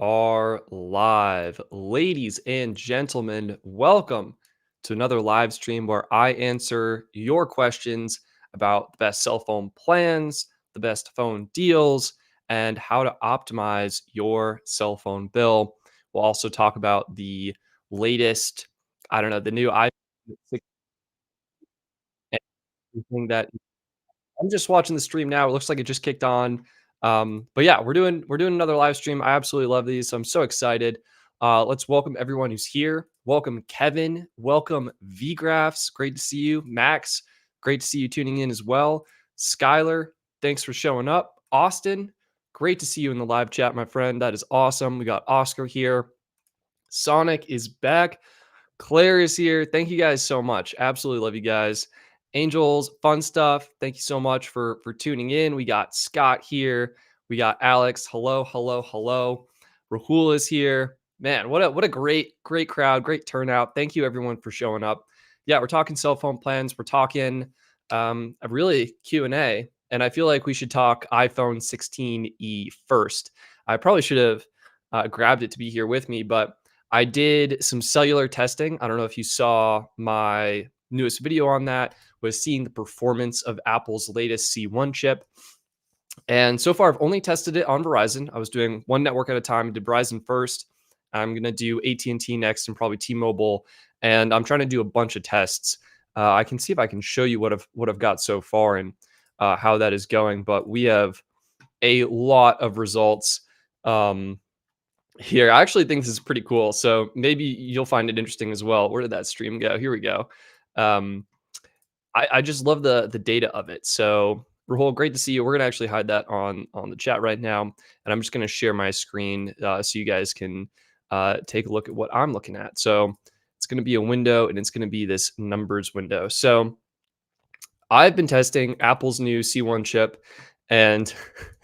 are live. Ladies and gentlemen, welcome to another live stream where I answer your questions about the best cell phone plans, the best phone deals, and how to optimize your cell phone bill. We'll also talk about the latest, I don't know, the new iPhone 6 and everything that I'm just watching the stream now. It looks like it just kicked on. But yeah, we're doing another live stream. I absolutely love these, so I'm so excited. Let's welcome everyone who's here. Welcome Kevin. Welcome VGraphs. Great to see you. Max, great to see you tuning in as well. Skylar, thanks for showing up. Austin, great to see you in the live chat, my friend. That is awesome. We got Oscar here. Sonic is back. Claire is here. Thank you guys so much. Absolutely love you guys. Angels, fun stuff. Thank you so much for tuning in. We got Scott here. We got Alex. Hello, hello, hello. Rahul is here. Man, what a great crowd, great turnout. Thank you everyone for showing up. Yeah, we're talking cell phone plans. We're talking a really Q&A, and I feel like we should talk iPhone 16e first. I probably should have grabbed it to be here with me, but I did some cellular testing. I don't know if you saw my newest video on that, was seeing the performance of Apple's latest C1 chip. And so far, I've only tested it on Verizon. I was doing one network at a time. I did Verizon first. I'm going to do AT&T next and probably T-Mobile. And I'm trying to do a bunch of tests. I can see if I can show you what I've got so far and how that is going. But we have a lot of results. Here, I actually think this is pretty cool. So maybe you'll find it interesting as well. Where did that stream go? Here we go. I just love the data of it. So Rahul, great to see you. We're gonna actually hide that on the chat right now, and I'm just gonna share my screen so you guys can take a look at what I'm looking at. So it's gonna be a window, and it's gonna be this numbers window. So I've been testing Apple's new C1 chip, and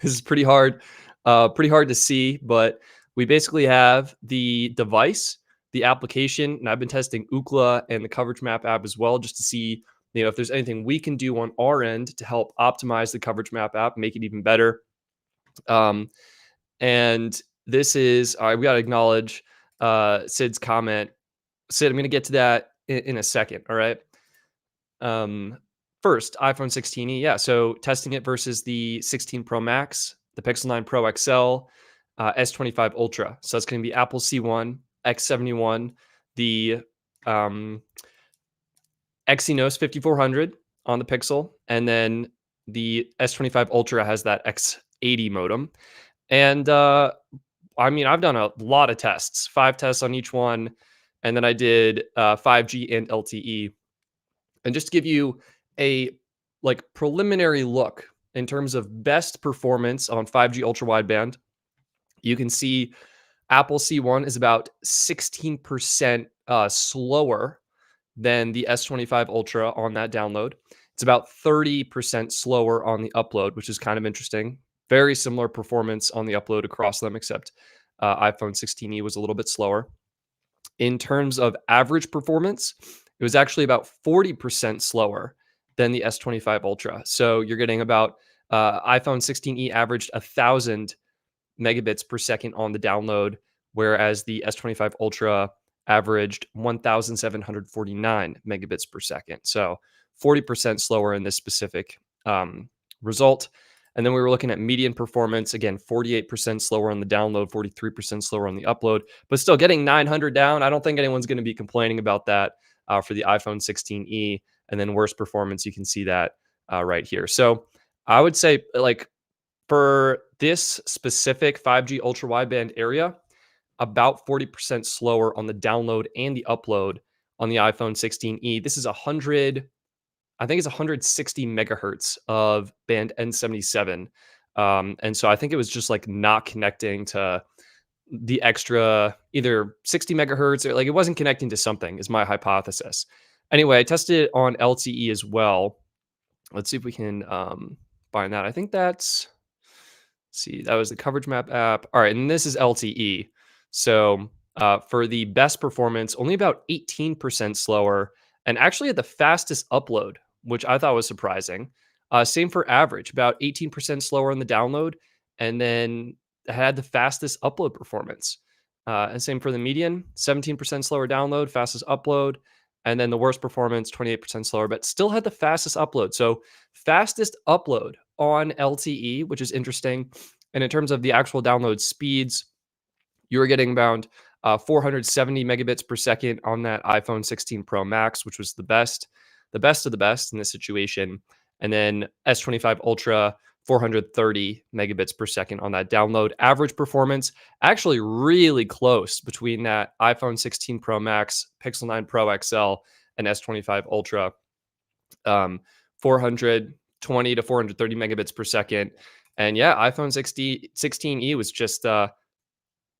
this is pretty hard to see, but we basically have the device, the application, and I've been testing Ookla and the Coverage Map app as well, just to see, if there's anything we can do on our end to help optimize the Coverage Map app, make it even better. And this is, all right, we got to acknowledge Sid's comment. Sid, I'm going to get to that in a second. All right. First, iPhone 16e. Yeah. So testing it versus the 16 Pro Max, the Pixel 9 Pro XL, S25 Ultra. So that's going to be Apple C1, X71, the Exynos 5400 on the Pixel, and then the S25 Ultra has that X80 modem. And I've done a lot of tests, 5 tests on each one, and then I did 5G and LTE. And just to give you a preliminary look in terms of best performance on 5G ultra wideband, you can see Apple C1 is about 16% slower than the S25 Ultra on that download. It's about 30% slower on the upload, which is kind of interesting. Very similar performance on the upload across them, except iPhone 16e was a little bit slower. In terms of average performance, it was actually about 40% slower than the S25 Ultra. So you're getting about iPhone 16e averaged 1,000 megabits per second on the download, whereas the S25 Ultra averaged 1,749 megabits per second. So 40% slower in this specific result. And then we were looking at median performance, again, 48% slower on the download, 43% slower on the upload, but still getting 900 down. I don't think anyone's going to be complaining about that for the iPhone 16e. And then worst performance, you can see that right here. So I would say, for this specific 5G ultra wideband area, about 40% slower on the download and the upload on the iPhone 16e. This is 160 megahertz of band N77. And so I think it was just not connecting to the extra either 60 megahertz or it wasn't connecting to something is my hypothesis. Anyway, I tested it on LTE as well. Let's see if we can find that. I think that's, see, that was the Coverage Map app. All right, and this is LTE. So for the best performance, only about 18% slower, and actually at the fastest upload, which I thought was surprising. Same for average, about 18% slower on the download, and then had the fastest upload performance. And same for the median, 17% slower download, fastest upload. And then the worst performance, 28% slower, but still had the fastest upload. So fastest upload on LTE, which is interesting. And in terms of the actual download speeds, you were getting about 470 megabits per second on that iPhone 16 Pro Max, which was the best of the best in this situation. And then S25 Ultra, 430 megabits per second on that download. Average performance actually really close between that iPhone 16 Pro Max, Pixel 9 Pro XL, and S25 Ultra. 420 to 430 megabits per second. And yeah, iPhone 16e was just a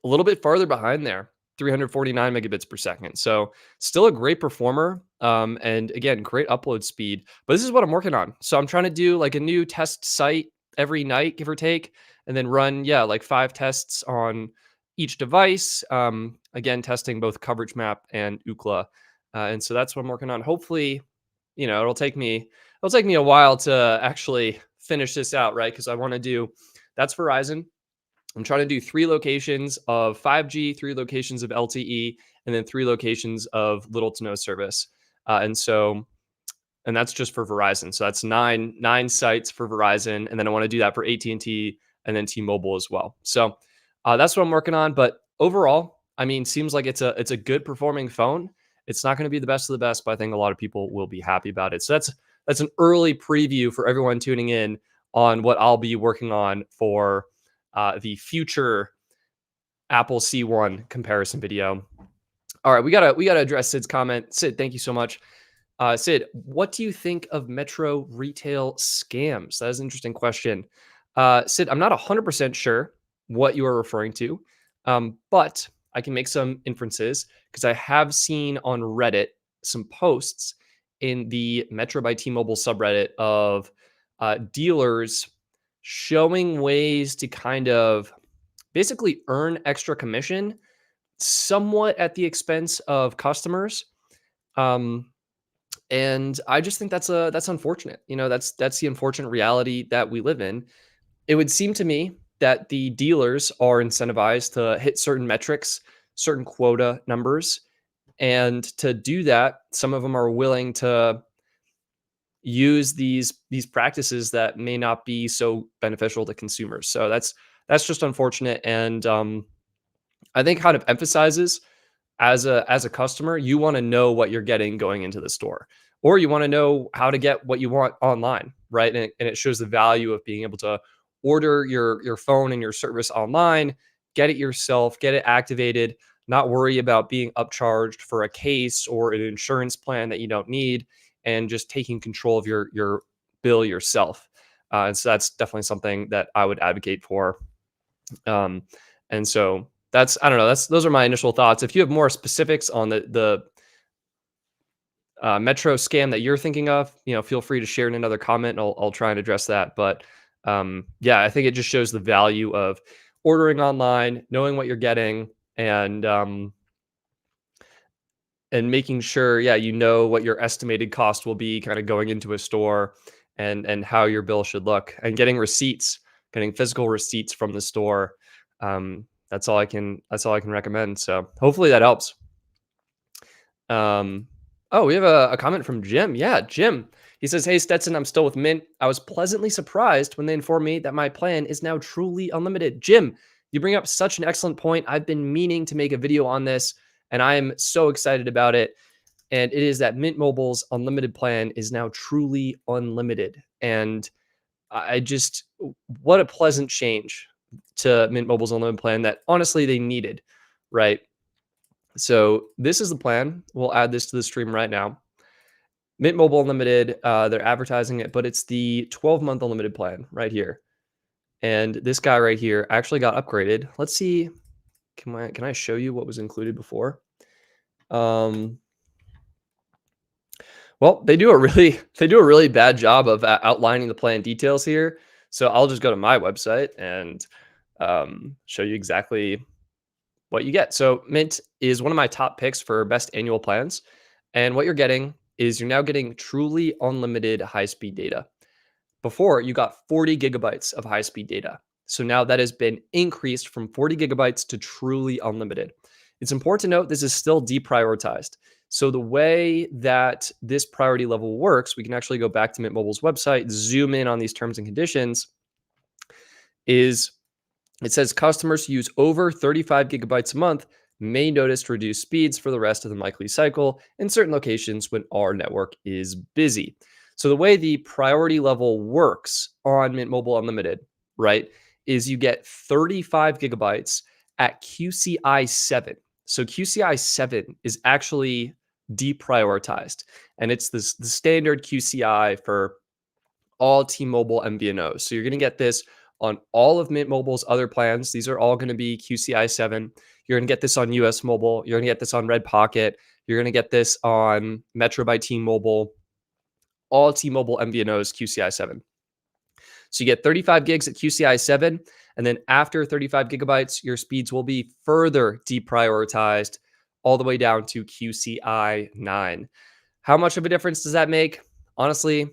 little bit farther behind there, 349 megabits per second. So still a great performer. And again, great upload speed. But this is what I'm working on. So I'm trying to do like a new test site every night, give or take, and then run, like 5 tests on each device. Again, testing both coverage map and Ookla. And so that's what I'm working on. Hopefully, it'll take me a while to actually finish this out, right? Because I want to do that's Verizon. I'm trying to do 3 locations of 5G, 3 locations of LTE, and then 3 locations of little to no service. And that's just for Verizon. So that's nine sites for Verizon, and then I want to do that for AT&T and then T-Mobile as well. So that's what I'm working on. But overall, I mean, seems like it's a good performing phone. It's not going to be the best of the best, but I think a lot of people will be happy about it. So that's an early preview for everyone tuning in on what I'll be working on for the future Apple C1 comparison video. All right, we gotta address Sid's comment. Sid, thank you so much. Sid, what do you think of Metro retail scams? That is an interesting question. Sid, I'm not 100% sure what you are referring to, but I can make some inferences because I have seen on Reddit some posts in the Metro by T-Mobile subreddit of dealers showing ways to kind of basically earn extra commission somewhat at the expense of customers. And I just think that's unfortunate. That's the unfortunate reality that we live in. It would seem to me that the dealers are incentivized to hit certain metrics, certain quota numbers, and to do that, some of them are willing to use these practices that may not be so beneficial to consumers. So that's just unfortunate, and I think kind of emphasizes as a customer, you want to know what you're getting going into the store, or you want to know how to get what you want online, right? And it shows the value of being able to order your phone and your service online, get it yourself, get it activated, not worry about being upcharged for a case or an insurance plan that you don't need, and just taking control of your bill yourself. And so that's definitely something that I would advocate for. And so I don't know. Those are my initial thoughts. If you have more specifics on the Metro scam that you're thinking of, feel free to share in another comment, and I'll try and address that. But I think it just shows the value of ordering online, knowing what you're getting, and making sure, you know what your estimated cost will be kind of going into a store, and how your bill should look, and getting physical receipts from the store. That's all I can recommend. So hopefully that helps. Oh, we have a comment from Jim. Yeah, Jim. He says, "Hey Stetson, I'm still with Mint. I was pleasantly surprised when they informed me that my plan is now truly unlimited." Jim, you bring up such an excellent point. I've been meaning to make a video on this, and I am so excited about it. And it is that Mint Mobile's unlimited plan is now truly unlimited. And what a pleasant change to Mint Mobile's unlimited plan that honestly they needed, right? So this is the plan. We'll add this to the stream right now. Mint Mobile Unlimited, they're advertising it, but it's the 12-month unlimited plan right here. And this guy right here actually got upgraded. Let's see. Can I show you what was included before? Well, they do a really bad job of outlining the plan details here. So I'll just go to my website and show you exactly what you get. So Mint is one of my top picks for best annual plans. And what you're getting is you're now getting truly unlimited high-speed data. Before, you got 40 gigabytes of high-speed data. So now that has been increased from 40 gigabytes to truly unlimited. It's important to note this is still deprioritized. So the way that this priority level works, we can actually go back to Mint Mobile's website, zoom in on these terms and conditions, is it says customers who use over 35 gigabytes a month may notice reduced speeds for the rest of the monthly cycle in certain locations when our network is busy. So the way the priority level works on Mint Mobile Unlimited, right, is you get 35 gigabytes at QCI 7. So QCI 7 is actually deprioritized, and it's the standard QCI for all T-Mobile MVNOs. So you're going to get this on all of Mint Mobile's other plans. These are all going to be QCI 7. You're going to get this on US Mobile. You're going to get this on Red Pocket. You're going to get this on Metro by T-Mobile. All T-Mobile MVNOs QCI 7. So you get 35 gigs at QCI 7. And then after 35 gigabytes, your speeds will be further deprioritized all the way down to QCI 9. How much of a difference does that make? Honestly,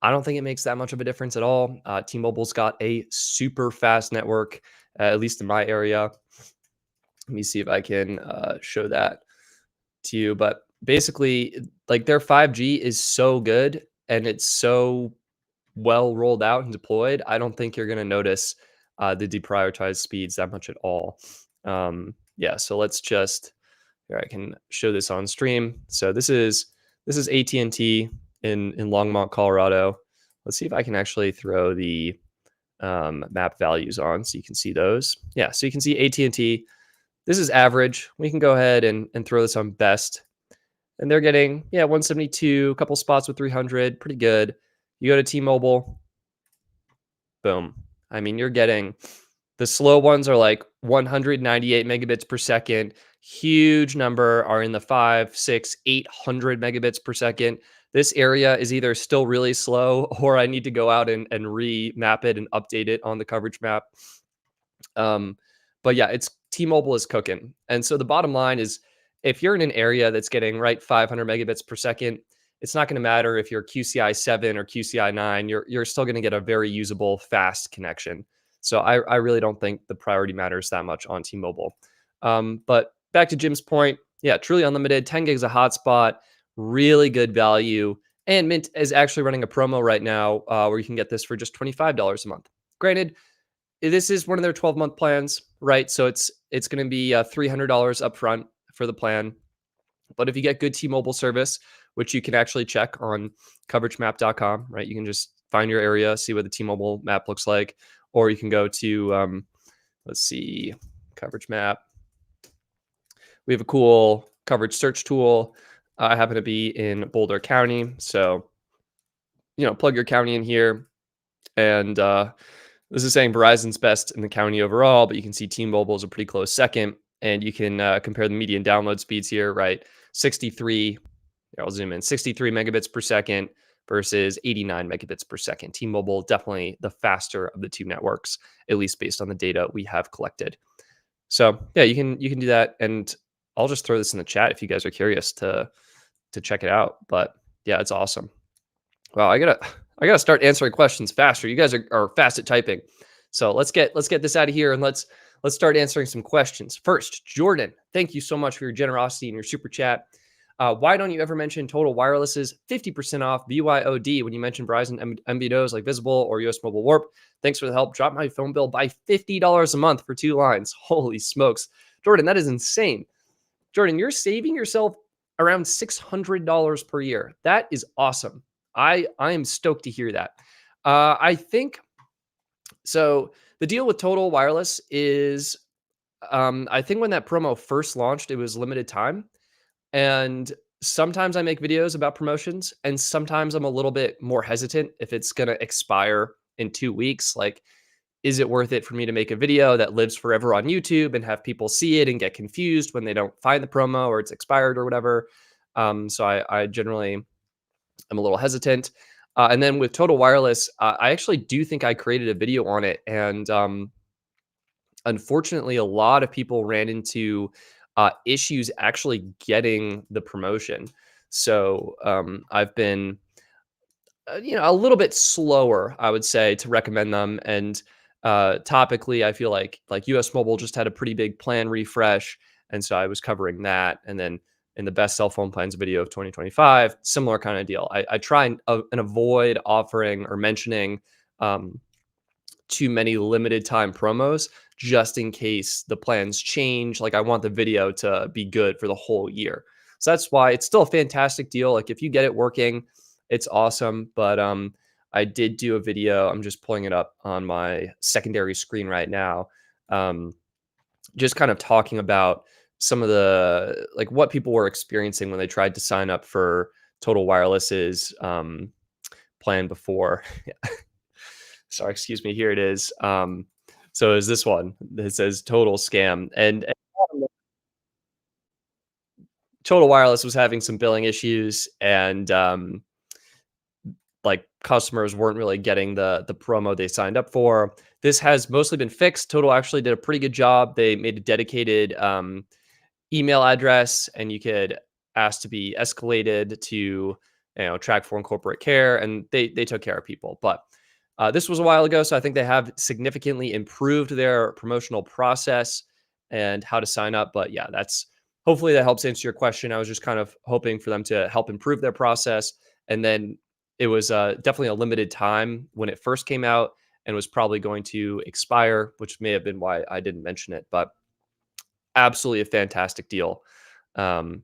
I don't think it makes that much of a difference at all. T-Mobile's got a super fast network, at least in my area. Let me see if I can show that to you. But basically, like their 5G is so good and it's so well rolled out and deployed. I don't think you're going to notice the deprioritized speeds that much at all. Yeah, so let's just here I can show this on stream. So this is AT&T in Longmont, Colorado. Let's see if I can actually throw the map values on so you can see those. Yeah, so you can see AT&T. This is average. We can go ahead and throw this on best. And they're getting, 172, a couple spots with 300, pretty good. You go to T-Mobile, boom. I mean, you're getting, the slow ones are like 198 megabits per second. Huge number are in the 5, 6, 800 megabits per second. This area is either still really slow or I need to go out and remap it and update it on the coverage map. But yeah, it's T-Mobile is cooking. And so the bottom line is if you're in an area that's getting 500 megabits per second, it's not going to matter if you're QCI 7 or QCI 9, you're still going to get a very usable, fast connection. So I really don't think the priority matters that much on T-Mobile. But back to Jim's point, yeah, truly unlimited, 10 gigs a hotspot, really good value. And Mint is actually running a promo right now where you can get this for just $25 a month. Granted, this is one of their 12-month plans, right? So it's going to be $300 upfront for the plan. But if you get good T-Mobile service, which you can actually check on coveragemap.com, right? You can just find your area, see what the T-Mobile map looks like, or you can go to, let's see, coverage map. We have a cool coverage search tool. I happen to be in Boulder County, so plug your county in here, and this is saying Verizon's best in the county overall, but you can see T-Mobile is a pretty close second, and you can compare the median download speeds here, right? 63. I'll zoom in. 63 megabits per second versus 89 megabits per second. T-Mobile definitely the faster of the two networks, at least based on the data we have collected. So yeah, you can do that, and I'll just throw this in the chat if you guys are curious to check it out. But yeah, it's awesome. Wow, I gotta start answering questions faster. You guys are fast at typing. So let's get this out of here and let's start answering some questions. First, Jordan, thank you so much for your generosity and your super chat. Why don't you ever mention Total Wireless's 50% off BYOD when you mention Verizon MVNOs like Visible or US Mobile Warp? Thanks for the help. Drop my phone bill by $50 a month for 2 lines. Holy smokes. Jordan, that is insane. Jordan, you're saving yourself around $600 per year. That is awesome. I am stoked to hear that. I think so. The deal with Total Wireless is, I think when that promo first launched, it was limited time. And sometimes I make videos about promotions, and sometimes I'm a little bit more hesitant if it's going to expire in 2 weeks. Like, is it worth it for me to make a video that lives forever on YouTube and have people see it and get confused when they don't find the promo or it's expired or whatever? So I generally am a little hesitant. And then with Total Wireless, I actually do think I created a video on it. And unfortunately, a lot of people ran into issues actually getting the promotion. So I've been, a little bit slower, I would say, to recommend them. And Topically, I feel like US Mobile just had a pretty big plan refresh, and so I was covering that. And then in the best cell phone plans video of 2025, similar kind of deal. I try and avoid offering or mentioning um, too many limited time promos just in case the plans change. Like I want the video to be good for the whole year. So that's why it's still a fantastic deal. Like if you get it working, it's awesome. But I did do a video. I'm just pulling it up on my secondary screen right now. Um, just kind of talking about some of the like what people were experiencing when they tried to sign up for Total Wireless's plan before. Sorry, excuse me. Here it is. So is this one that says total scam, and Total Wireless was having some billing issues, and like customers weren't really getting the promo they signed up for. This has mostly been fixed. Total actually did a pretty good job. They made a dedicated email address, and you could ask to be escalated to track foreign corporate care, and they took care of people. But this was a while ago, so I think they have significantly improved their promotional process and how to sign up. But yeah, that's hopefully that helps answer your question. I was just kind of hoping for them to help improve their process. And then it was definitely a limited time when it first came out and was probably going to expire, which may have been why I didn't mention it. But absolutely a fantastic deal. Um,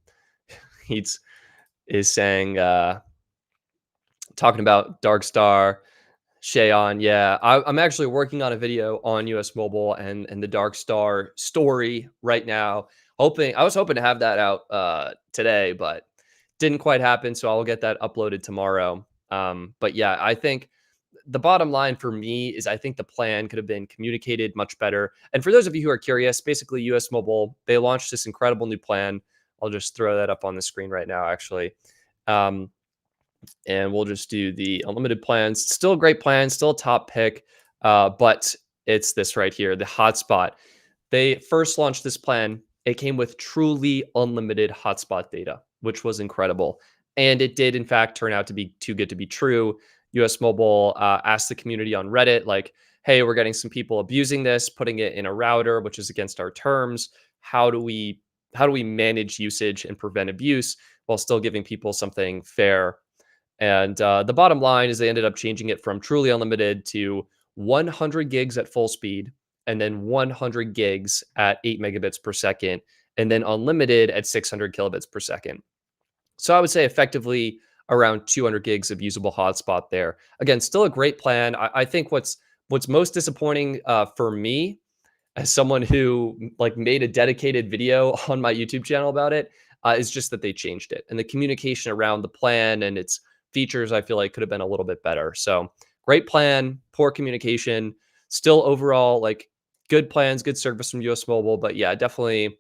he's is saying talking about Dark Star. Shayon, yeah, I'm actually working on a video on US Mobile and the Dark Star story right now. I was hoping to have that out today, but didn't quite happen. So I'll get that uploaded tomorrow. But yeah, I think the bottom line for me is I think the plan could have been communicated much better. And for those of you who are curious, basically US Mobile, they launched this incredible new plan. I'll just throw that up on the screen right now, actually. Um, and we'll just do the unlimited plans. Still a great plan, still a top pick, but it's this right here, the hotspot. They first launched this plan. It came with truly unlimited hotspot data, which was incredible. And it did, in fact, turn out to be too good to be true. US Mobile asked the community on Reddit, like, hey, we're getting some people abusing this, putting it in a router, which is against our terms. How do we manage usage and prevent abuse while still giving people something fair? And the bottom line is they ended up changing it from truly unlimited to 100 gigs at full speed, and then 100 gigs at 8 megabits per second, and then unlimited at 600 kilobits per second. So I would say effectively around 200 gigs of usable hotspot there. Again, still a great plan. I think what's most disappointing for me as someone who like made a dedicated video on my YouTube channel about it, is just that they changed it, and the communication around the plan and its features I feel like could have been a little bit better. So great plan, poor communication, still overall like good plans, good service from US Mobile, but yeah, definitely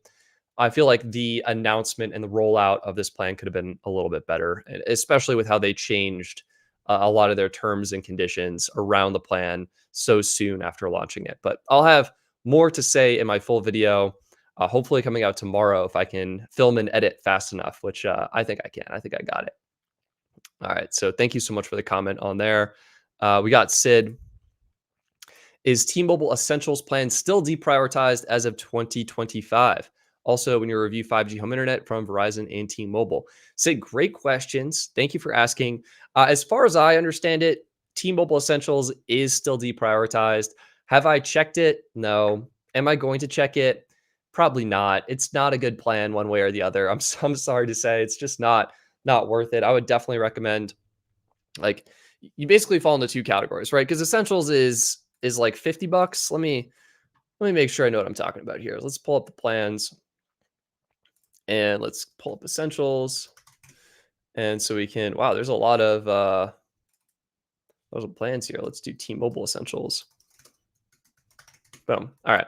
I feel like the announcement and the rollout of this plan could have been a little bit better, especially with how they changed a lot of their terms and conditions around the plan so soon after launching it. But I'll have more to say in my full video, hopefully coming out tomorrow if I can film and edit fast enough, which I think I can. I think I got it. All right. So thank you so much for the comment on there. We got Sid. Is T-Mobile Essentials plan still deprioritized as of 2025? Also, when you review 5G home internet from Verizon and T-Mobile. Sid, great questions. Thank you for asking. As far as I understand it, T-Mobile Essentials is still deprioritized. Have I checked it? No. Am I going to check it? Probably not. It's not a good plan one way or the other. I'm sorry to say, it's just not worth it. I would definitely recommend like you basically fall into two categories, right? Because Essentials is like $50. Let me make sure I know what I'm talking about here. Let's pull up the plans and let's pull up Essentials. And so we can, wow, there's a lot of those are plans here. Let's do T-Mobile Essentials. Boom. All right.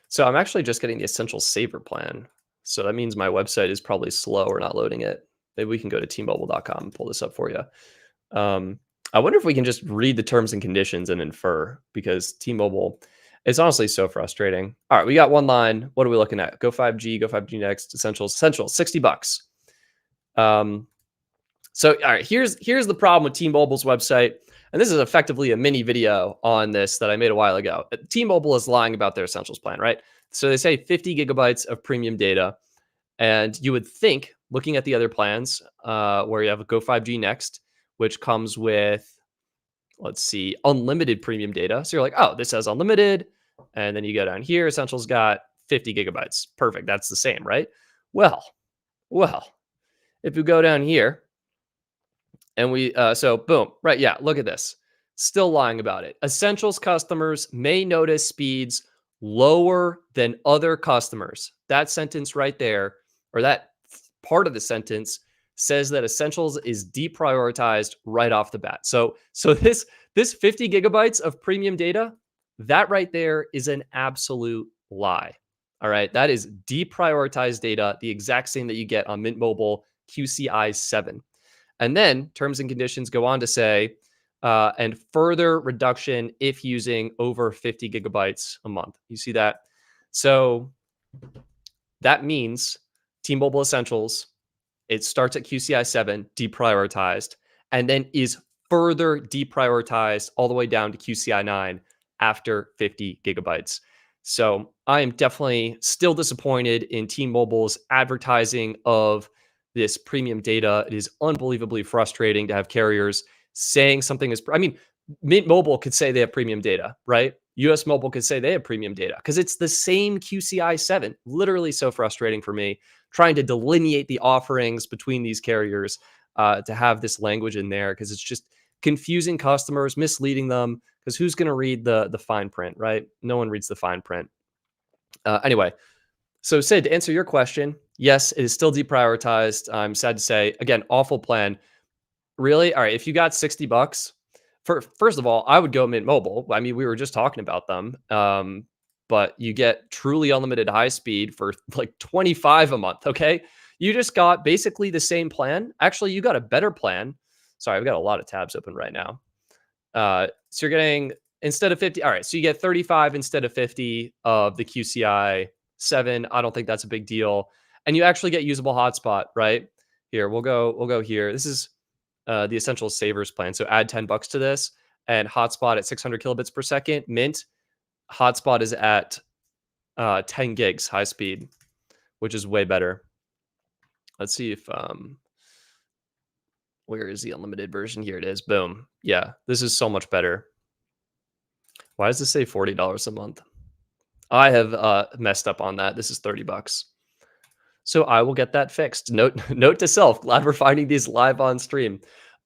So I'm actually just getting the Essential Saver plan. So that means my website is probably slow or not loading it. Maybe we can go to tmobile.com and pull this up for you. I wonder if we can just read the terms and conditions and infer, because T-Mobile, it's honestly so frustrating. All right, we got one line. What are we looking at? Go 5G next. Essentials, $60. So all right, here's the problem with T-Mobile's website. and this is effectively a mini video on this that I made a while ago. T-Mobile is lying about their essentials plan, right? So they say 50 gigabytes of premium data, and you would think, looking at the other plans, where you have a Go 5G Next, which comes with, let's see, unlimited premium data. So you're like, oh, this has unlimited. And then you go down here, Essentials got 50 gigabytes. Perfect. That's the same, right? Well, if you go down here and so boom, right? Yeah, look at this. Still lying about it. Essentials customers may notice speeds lower than other customers. That sentence right there, or that part of the sentence, says that Essentials is deprioritized right off the bat. So this 50 gigabytes of premium data, that right there is an absolute lie. All right, that is deprioritized data, the exact same that you get on Mint Mobile QCI 7. And then terms and conditions go on to say, and further reduction if using over 50 gigabytes a month. You see that? So that means T-Mobile Essentials, it starts at QCI 7, deprioritized, and then is further deprioritized all the way down to QCI 9 after 50 gigabytes. So I am definitely still disappointed in T-Mobile's advertising of this premium data. It is unbelievably frustrating to have carriers saying something is, I mean, Mint Mobile could say they have premium data, right? US Mobile could say they have premium data because it's the same QCI 7. Literally so frustrating for me trying to delineate the offerings between these carriers, to have this language in there, because it's just confusing customers, misleading them, because who's going to read the fine print, right? No one reads the fine print. Anyway, so Sid, to answer your question, yes, it is still deprioritized. I'm sad to say, again, awful plan. Really? All right. If you got $60, first of all, I would go Mint Mobile. I mean, we were just talking about them. But you get truly unlimited high speed for like 25 a month. Okay. You just got basically the same plan. Actually, you got a better plan. Sorry, I've got a lot of tabs open right now. So you're getting, instead of 50, all right. So you get 35 instead of 50 of the QCI 7. I don't think that's a big deal. And you actually get usable hotspot, right? Here, we'll go here. This is the Essential Savers plan. So add $10 to this, and hotspot at 600 kilobits per second. Mint hotspot is at 10 gigs high speed, which is way better. Let's see if where is the unlimited version? Here it is. Boom. Yeah, this is so much better. Why does this say $40 a month? I have messed up on that. This is $30. So I will get that fixed. Note to self. Glad we're finding these live on stream.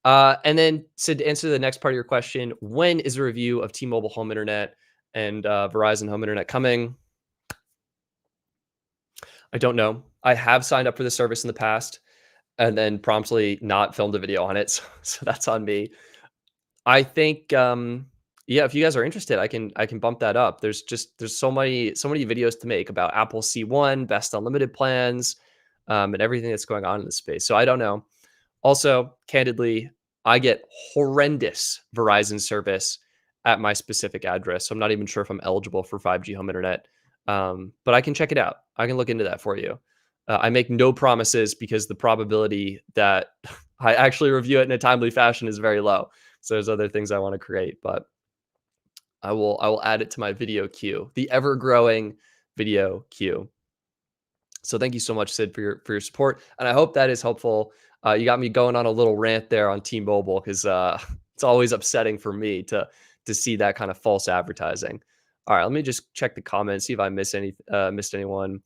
And then, Sid, to answer the next part of your question, when is a review of T-Mobile Home Internet and Verizon Home Internet coming? I don't know. I have signed up for the service in the past and then promptly not filmed a video on it. So that's on me. I think, yeah, if you guys are interested, I can bump that up. There's so many videos to make about Apple C1, best unlimited plans, and everything that's going on in the space. So I don't know. Also, candidly, I get horrendous Verizon service at my specific address. So I'm not even sure if I'm eligible for 5G home internet. But I can check it out. I can look into that for you. I make no promises because the probability that I actually review it in a timely fashion is very low. So there's other things I want to create, but I will add it to my video queue, the ever growing video queue. So thank you so much, Sid, for your support, and I hope that is helpful. You got me going on a little rant there on T-Mobile because it's always upsetting for me to see that kind of false advertising. All right, let me just check the comments, see if I missed anyone.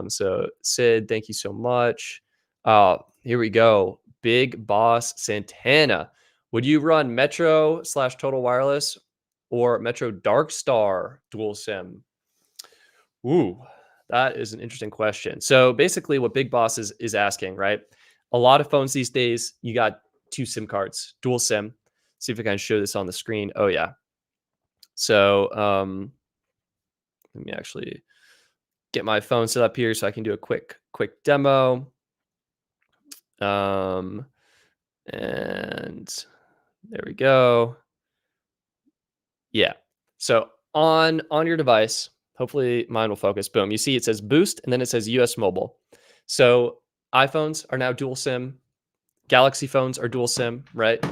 So Sid, thank you so much. Here we go. Big Boss Santana. Would you run Metro / Total Wireless or Metro Dark Star dual SIM? Ooh, that is an interesting question. So basically what Big Boss is asking, right? A lot of phones these days, you got 2 SIM cards, dual SIM. See if I can show this on the screen. Oh yeah. So let me actually get my phone set up here so I can do a quick demo. And there we go. Yeah. So on your device, hopefully mine will focus. Boom. You see it says Boost and then it says US Mobile. So iPhones are now dual SIM. Galaxy phones are dual SIM, right?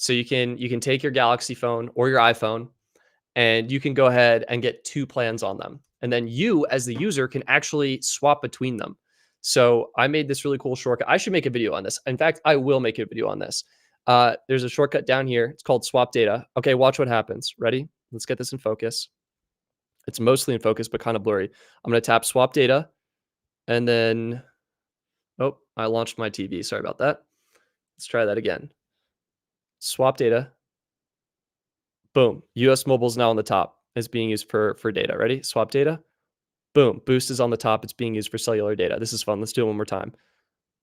So you can take your Galaxy phone or your iPhone, and you can go ahead and get 2 plans on them. And then you, as the user, can actually swap between them. So I made this really cool shortcut. I should make a video on this. In fact, I will make a video on this. There's a shortcut down here. It's called swap data. Okay, watch what happens. Ready? Let's get this in focus. It's mostly in focus, but kind of blurry. I'm going to tap swap data, and then, oh, I launched my TV. Sorry about that. Let's try that again. Swap data. Boom. US Mobile is now on the top. It's being used for data. Ready? Swap data. Boom. Boost is on the top. It's being used for cellular data. This is fun. Let's do it one more time.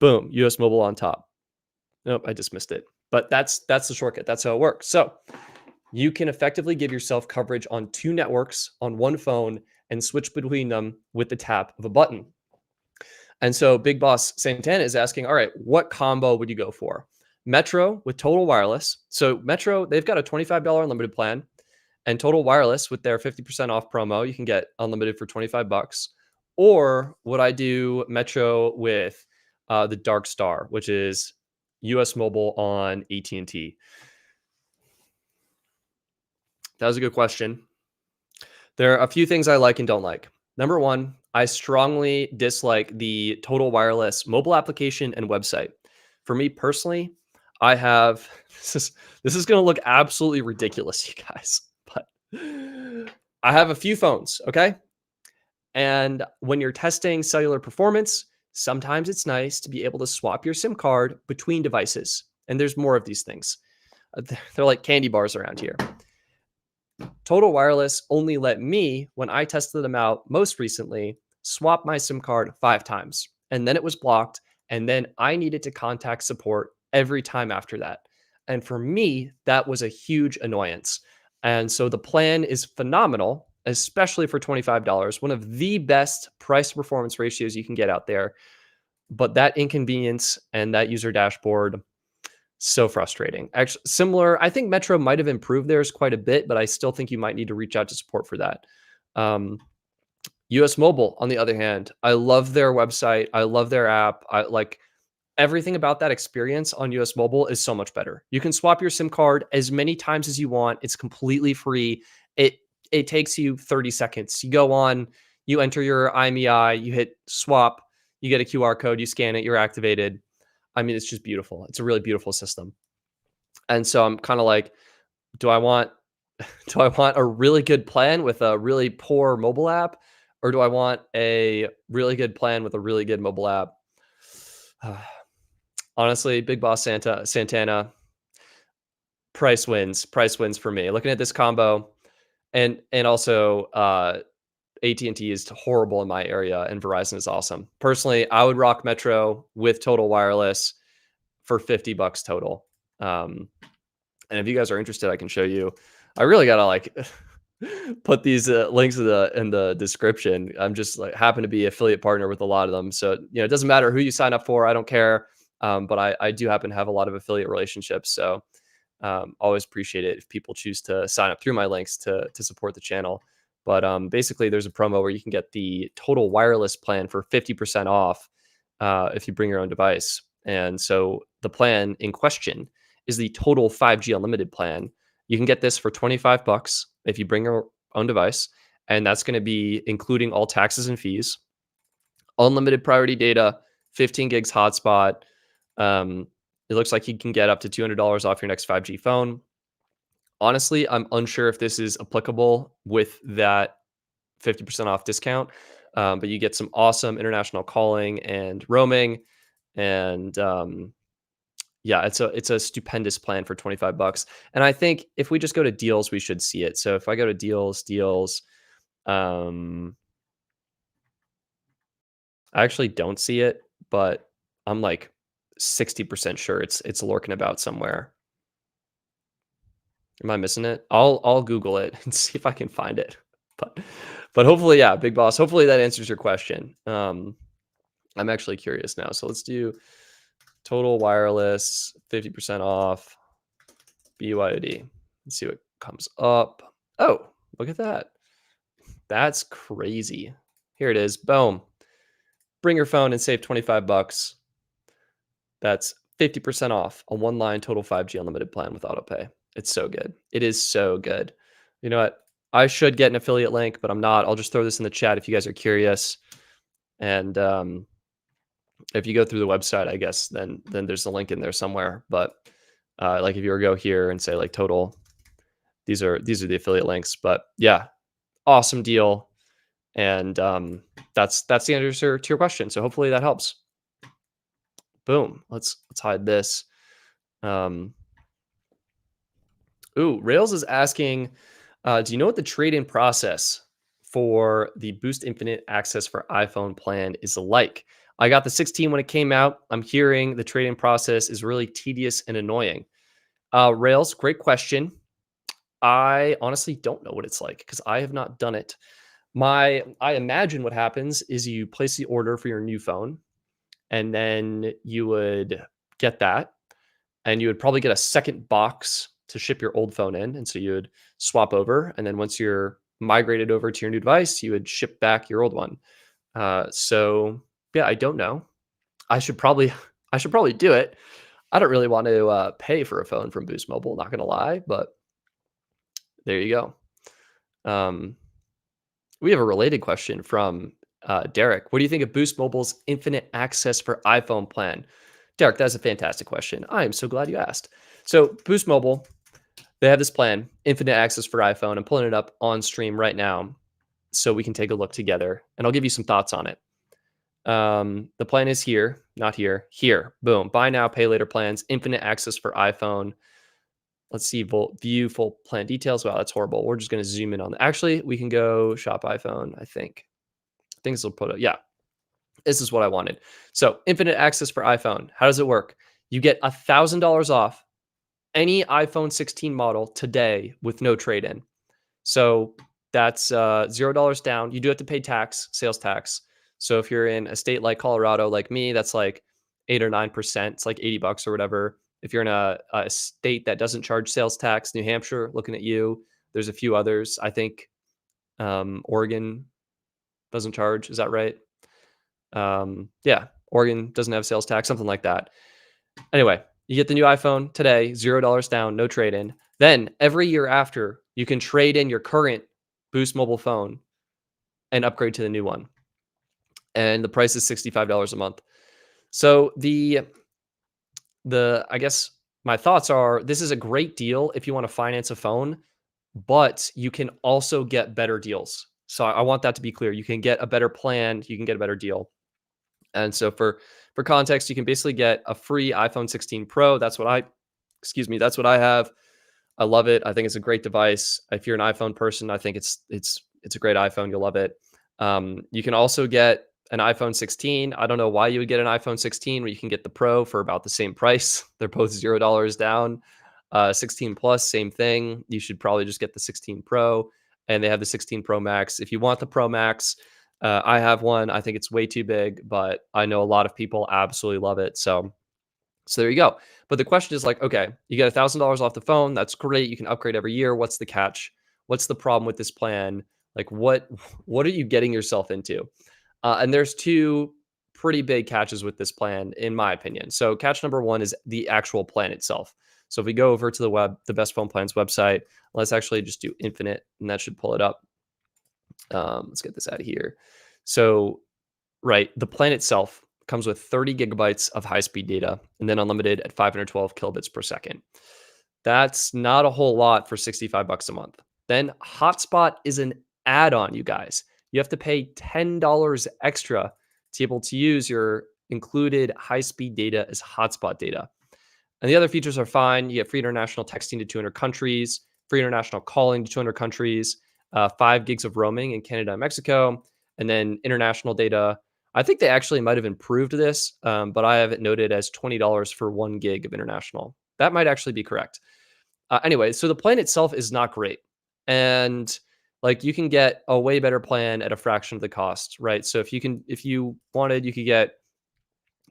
Boom. US Mobile on top. Nope, I just missed it. But that's the shortcut. That's how it works. So you can effectively give yourself coverage on 2 networks on one phone and switch between them with the tap of a button. And so Big Boss Santana is asking, all right, what combo would you go for? Metro with Total Wireless. So Metro, they've got a $25 unlimited plan, and Total Wireless with their 50% off promo, you can get unlimited for 25 bucks. Or would I do Metro with the Dark Star, which is US Mobile on AT&T? That was a good question. There are a few things I like and don't like. Number one, I strongly dislike the Total Wireless mobile application and website. For me personally, I have this is going to look absolutely ridiculous, you guys, but I have a few phones, okay? And when you're testing cellular performance, sometimes it's nice to be able to swap your SIM card between devices. And there's more of these things. They're like candy bars around here. Total Wireless only let me, when I tested them out most recently, swap my SIM card 5 times. And then it was blocked. And then I needed to contact support every time after that. And for me, that was a huge annoyance. And so the plan is phenomenal, especially for $25, one of the best price to performance ratios you can get out there. But that inconvenience and that user dashboard, so frustrating. Actually, similar. I think Metro might have improved theirs quite a bit, but I still think you might need to reach out to support for that. US Mobile, on the other hand, I love their website. I love their app. I like everything about that experience on US Mobile is so much better. You can swap your SIM card as many times as you want. It's completely free. It takes you 30 seconds. You go on, you enter your IMEI, you hit swap, you get a QR code, you scan it, you're activated. I mean, it's just beautiful. It's a really beautiful system. And so I'm kind of like, do I want a really good plan with a really poor mobile app, or do I want a really good plan with a really good mobile app? Honestly, Big Boss Santana, price wins. Price wins for me. Looking at this combo, and also AT&T is horrible in my area, and Verizon is awesome. Personally, I would rock Metro with Total Wireless for 50 bucks total. And if you guys are interested, I can show you. I really gotta like put these links in the description. I'm just like happen to be affiliate partner with a lot of them, so it doesn't matter who you sign up for. I don't care. But I do happen to have a lot of affiliate relationships, so always appreciate it if people choose to sign up through my links to support the channel. But basically, there's a promo where you can get the Total Wireless plan for 50% off if you bring your own device. And so the plan in question is the Total 5G Unlimited plan. You can get this for 25 bucks if you bring your own device, and that's going to be including all taxes and fees, unlimited priority data, 15 gigs hotspot. It looks like you can get up to $200 off your next 5G phone. Honestly, I'm unsure if this is applicable with that 50% off discount, but you get some awesome international calling and roaming, and yeah, it's a stupendous plan for 25 bucks. And I think if we just go to deals, we should see it. So if I go to deals, I actually don't see it, but I'm like 60% sure it's lurking about somewhere. Am I missing it? I'll Google it and see if I can find it. But hopefully, yeah, Big Boss. Hopefully that answers your question. I'm actually curious now. So let's do Total Wireless 50% off BYOD. Let's see what comes up. Oh, look at that. That's crazy. Here it is. Boom. Bring your phone and save 25 bucks. That's 50% off a one line total 5G unlimited plan with autopay. It's so good. It is so good. You know what? I should get an affiliate link, but I'm not. I'll just throw this in the chat if you guys are curious. And if you go through the website, I guess then there's a link in there somewhere. But like if you were to go here and say like total, these are the affiliate links. But yeah, awesome deal. And that's the answer to your question. So hopefully that helps. Boom. Let's hide this. Rails is asking, do you know what the trade-in process for the Boost Infinite Access for iPhone plan is like? I got the 16 when it came out. I'm hearing the trade-in process is really tedious and annoying. Rails, great question. I honestly don't know what it's like because I have not done it. I imagine what happens is you place the order for your new phone, and then you would get that, and you would probably get a second box to ship your old phone in. And so you would swap over. And then once you're migrated over to your new device, you would ship back your old one. So yeah, I don't know. I should probably I should probably do it. I don't really want to pay for a phone from Boost Mobile, not gonna lie, but there you go. We have a related question from Derek. What do you think of Boost Mobile's infinite access for iPhone plan? Derek, that's a fantastic question. I am so glad you asked. So Boost Mobile, they have this plan, infinite access for iPhone. I'm pulling it up on stream right now so we can take a look together, and I'll give you some thoughts on it. The plan is here, not here, here. Boom. Buy now, pay later plans, infinite access for iPhone. Let's see, view full plan details. Wow, that's horrible. We're just going to zoom in on that. Actually, we can go shop iPhone, I think. I think this will put it. Yeah, this is what I wanted. So infinite access for iPhone. How does it work? You get $1,000 off any iPhone 16 model today with no trade-in. So that's $0 down. You do have to pay tax, sales tax. So if you're in a state like Colorado, like me, that's like 8 or 9%. It's like $80 or whatever. If you're in a state that doesn't charge sales tax, New Hampshire, looking at you. There's a few others. I think Oregon doesn't charge. Is that right? Yeah, Oregon doesn't have sales tax, something like that. Anyway, you get the new iPhone today, $0 down, no trade-in. Then every year after, you can trade in your current Boost Mobile phone and upgrade to the new one. And the price is $65 a month. So I guess my thoughts are this is a great deal if you want to finance a phone, but you can also get better deals. So I want that to be clear. You can get a better plan, you can get a better deal. And so for context, you can basically get a free iPhone 16 Pro. That's what I have. I love it. I think it's a great device. If you're an iPhone person, I think it's a great iPhone. You'll love it. You can also get an iPhone 16. I don't know why you would get an iPhone 16 when you can get the Pro for about the same price. They're both $0 down. 16 Plus, same thing. You should probably just get the 16 Pro, and they have the 16 Pro Max. If you want the Pro Max, I have one. I think it's way too big, but I know a lot of people absolutely love it. So there you go. But the question is like, okay, you get $1,000 off the phone. That's great. You can upgrade every year. What's the catch? What's the problem with this plan? Like, what are you getting yourself into? And there's two pretty big catches with this plan, in my opinion. So catch number one is the actual plan itself. So if we go over to the Best Phone Plans website, let's actually just do infinite, and that should pull it up. Let's get this out of here. So, right, the plan itself comes with 30 gigabytes of high-speed data and then unlimited at 512 kilobits per second. That's not a whole lot for $65 a month. Then hotspot is an add-on, you guys. You have to pay $10 extra to be able to use your included high-speed data as hotspot data. And the other features are fine. You get free international texting to 200 countries, free international calling to 200 countries, 5 gigs of roaming in Canada and Mexico, and then international data. I think they actually might have improved this, but I have it noted as $20 for 1 gig of international. That might actually be correct. Anyway, so the plan itself is not great. And like you can get a way better plan at a fraction of the cost, right? So if you wanted, you could get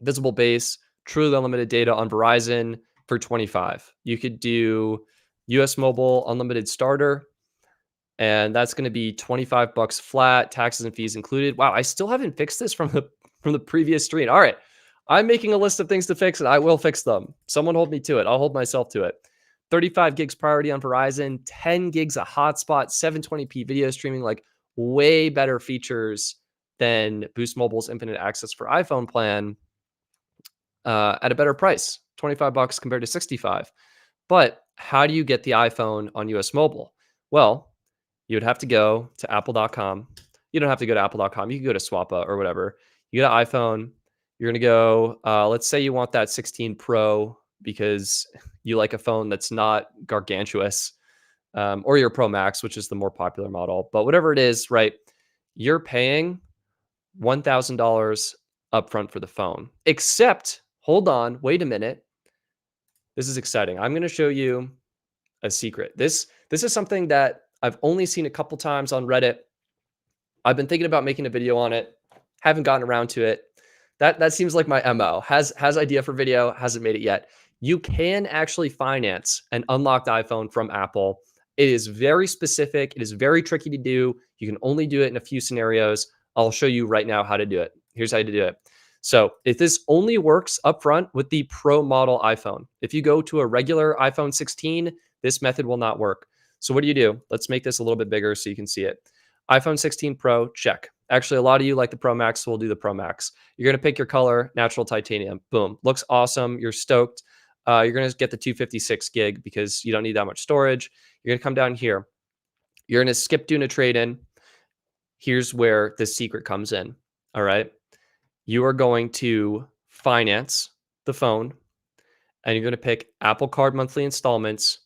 visible base, truly unlimited data on Verizon for $25. You could do US Mobile unlimited starter, and that's going to be $25 flat, taxes and fees included. Wow, I still haven't fixed this from the previous stream. All right, I'm making a list of things to fix, and I will fix them. Someone hold me to it. I'll hold myself to it. 35 gigs priority on Verizon, 10 gigs of hotspot, 720p video streaming, like way better features than Boost Mobile's infinite access for iPhone plan at a better price, 25 bucks compared to 65. But how do you get the iPhone on US Mobile? Well, you would have to go to apple.com. You don't have to go to apple.com. You can go to Swappa or whatever. You get an iPhone. You're going to go, let's say you want that 16 Pro because you like a phone that's not gargantuous, or your Pro Max, which is the more popular model. But whatever it is, right, you're paying $1,000 upfront for the phone. Except, hold on, wait a minute. This is exciting. I'm going to show you a secret. This is something that I've only seen a couple times on Reddit. I've been thinking about making a video on it. Haven't gotten around to it. That seems like my MO. Has idea for video, hasn't made it yet. You can actually finance an unlocked iPhone from Apple. It is very specific. It is very tricky to do. You can only do it in a few scenarios. I'll show you right now how to do it. Here's how to do it. So if this only works upfront with the Pro model iPhone, if you go to a regular iPhone 16, this method will not work. So what do? Let's make this a little bit bigger so you can see it. iPhone 16 Pro, check. Actually, a lot of you like the Pro Max, so we'll do the Pro Max. You're going to pick your color, natural titanium. Boom. Looks awesome. You're stoked. You're going to get the 256 gig because you don't need that much storage. You're going to come down here. You're going to skip doing a trade-in. Here's where the secret comes in. All right. You are going to finance the phone, and you're going to pick Apple Card monthly installments,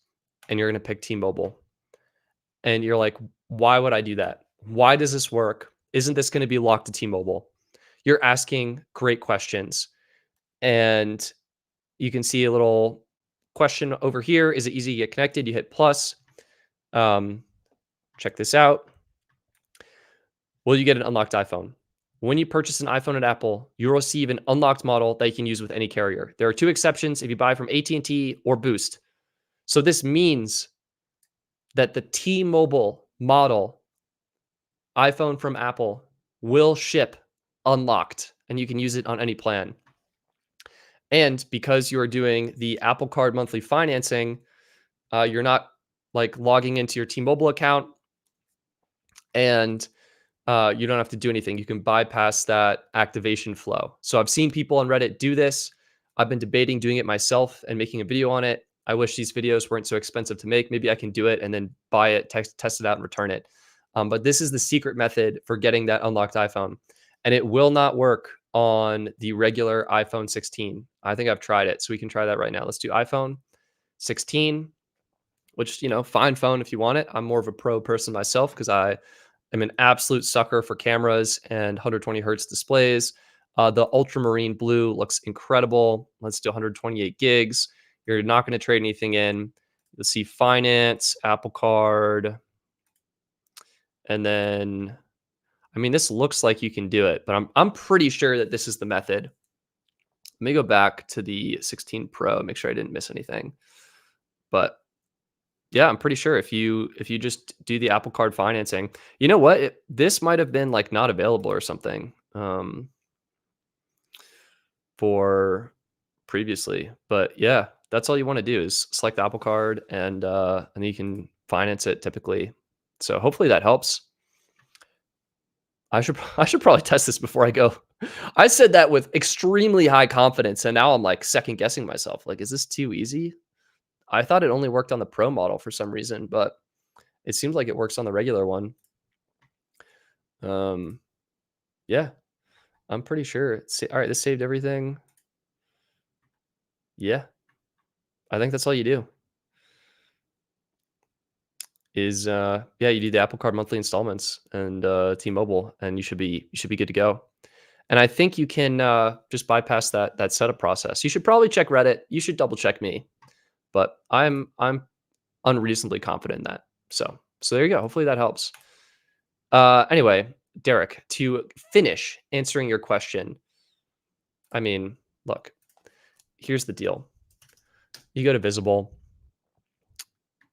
and you're going to pick T-Mobile. And you're like, why would I do that? Why does this work? Isn't this going to be locked to T-Mobile? You're asking great questions. And you can see a little question over here. Is it easy to get connected? You hit plus. Check this out. Will you get an unlocked iPhone? When you purchase an iPhone at Apple, you'll receive an unlocked model that you can use with any carrier. There are two exceptions if you buy from AT&T or Boost. So this means that the T-Mobile model iPhone from Apple will ship unlocked, and you can use it on any plan. And because you are doing the Apple Card monthly financing, you're not like logging into your T-Mobile account, and you don't have to do anything. You can bypass that activation flow. So I've seen people on Reddit do this. I've been debating doing it myself and making a video on it. I wish these videos weren't so expensive to make. Maybe I can do it and then buy it, test it out, and return it. But this is the secret method for getting that unlocked iPhone. And it will not work on the regular iPhone 16. I think I've tried it. So we can try that right now. Let's do iPhone 16, which, fine phone if you want it. I'm more of a pro person myself because I am an absolute sucker for cameras and 120 hertz displays. The ultramarine blue looks incredible. Let's do 128 gigs. You're not going to trade anything in. You'll see finance, Apple Card. And then, this looks like you can do it, but I'm pretty sure that this is the method. Let me go back to the 16 Pro, make sure I didn't miss anything. But yeah, I'm pretty sure if you just do the Apple Card financing, you know what? This might have been like not available or something for previously. But yeah, that's all you want to do is select the Apple Card and you can finance it typically. So hopefully that helps. I should probably test this before I go. I said that with extremely high confidence, and now I'm like second guessing myself. Like, is this too easy? I thought it only worked on the Pro model for some reason, but it seems like it works on the regular one. Yeah, I'm pretty sure. All right, this saved everything. Yeah, I think that's all you do. Is yeah, you do the Apple Card monthly installments and T-Mobile, and you should be good to go. And I think you can just bypass that setup process. You should probably check Reddit. You should double check me, but I'm unreasonably confident in that. So there you go. Hopefully that helps. Anyway, Derek, to finish answering your question, look, here's the deal. You go to Visible.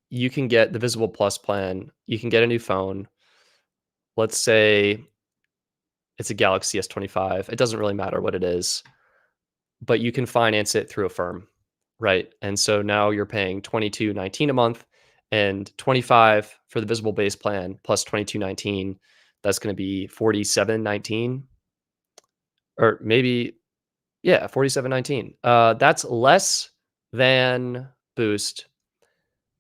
You can get the Visible Plus plan. You can get a new phone. Let's say it's a Galaxy S25. It doesn't really matter what it is. but you can finance it through a firm, right? And so now you're paying 22.19 a month and 25 for the visible base plan plus 22.19. That's going to be 47.19 or maybe yeah, 47.19. That's less than Boost.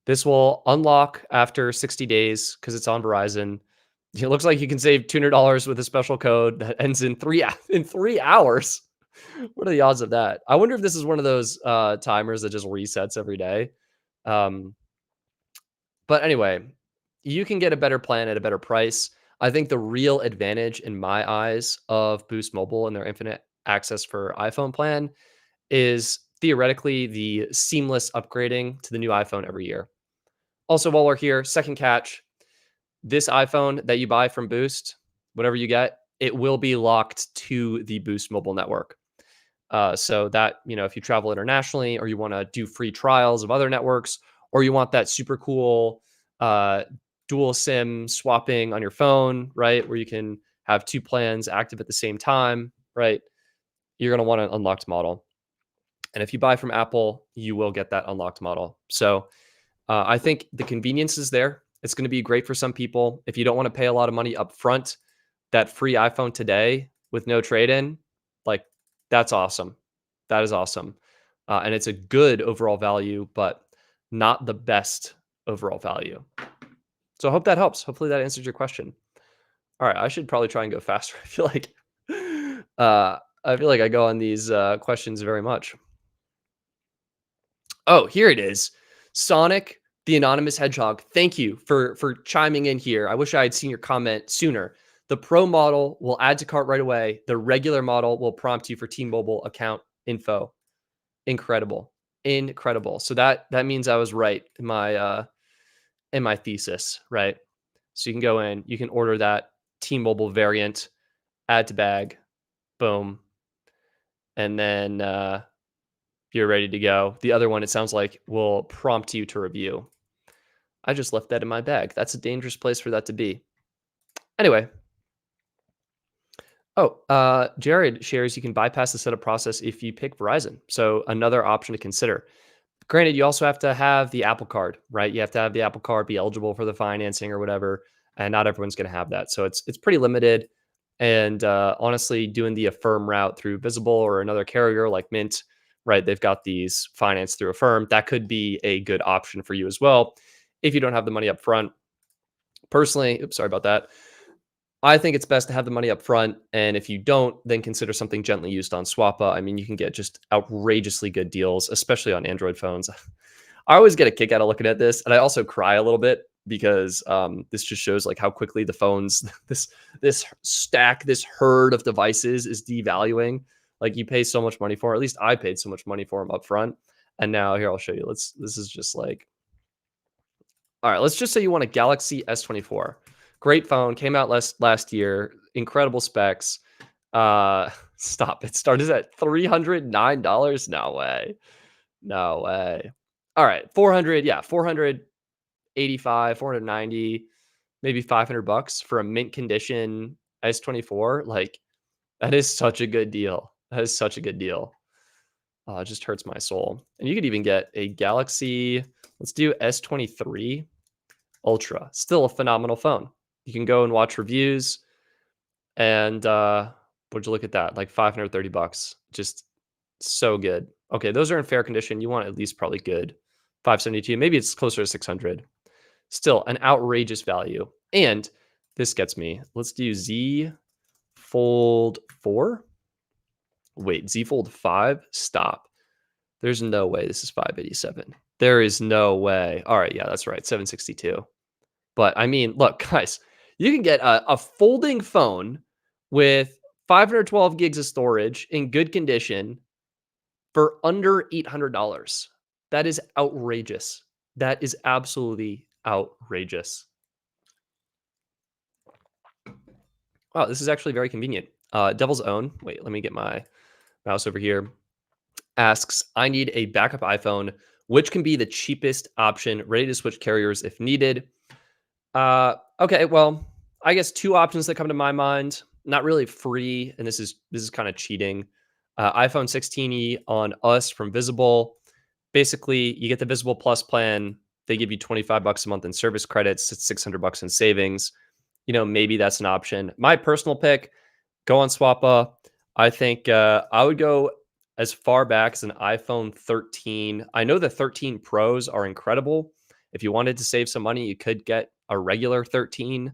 This will unlock after 60 days because it's on Verizon. It looks like you can save $200 with a special code that ends in in 3 hours. What are the odds of that? I wonder if this is one of those timers that just resets every day. Um, but anyway, you can get a better plan at a better price. I think the real advantage in my eyes of Boost Mobile and their infinite access for iPhone plan is theoretically the seamless upgrading to the new iPhone every year. Also, while we're here, second catch, this iPhone that you buy from Boost, whatever you get, it will be locked to the Boost mobile network. So that, if you travel internationally or you want to do free trials of other networks, or you want that super cool uh, dual SIM swapping on your phone, right? Where you can have two plans active at the same time, right? You're going to want an unlocked model. And if you buy from Apple, you will get that unlocked model. So I think the convenience is there. It's going to be great for some people. If you don't want to pay a lot of money up front, that free iPhone today with no trade in, like that's awesome. That is awesome. And it's a good overall value, but not the best overall value. So I hope that helps. Hopefully that answers your question. All right, I should probably try and go faster. I feel like I go on these questions very much. Oh, here it is. Sonic, the anonymous hedgehog. Thank you for chiming in here. I wish I had seen your comment sooner. The Pro model will add to cart right away. The regular model will prompt you for T-Mobile account info. Incredible. Incredible. So that means I was right in my thesis, right? So you can go in, you can order that T-Mobile variant, add to bag, boom. And then you're ready to go. The other one, it sounds like, will prompt you to review. I just left that in my bag. That's a dangerous place for that to be. Anyway. Oh, Jared shares you can bypass the setup process if you pick Verizon. So another option to consider. Granted, you also have to have the Apple Card, right? You have to have the Apple Card, be eligible for the financing or whatever, and not everyone's going to have that. So it's pretty limited. And honestly, doing the Affirm route through Visible or another carrier like Mint, right? They've got these financed through Affirm. That could be a good option for you as well if you don't have the money up front. Personally, oops, sorry about that. I think it's best to have the money up front, and if you don't, then consider something gently used on Swappa. I mean, you can get just outrageously good deals, especially on Android phones. I always get a kick out of looking at this, and I also cry a little bit because this just shows like how quickly the phones, this herd of devices is devaluing. Like you pay so much money for, at least I paid so much money for them up front, and now here I'll show you. This is just like, all right. Let's just say you want a Galaxy S24. Great phone, came out last year, incredible specs. Stop. It started at $309. No way. No way. All right, 400, yeah, 485, 490, maybe $500 for a mint condition S24. Like that is such a good deal. That is such a good deal. It just hurts my soul. And you could even get a Galaxy, let's do S23 Ultra. Still a phenomenal phone. You can go and watch reviews. And would you look at that? Like $530. Just so good. Okay, those are in fair condition. You want at least probably good. 572. Maybe it's closer to 600. Still an outrageous value. And this gets me. Let's do Z Fold 4. Wait, Z Fold 5? Stop. There's no way this is 587. There is no way. All right, yeah, that's right. 762. But I mean, look, guys, you can get a folding phone with 512 gigs of storage in good condition for under $800. That is outrageous. That is absolutely outrageous. Wow, this is actually very convenient. Devil's Own, wait, let me get my mouse over here, asks, I need a backup iPhone. Which can be the cheapest option? Ready to switch carriers if needed. Okay, well, I guess two options that come to my mind. Not really free, and this is kind of cheating. iPhone 16e on us from Visible. Basically, you get the Visible Plus plan. They give you 25 bucks a month in service credits. It's 600 bucks in savings. Maybe that's an option. My personal pick, go on Swappa. I think I would go as far back as an iPhone 13. I know the 13 Pros are incredible. If you wanted to save some money, you could get a regular 13.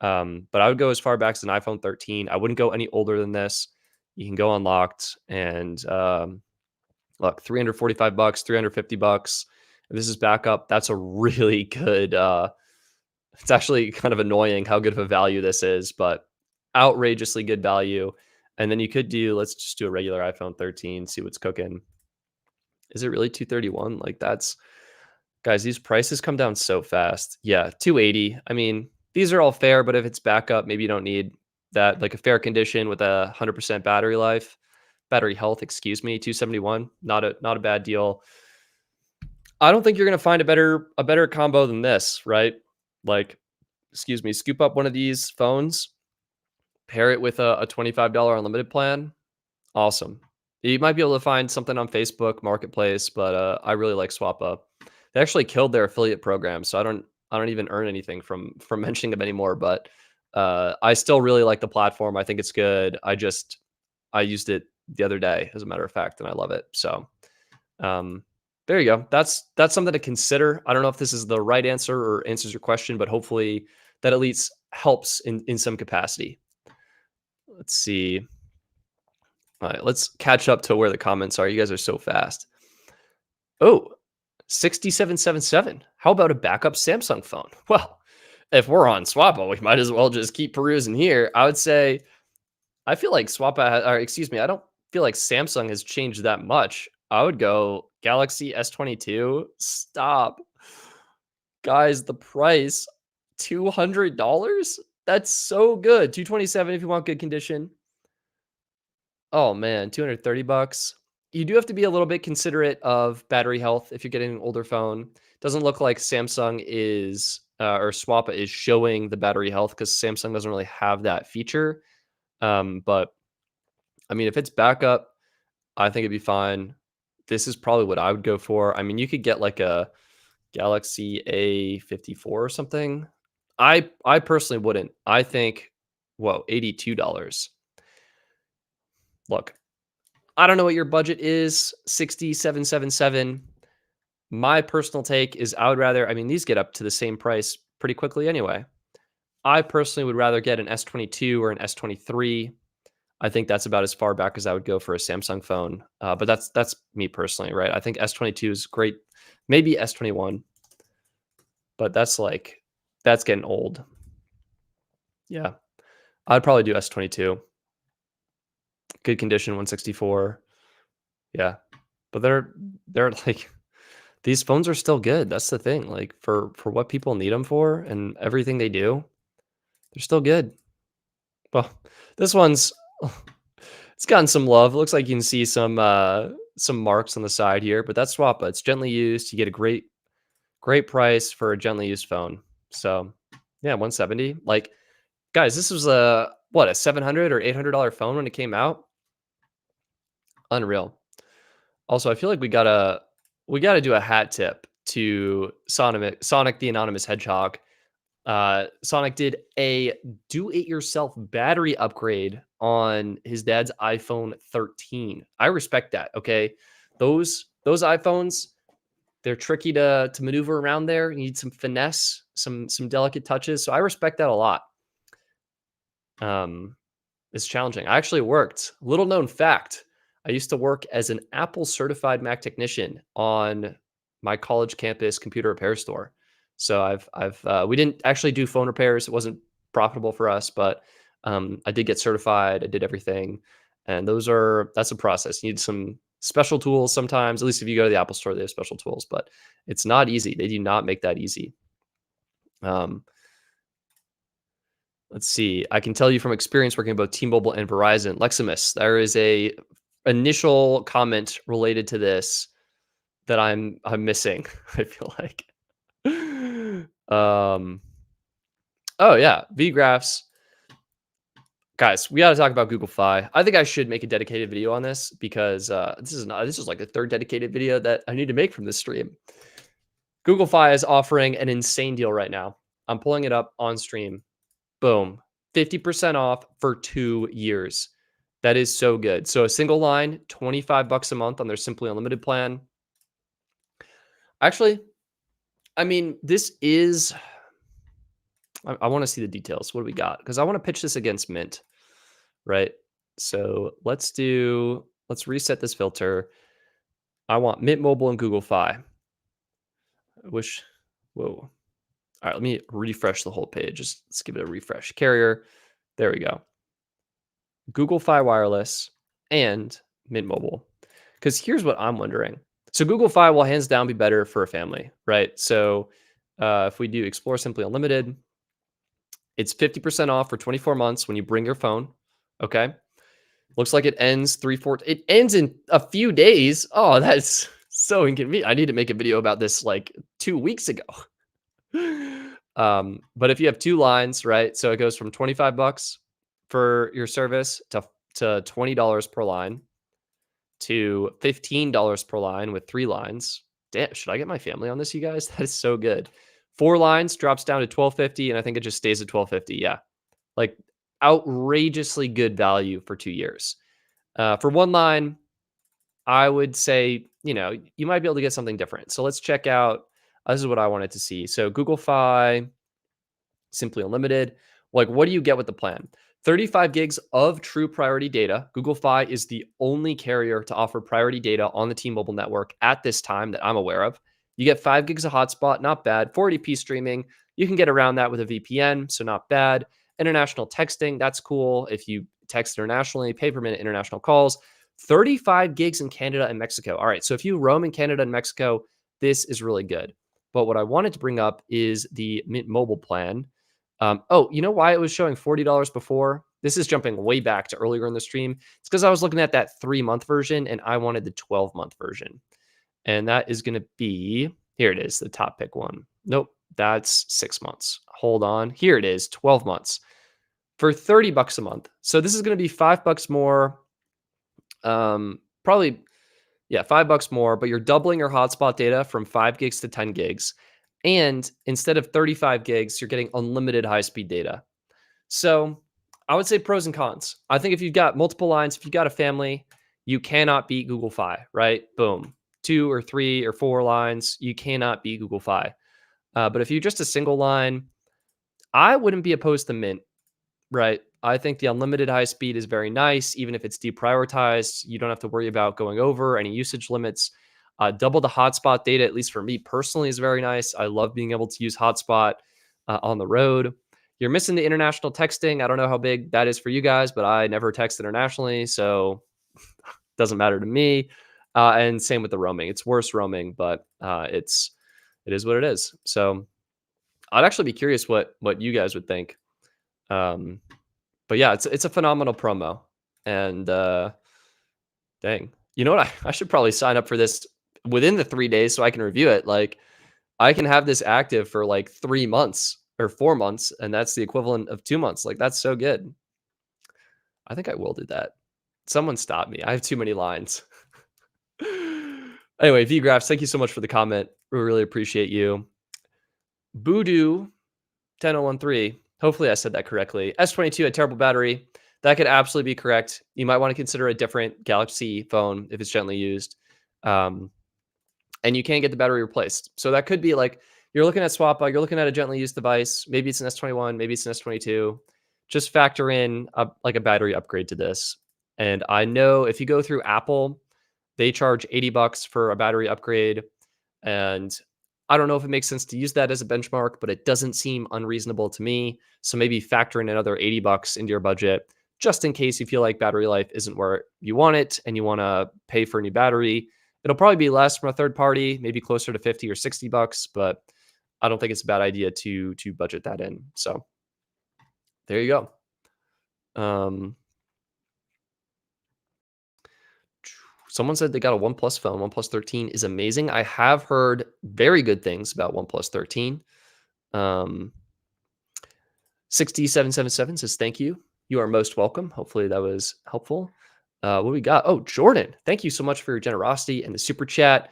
But I would go as far back as an iPhone 13. I wouldn't go any older than this. You can go unlocked and look, 345 bucks, 350 bucks. If this is backup, that's a really good it's actually kind of annoying how good of a value this is, but outrageously good value. And then you could let's just do a regular iPhone 13, see what's cooking. Is it really 231? Like guys, these prices come down so fast. Yeah, 280. I mean, these are all fair, but if it's backup, maybe you don't need that, like a fair condition with 100% battery health, excuse me, 271. Not a bad deal. I don't think you're going to find a better combo than this, right? Like, excuse me, scoop up one of these phones, pair it with a $25 unlimited plan. Awesome. You might be able to find something on Facebook Marketplace, but I really like SwapUp. They actually killed their affiliate program, so I don't even earn anything from mentioning them anymore. But I still really like the platform. I think it's good. I used it the other day, as a matter of fact, and I love it. So there you go. That's something to consider. I don't know if this is the right answer or answers your question, but hopefully that at least helps in some capacity. Let's see. All right, let's catch up to where the comments are. You guys are so fast. Oh, 6777. How about a backup Samsung phone? Well, if we're on Swappa, we might as well just keep perusing here. I would say, I feel like I don't feel like Samsung has changed that much. I would go Galaxy S22. Stop. Guys, the price, $200? That's so good. 227 if you want good condition. Oh man, 230 bucks. You do have to be a little bit considerate of battery health if you're getting an older phone. Doesn't look like Samsung is or Swappa is showing the battery health because Samsung doesn't really have that feature. But I mean, if it's backup, I think it'd be fine. This is probably what I would go for. I mean, you could get like a Galaxy A54 or something. I personally wouldn't. I think, whoa, $82. Look, I don't know what your budget is, 6777. My personal take is I would rather, I mean, these get up to the same price pretty quickly anyway. I personally would rather get an S22 or an S23. I think that's about as far back as I would go for a Samsung phone. But that's me personally, right? I think S22 is great. Maybe S21, but that's getting old. Yeah. I'd probably do S22. Good condition, 164. Yeah. But they're like, these phones are still good. That's the thing. Like for what people need them for and everything they do, they're still good. Well, this one's it's gotten some love. It looks like you can see some marks on the side here, but that's Swappa. It's gently used. You get a great price for a gently used phone. So yeah, 170. Like, guys, this was a $700 or $800 phone when it came out. Unreal. Also, I feel like we gotta do a hat tip to Sonic the Anonymous Hedgehog. Sonic did a do-it-yourself battery upgrade on his dad's iPhone 13. I respect that. Okay, those iPhones, they're tricky to maneuver around there. You need some finesse, some delicate touches. So I respect that a lot. It's challenging. I actually worked. Little known fact: I used to work as an Apple certified Mac technician on my college campus computer repair store. So we didn't actually do phone repairs. It wasn't profitable for us, but I did get certified. I did everything, and that's a process. You need some special tools sometimes. At least if you go to the Apple store, they have special tools, but it's not easy. They do not make that easy. Let's see. I can tell you from experience working both T-Mobile and Verizon. Leximus, there is a initial comment related to this that I'm missing. I feel like. Oh yeah, V-Graphs. Guys, we got to talk about Google Fi. I think I should make a dedicated video on this because this is like the third dedicated video that I need to make from this stream. Google Fi is offering an insane deal right now. I'm pulling it up on stream. Boom. 50% off for 2 years. That is so good. So a single line, 25 bucks a month on their Simply Unlimited plan. Actually, I mean, this is I want to see the details. What do we got? Because I want to pitch this against Mint, right? So let's reset this filter. I want Mint Mobile and Google Fi. I wish, whoa. All right, let me refresh the whole page. Just let's give it a refresh. Carrier, there we go. Google Fi Wireless and Mint Mobile. Because here's what I'm wondering. So Google Fi will hands down be better for a family, right? So if we do Explore Simply Unlimited, it's 50% off for 24 months when you bring your phone. Okay. Looks like it ends it ends in a few days. Oh, that's so inconvenient. I need to make a video about this like 2 weeks ago. But if you have 2 lines, right? So it goes from 25 bucks for your service to $20 per line to $15 per line with 3 lines. Damn, should I get my family on this, you guys? That is so good. 4 lines drops down to $12.50, and I think it just stays at $12.50. Yeah. Like outrageously good value for 2 years. For 1 line, I would say, you might be able to get something different. So let's check out. This is what I wanted to see. So Google Fi, Simply Unlimited. Like, what do you get with the plan? 35 gigs of true priority data. Google Fi is the only carrier to offer priority data on the T-Mobile network at this time that I'm aware of. You get 5 gigs of hotspot, not bad. 480p streaming. You can get around that with a VPN, so not bad. International texting, that's cool. If you text internationally, pay per minute international calls. 35 gigs in Canada and Mexico. All right, so if you roam in Canada and Mexico, this is really good. But what I wanted to bring up is the Mint Mobile plan. Oh, you know why it was showing $40 before? This is jumping way back to earlier in the stream. It's because I was looking at that 3-month version and I wanted the 12-month version. And that is going to be, here it is, the top pick one. Nope, that's 6 months. Hold on. Here it is, 12 months for 30 bucks a month. So this is going to be $5 more. Probably, yeah, $5 more, but you're doubling your hotspot data from 5 gigs to 10 gigs. And instead of 35 gigs, you're getting unlimited high-speed data. So I would say pros and cons. I think if you've got multiple lines, if you've got a family, you cannot beat Google Fi, right? Boom. 2 or 3 or 4 lines, you cannot beat Google Fi. But if you're just a single line, I wouldn't be opposed to Mint, right? I think the unlimited high speed is very nice. Even if it's deprioritized, you don't have to worry about going over any usage limits. Double the hotspot data, at least for me personally, is very nice. I love being able to use hotspot on the road. You're missing the international texting. I don't know how big that is for you guys, but I never text internationally, so it doesn't matter to me. And same with the roaming. It's worse roaming, but it is what it is. So I'd actually be curious what you guys would think. But yeah, it's a phenomenal promo. And dang, you know what? I should probably sign up for this within the 3 days so I can review it. Like I can have this active for like 3 months or 4 months, and that's the equivalent of 2 months. Like that's so good. I think I will do that. Someone stop me. I have too many lines. Anyway, VGraphs, thank you so much for the comment. We really appreciate you. Voodoo 10013. Hopefully I said that correctly. S22 had terrible battery. That could absolutely be correct. You might want to consider a different Galaxy phone if it's gently used. And you can get the battery replaced. So that could be like, you're looking at Swappa, you're looking at a gently used device. Maybe it's an S21, maybe it's an S22. Just factor in like a battery upgrade to this. And I know if you go through Apple, they charge $80 for a battery upgrade. And I don't know if it makes sense to use that as a benchmark, but it doesn't seem unreasonable to me. So maybe factor in another $80 into your budget, just in case you feel like battery life isn't where you want it and you want to pay for a new battery. It'll probably be less from a third party, maybe closer to 50 or $60, but I don't think it's a bad idea to budget that in. So there you go. Someone said they got a OnePlus phone. OnePlus 13 is amazing. I have heard very good things about OnePlus 13. 6D777 says thank you. You are most welcome. Hopefully that was helpful. What we got? Oh, Jordan, thank you so much for your generosity and the super chat.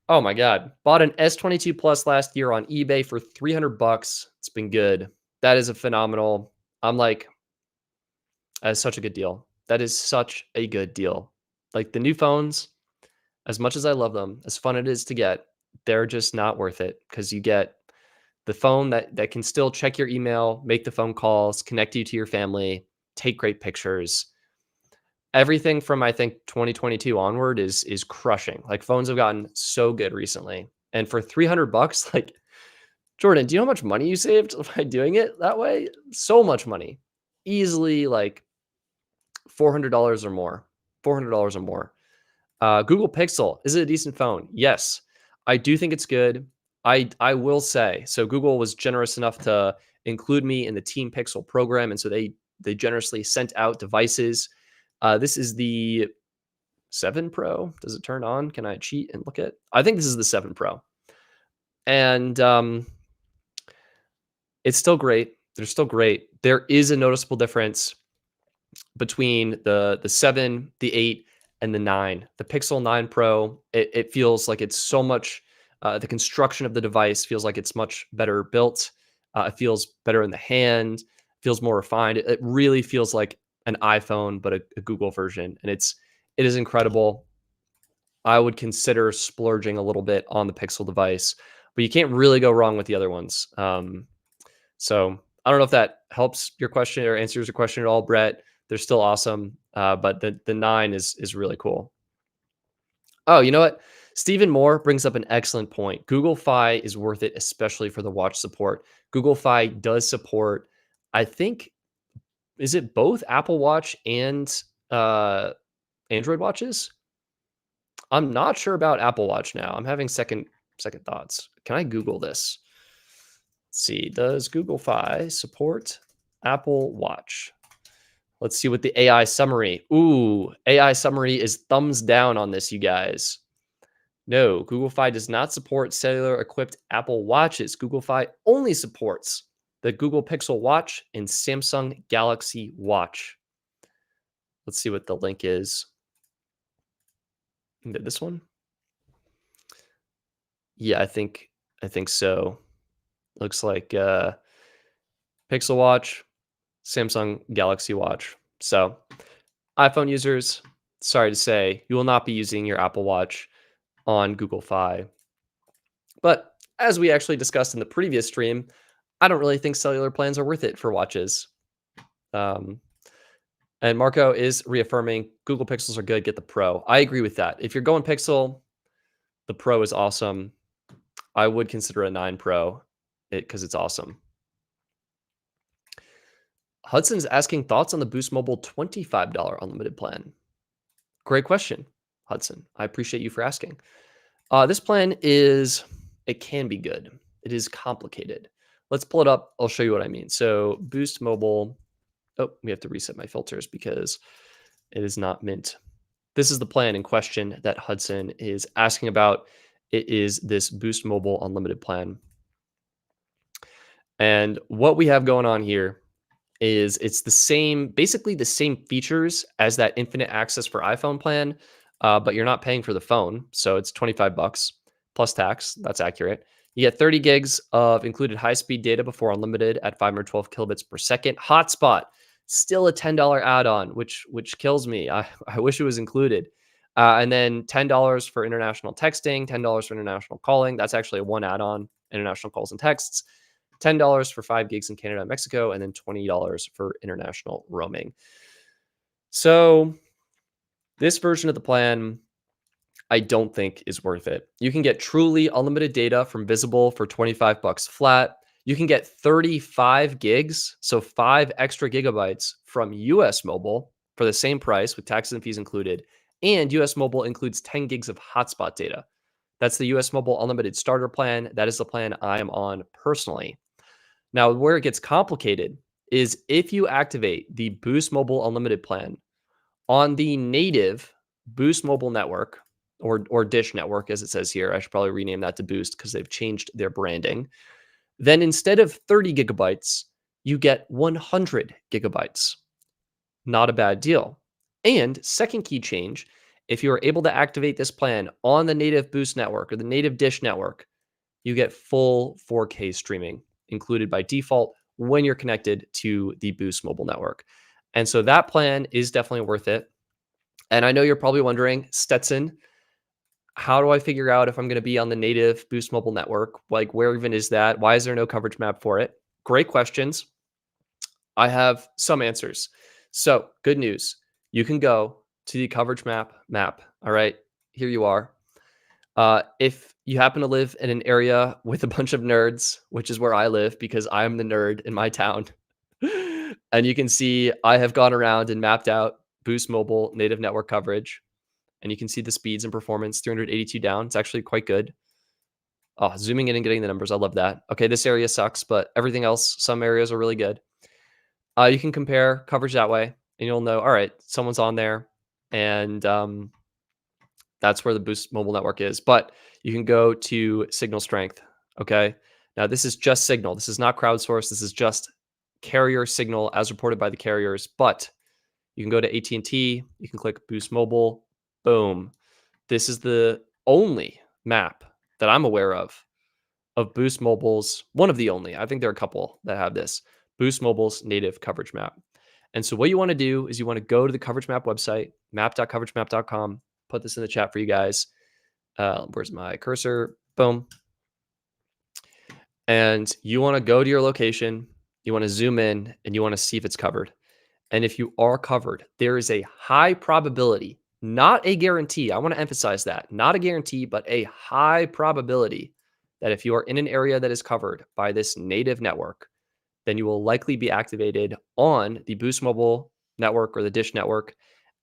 Oh my God. Bought an S22 Plus last year on eBay for 300 bucks. It's been good. That is a phenomenal. I'm like, that is such a good deal. That is such a good deal. Like the new phones, as much as I love them, as fun it is to get, they're just not worth it because you get the phone that can still check your email, make the phone calls, connect you to your family, take great pictures. Everything from I think 2022 onward is crushing. Like phones have gotten so good recently. And for 300 bucks, like Jordan, do you know how much money you saved by doing it that way? So much money. Easily like $400 or more. $400 or more. Google Pixel, is it a decent phone? Yes, I do think it's good. I will say, so Google was generous enough to include me in the Team Pixel program, and so they generously sent out devices. This is the 7 Pro. Does it turn on? Can I cheat and look at? I think this is the 7 Pro, and it's still great. They're still great. There is a noticeable difference between the 7, the 8, and the 9. The Pixel 9 Pro, it feels like it's so much, the construction of the device feels like it's much better built. It feels better in the hand, feels more refined. It really feels like an iPhone, but a Google version. And it is incredible. I would consider splurging a little bit on the Pixel device, but you can't really go wrong with the other ones. So I don't know if that helps your question or answers your question at all, Brett. They're still awesome, but the 9 is really cool. Oh, you know what? Stephen Moore brings up an excellent point. Google Fi is worth it, especially for the watch support. Google Fi does support, I think, is it both Apple Watch and Android watches? I'm not sure about Apple Watch now. I'm having second thoughts. Can I Google this? Let's see. Does Google Fi support Apple Watch? Let's see what the AI summary. Ooh, AI summary is thumbs down on this, you guys. No, Google Fi does not support cellular equipped Apple Watches. Google Fi only supports the Google Pixel Watch and Samsung Galaxy Watch. Let's see what the link is. This one? Yeah, I think so. Looks like Pixel Watch, Samsung Galaxy Watch. So, iPhone users, sorry to say, you will not be using your Apple Watch on Google Fi. But as we actually discussed in the previous stream, I don't really think cellular plans are worth it for watches. Um, and Marco is reaffirming Google Pixels are good. Get the Pro. I agree with that. If you're going Pixel, the Pro is awesome. I would consider a 9 Pro because it's awesome. Hudson's asking thoughts on the Boost Mobile $25 unlimited plan. Great question, Hudson. I appreciate you for asking. This plan it can be good. It is complicated. Let's pull it up. I'll show you what I mean. So Boost Mobile. Oh, we have to reset my filters because it is not mint. This is the plan in question that Hudson is asking about. It is this Boost Mobile unlimited plan. And what we have going on here is it's basically the same features as that infinite access for iPhone plan, but you're not paying for the phone. So it's 25 bucks plus tax. That's accurate. You get 30 gigs of included high-speed data before unlimited at 512 kilobits per second. Hotspot, still a $10 add-on, which kills me. I wish it was included. And then $10 for international texting, $10 for international calling. That's actually a one add-on, international calls and texts. $10 for 5 gigs in Canada and Mexico, and then $20 for international roaming. So this version of the plan, I don't think is worth it. You can get truly unlimited data from Visible for 25 bucks flat. You can get 35 gigs, so 5 extra gigabytes from US Mobile for the same price with taxes and fees included. And US Mobile includes 10 gigs of hotspot data. That's the US Mobile Unlimited Starter Plan. That is the plan I am on personally. Now, where it gets complicated is if you activate the Boost Mobile Unlimited plan on the native Boost Mobile network or Dish network, as it says here. I should probably rename that to Boost because they've changed their branding. Then instead of 30 gigabytes, you get 100 gigabytes. Not a bad deal. And second key change, if you are able to activate this plan on the native Boost network or the native Dish network, you get full 4K streaming included by default when you're connected to the Boost mobile network. And so that plan is definitely worth it. And I know you're probably wondering, Stetson, how do I figure out if I'm going to be on the native Boost mobile network? Like, where even is that? Why is there no coverage map for it? Great questions. I have some answers. So, good news. You can go to the coverage map. All right. Here you are. If you happen to live in an area with a bunch of nerds, which is where I live because I am the nerd in my town, and you can see I have gone around and mapped out Boost Mobile native network coverage, and you can see the speeds and performance 382 down. It's actually quite good. Oh, zooming in and getting the numbers. I love that. Okay, this area sucks, but everything else, some areas are really good. You can compare coverage that way, and you'll know, all right, someone's on there, and that's where the Boost mobile network is. But you can go to signal strength. Okay. Now, this is just signal. This is not crowdsourced. This is just carrier signal as reported by the carriers. But you can go to AT&T. You can click Boost Mobile. Boom. This is the only map that I'm aware of Boost Mobile's, one of the only. I think there are a couple that have this, Boost Mobile's native coverage map. And so what you want to do is you want to go to the coverage map website, map.coveragemap.com. Put this in the chat for you guys. Where's my cursor? Boom. And you want to go to your location. You want to zoom in and you want to see if it's covered. And if you are covered, there is a high probability, not a guarantee. I want to emphasize that, not a guarantee, but a high probability that if you are in an area that is covered by this native network, then you will likely be activated on the Boost Mobile network or the Dish network.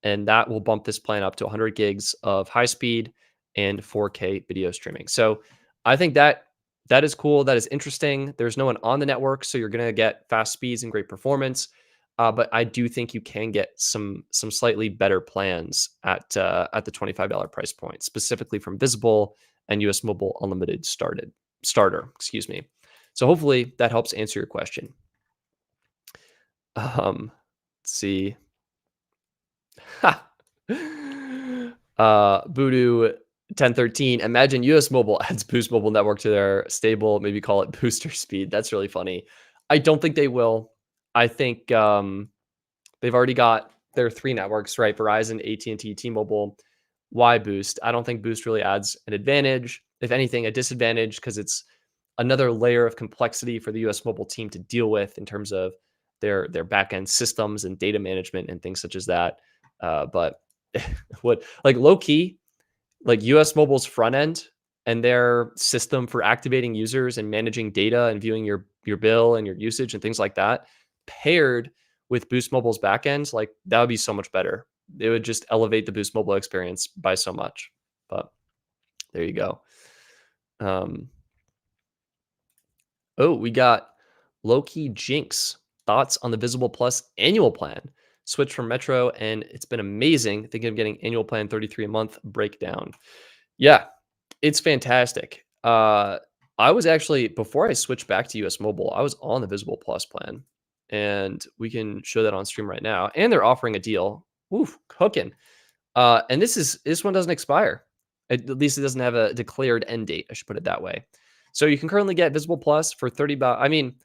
And that will bump this plan up to 100 gigs of high speed and 4K video streaming. So I think that is cool. That is interesting. There's no one on the network, so you're going to get fast speeds and great performance. But I do think you can get some slightly better plans at the $25 price point, specifically from Visible and US Mobile Unlimited starter. Excuse me. So hopefully that helps answer your question. Let's see. Voodoo 1013. Imagine US Mobile adds Boost Mobile Network to their stable. Maybe call it booster speed. That's really funny. I don't think they will. I think they've already got their three networks, right? Verizon, AT&T, T-Mobile. Why Boost? I don't think Boost really adds an advantage. If anything, a disadvantage because it's another layer of complexity for the US Mobile team to deal with in terms of their backend systems and data management and things such as that. But what, like, low key, like US Mobile's front end and their system for activating users and managing data and viewing your bill and your usage and things like that, paired with Boost Mobile's backend, like that would be so much better. It would just elevate the Boost Mobile experience by so much. But there you go. Oh, we got Low-Key Jinx. Thoughts on the Visible Plus annual plan? Switch from Metro, and it's been amazing. Thinking of getting annual plan 33 a month breakdown. Yeah, it's fantastic. I was actually, before I switched back to US Mobile, I was on the Visible Plus plan. And we can show that on stream right now. And they're offering a deal. Oof, cooking. And this one doesn't expire. At least it doesn't have a declared end date. I should put it that way. So you can currently get Visible Plus for $30. I mean,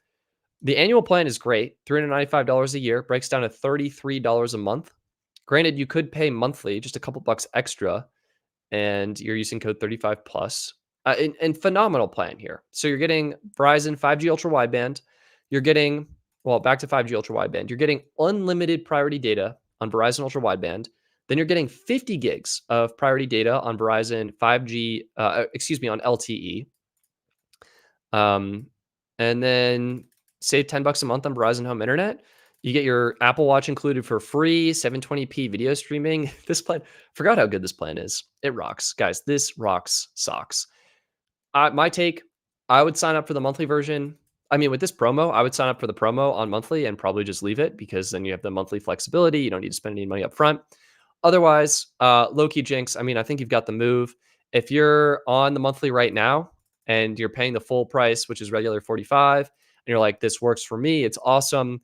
the annual plan is great. $395 a year breaks down to $33 a month. Granted, you could pay monthly, just a couple bucks extra, and you're using code 35 plus. And phenomenal plan here. So you're getting Verizon 5G ultra wideband. You're getting, well, back to 5G ultra wideband. You're getting unlimited priority data on Verizon ultra wideband. Then you're getting 50 gigs of priority data on Verizon 5G, on LTE. And then save $10 a month on Verizon Home Internet. You get your Apple Watch included for free, 720p video streaming. This plan, forgot how good this plan is. It rocks. Guys, this rocks socks. My take, I would sign up for the monthly version. I mean, with this promo, I would sign up for the promo on monthly and probably just leave it because then you have the monthly flexibility. You don't need to spend any money up front. Otherwise, low-key Jinx, I mean, I think you've got the move. If you're on the monthly right now and you're paying the full price, which is regular 45, and you're like, this works for me, it's awesome,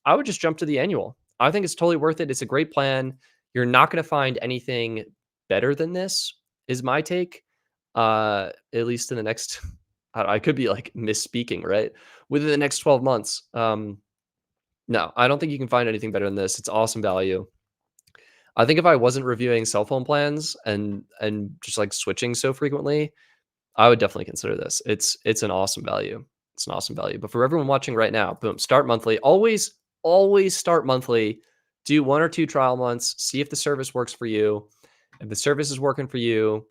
I would just jump to the annual. I think it's totally worth it. It's a great plan. You're not going to find anything better than this, is my take. At least in the next, I could be like misspeaking, right? Within the next 12 months. No, I don't think you can find anything better than this. It's awesome value. I think if I wasn't reviewing cell phone plans and just like switching so frequently, I would definitely consider this. It's an awesome value. It's an awesome value. But for everyone watching right now, boom, start monthly. Always start monthly. Do 1 or 2 trial months. See if the service works for you. If the service is working for you,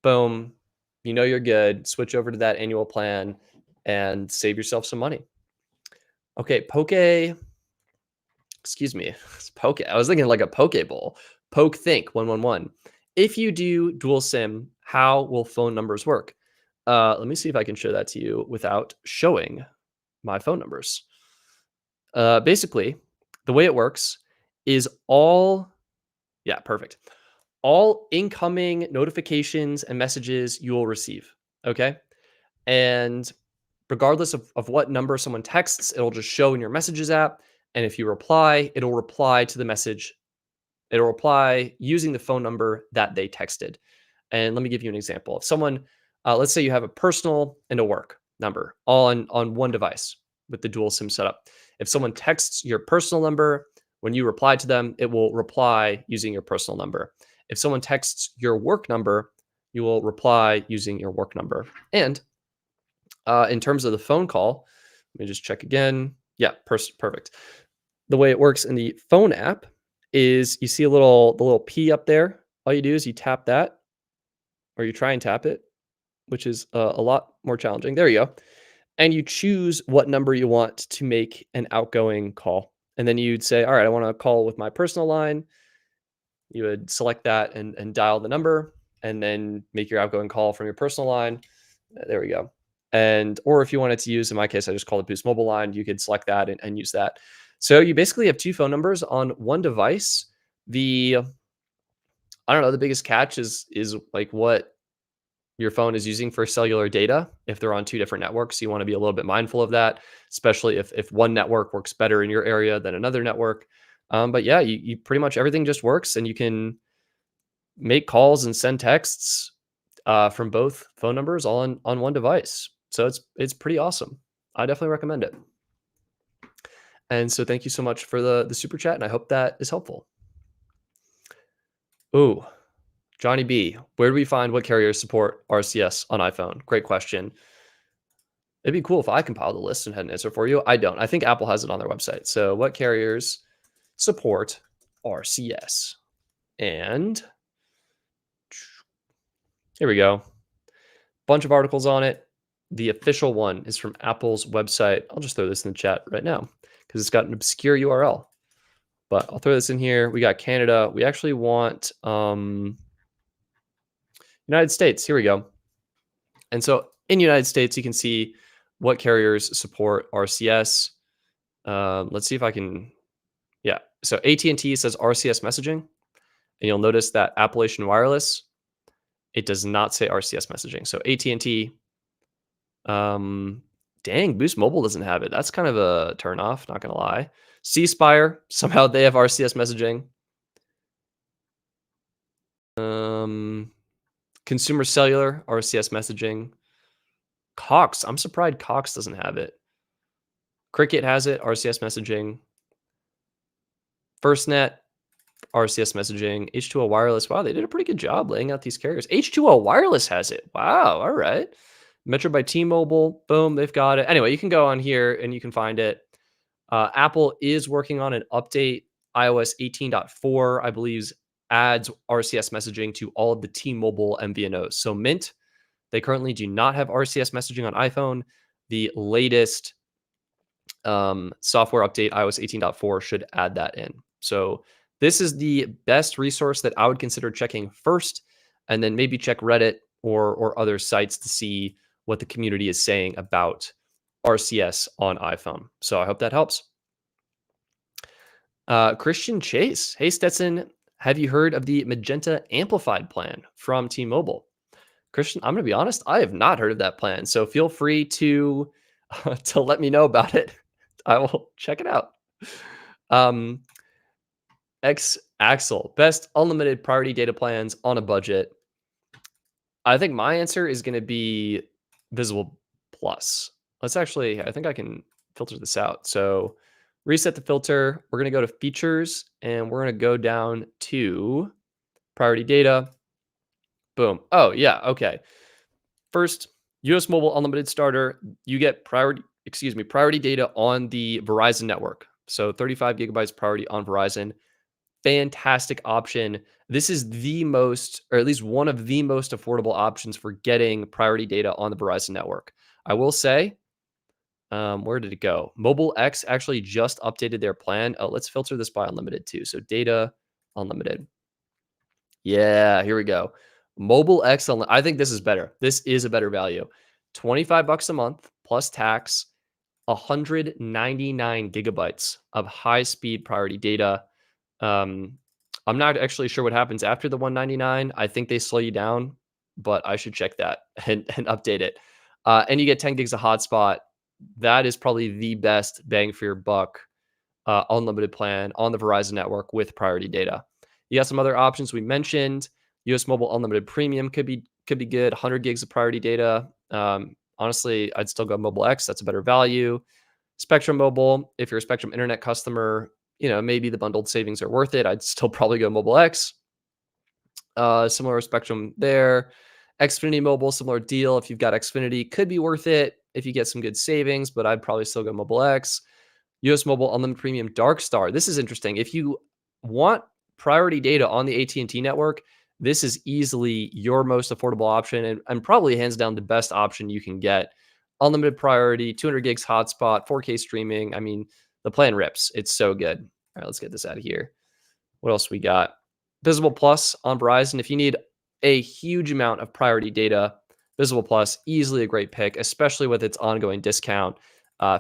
boom, you know you're good. Switch over to that annual plan and save yourself some money. Okay, excuse me, it's Poke. I was thinking like a Poke Bowl. Poke Think 111. If you do dual SIM, how will phone numbers work? Let me see if I can show that to you without showing my phone numbers. Basically, the way it works is yeah, perfect. All incoming notifications and messages you will receive. Okay. And regardless of what number someone texts, it'll just show in your messages app. And if you reply, it'll reply to the message. It'll reply using the phone number that they texted. And let me give you an example. If someone, let's say you have a personal and a work number all on one device with the dual SIM setup. If someone texts your personal number, when you reply to them, it will reply using your personal number. If someone texts your work number, you will reply using your work number. And in terms of the phone call, let me just check again. Yeah, perfect. The way it works in the phone app is you see the little P up there. All you do is you tap that, or you try and tap it, which is a lot more challenging. There you go. And you choose what number you want to make an outgoing call. And then you'd say, all right, I want to call with my personal line. You would select that and dial the number, and then make your outgoing call from your personal line. There we go. And or if you wanted to use, in my case, I just call it Boost Mobile line. You could select that and use that. So you basically have 2 phone numbers on one device. I don't know, the biggest catch is like what your phone is using for cellular data. If they're on 2 different networks, you want to be a little bit mindful of that, especially if one network works better in your area than another network. But yeah, you pretty much everything just works, and you can make calls and send texts from both phone numbers all on one device. So it's pretty awesome. I definitely recommend it. And so thank you so much for the super chat, and I hope that is helpful. Ooh, Johnny B, where do we find what carriers support RCS on iPhone? Great question. It'd be cool if I compiled a list and had an answer for you. I don't. I think Apple has it on their website. So what carriers support RCS? And here we go. Bunch of articles on it. The official one is from Apple's website. I'll just throw this in the chat right now because it's got an obscure URL. But I'll throw this in here. We got Canada. We actually want United States. Here we go. And so in United States, you can see what carriers support RCS. Let's see if I can. Yeah. So AT&T says RCS messaging. And you'll notice that Appalachian Wireless, it does not say RCS messaging. So AT&T, dang, Boost Mobile doesn't have it. That's kind of a turnoff, not going to lie. C Spire, somehow they have RCS messaging. Consumer Cellular, RCS messaging. Cox, I'm surprised Cox doesn't have it. Cricket has it, RCS messaging. FirstNet, RCS messaging. H2O Wireless, wow, they did a pretty good job laying out these carriers. H2O Wireless has it. Wow, all right. Metro by T-Mobile, boom, they've got it. Anyway, you can go on here and you can find it. Apple is working on an update. iOS 18.4, I believe, adds RCS messaging to all of the T-Mobile MVNOs. So Mint, they currently do not have RCS messaging on iPhone. The latest software update, iOS 18.4, should add that in. So this is the best resource that I would consider checking first, and then maybe check Reddit or other sites to see what the community is saying about RCS on iPhone. So I hope that helps. Christian Chase. Hey, Stetson, have you heard of the Magenta Amplified plan from T-Mobile? Christian, I'm going to be honest, I have not heard of that plan. So feel free to let me know about it. I will check it out. X Axel, best unlimited priority data plans on a budget. I think my answer is going to be Visible Plus. I think I can filter this out. So reset the filter. We're going to go to features and we're going to go down to priority data. Boom. Oh, yeah. Okay. First, US Mobile Unlimited Starter, you get priority data on the Verizon network. So 35 gigabytes priority on Verizon. Fantastic option. This is the most, or at least one of the most affordable options for getting priority data on the Verizon network. I will say, where did it go? Mobile X actually just updated their plan. Oh, let's filter this by unlimited too. So data unlimited. Yeah, here we go. Mobile X, I think this is better. This is a better value. 25 bucks a month plus tax, 199 gigabytes of high-speed priority data. Um, I'm not actually sure what happens after the 199. I think they slow you down, but I should check that and update it. And you get 10 gigs of hotspot. That is probably the best bang for your buck unlimited plan on the Verizon network with priority data. You got some other options we mentioned. US Mobile Unlimited Premium could be good. 100 gigs of priority data. Honestly, I'd still go Mobile X. That's a better value. Spectrum Mobile, if you're a Spectrum Internet customer, maybe the bundled savings are worth it. I'd still probably go Mobile X. Similar Spectrum there. Xfinity Mobile, similar deal. If you've got Xfinity, could be worth it if you get some good savings, but I'd probably still go Mobile X. US Mobile Unlimited Premium Dark Star. This is interesting. If you want priority data on the AT&T network, this is easily your most affordable option and probably hands down the best option you can get. Unlimited priority, 200 gigs hotspot, 4K streaming. I mean, the plan rips. It's so good. All right, let's get this out of here. What else we got? Visible Plus on Verizon. If you need a huge amount of priority data, Visible Plus, easily a great pick, especially with its ongoing discount.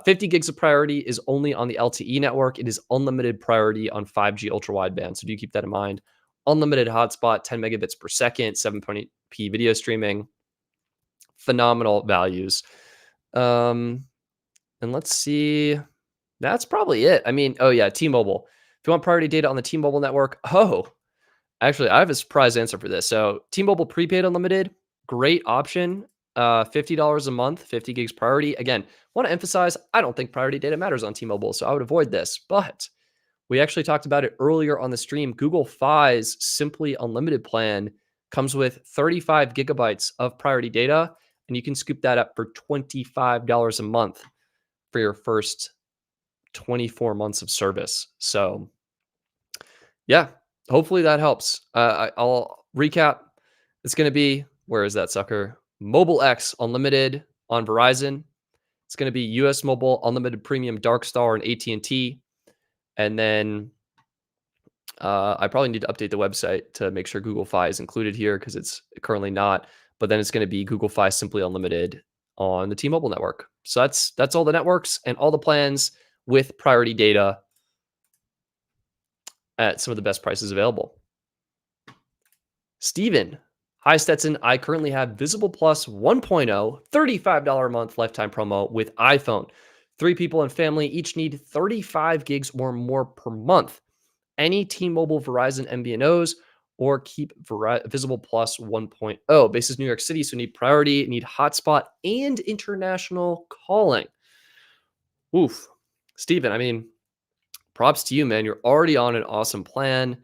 50 gigs of priority is only on the LTE network. It is unlimited priority on 5G ultra wideband. So do keep that in mind. Unlimited hotspot, 10 megabits per second, 720p video streaming. Phenomenal values. And let's see. That's probably it. I mean, oh yeah, T-Mobile. If you want priority data on the T-Mobile network, actually, I have a surprise answer for this. So T-Mobile prepaid unlimited, great option. $50 a month, 50 gigs priority. Again, want to emphasize, I don't think priority data matters on T-Mobile, so I would avoid this. But we actually talked about it earlier on the stream. Google Fi's Simply Unlimited plan comes with 35 gigabytes of priority data, and you can scoop that up for $25 a month for your first 24 months of service. So yeah, hopefully that helps. I'll recap. It's going to be, where is that sucker? Mobile X Unlimited on Verizon. It's going to be US Mobile Unlimited Premium Dark Star and AT&T. And then I probably need to update the website to make sure Google Fi is included here because it's currently not. But then it's going to be Google Fi Simply Unlimited on the T-Mobile network. So that's all the networks and all the plans with priority data at some of the best prices available. Steven. Hi, Stetson. I currently have Visible Plus 1.0, $35 a month lifetime promo with iPhone. 3 people and family each need 35 gigs or more per month. Any T-Mobile, Verizon MVNOs, or keep Visible Plus 1.0. Base is New York City, so need priority, need hotspot, and international calling. Oof. Steven, I mean, props to you, man. You're already on an awesome plan.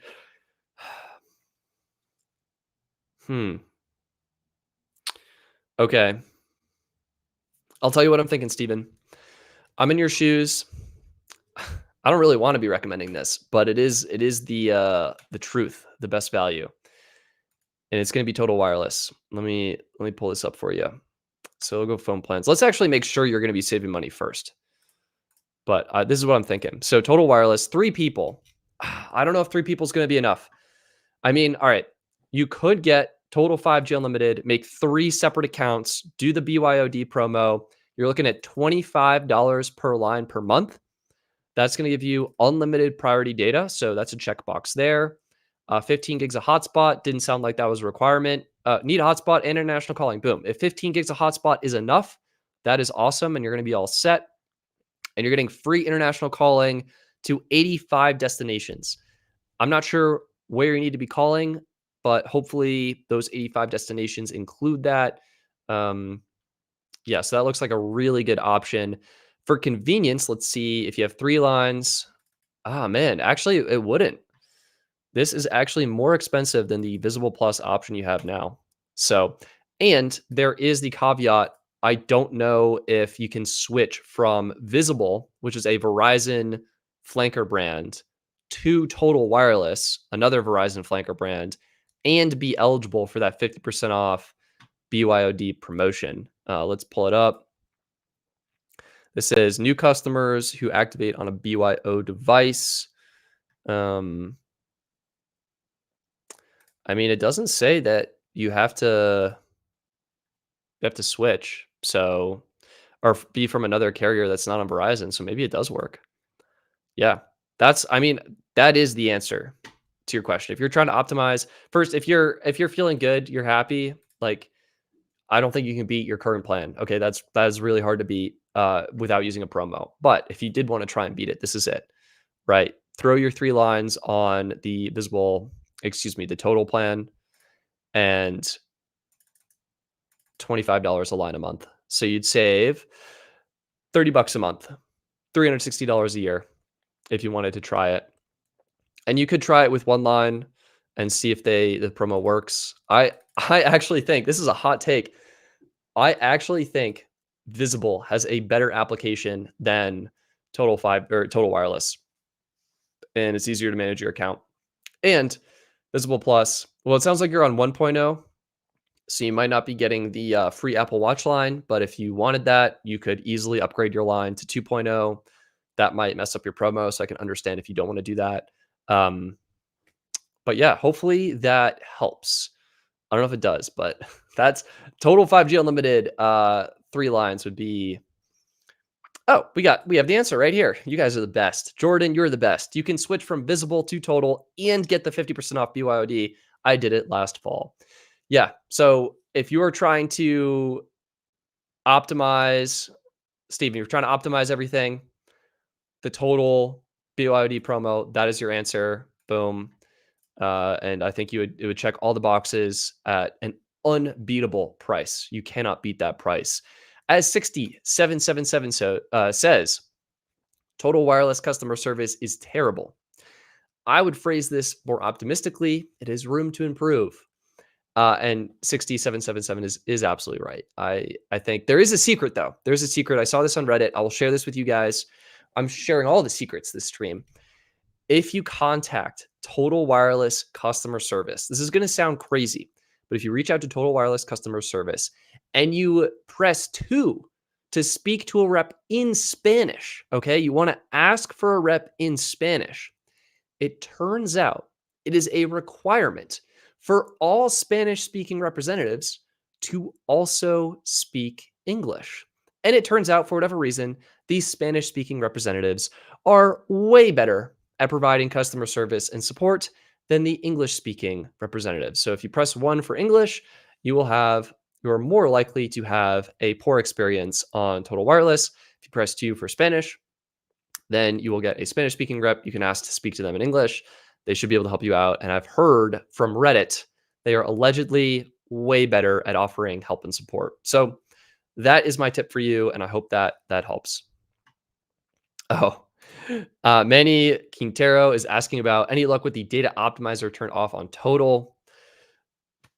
Okay. I'll tell you what I'm thinking, Steven. I'm in your shoes. I don't really want to be recommending this, but it is the truth, the best value. And it's going to be Total Wireless. Let me pull this up for you. So we'll go phone plans. Let's actually make sure you're going to be saving money first. But this is what I'm thinking. So Total Wireless, 3 people. I don't know if 3 people is going to be enough. I mean, all right, you could get Total 5G Unlimited, make 3 separate accounts, do the BYOD promo. You're looking at $25 per line per month. That's going to give you unlimited priority data. So that's a checkbox there. 15 gigs of hotspot. Didn't sound like that was a requirement. Need a hotspot and international calling. Boom. If 15 gigs of hotspot is enough, that is awesome. And you're going to be all set. And you're getting free international calling to 85 destinations. I'm not sure where you need to be calling, but hopefully those 85 destinations include that. Um, yeah, so that looks like a really good option. For convenience, let's see if you have 3 lines. Ah, man, actually, it wouldn't. This is actually more expensive than the Visible Plus option you have now. So, and there is the caveat. I don't know if you can switch from Visible, which is a Verizon flanker brand, to Total Wireless, another Verizon flanker brand, and be eligible for that 50% off BYOD promotion. Let's pull it up. This says new customers who activate on a BYO device. Um, I mean, it doesn't say that you have to switch. So, or be from another carrier that's not on Verizon. So maybe it does work. Yeah. I mean, that is the answer to your question. If you're trying to optimize first, if you're feeling good, you're happy, like I don't think you can beat your current plan. Okay, that is really hard to beat without using a promo. But if you did want to try and beat it, this is it, right? Throw your 3 lines on the total plan, and $25 a line a month. So you'd save $30 a month, $360 a year if you wanted to try it. And you could try it with 1 line and see if the promo works. I actually think this is a hot take. I actually think Visible has a better application than Total Wireless, and it's easier to manage your account. And Visible Plus, well, it sounds like you're on 1.0, so you might not be getting the free Apple Watch line, but if you wanted that, you could easily upgrade your line to 2.0. That might mess up your promo, so I can understand if you don't want to do that. Um, but yeah, hopefully that helps. I don't know if it does, but that's total 5G unlimited. 3 lines would be. Oh, we have the answer right here. You guys are the best. Jordan, you're the best. You can switch from Visible to Total and get the 50% off BYOD. I did it last fall. Yeah. So if you are trying to optimize, Steven, you're trying to optimize everything, the Total BYOD promo, that is your answer. Boom. And I think it would check all the boxes at an unbeatable price. You cannot beat that price. As 6777 says, Total Wireless customer service is terrible. I would phrase this more optimistically. It has room to improve. And 6777 is absolutely right. I think there is a secret though. There's a secret. I saw this on Reddit. I will share this with you guys. I'm sharing all the secrets this stream. If you contact Total Wireless customer service, this is going to sound crazy, but if you reach out to Total Wireless customer service and you press 2 to speak to a rep in Spanish, okay, you want to ask for a rep in Spanish. It turns out it is a requirement for all Spanish speaking representatives to also speak English. And it turns out, for whatever reason, these Spanish speaking representatives are way better at providing customer service and support than the English speaking representatives. So if you press 1 for English, you are more likely to have a poor experience on Total Wireless. If you press 2 for Spanish, then you will get a Spanish speaking rep. You can ask to speak to them in English. They should be able to help you out. And I've heard from Reddit, they are allegedly way better at offering help and support. So that is my tip for you. And I hope that helps. Oh, Manny Quintero is asking about any luck with the data optimizer turned off on Total.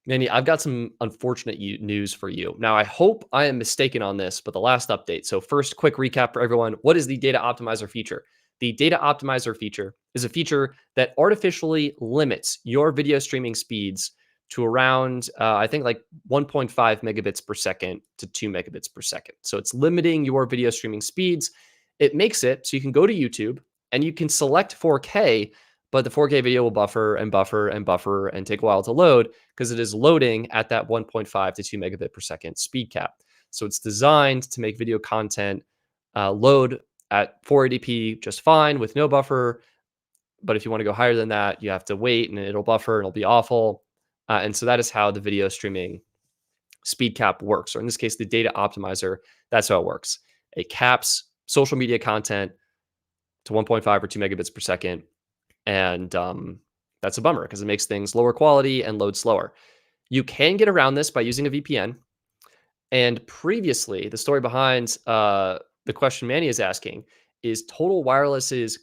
Manny, I've got some unfortunate news for you. Now, I hope I am mistaken on this, but the last update. So first, quick recap for everyone. What is the data optimizer feature? The data optimizer feature is a feature that artificially limits your video streaming speeds to around, I think like 1.5 megabits per second to 2 megabits per second. So it's limiting your video streaming speeds. It makes it so you can go to YouTube and you can select 4K, but the 4K video will buffer and buffer and buffer and take a while to load because it is loading at that 1.5 to 2 megabit per second speed cap. So it's designed to make video content load at 480p just fine with no buffer. But if you want to go higher than that, you have to wait and it'll buffer and it'll be awful. And so that is how the video streaming speed cap works. Or in this case, the data optimizer, that's how it works. It caps social media content to 1.5 or 2 megabits per second. And That's a bummer because it makes things lower quality and load slower. You can get around this by using a VPN. And previously, the story behind the question Manny is asking is Total Wireless's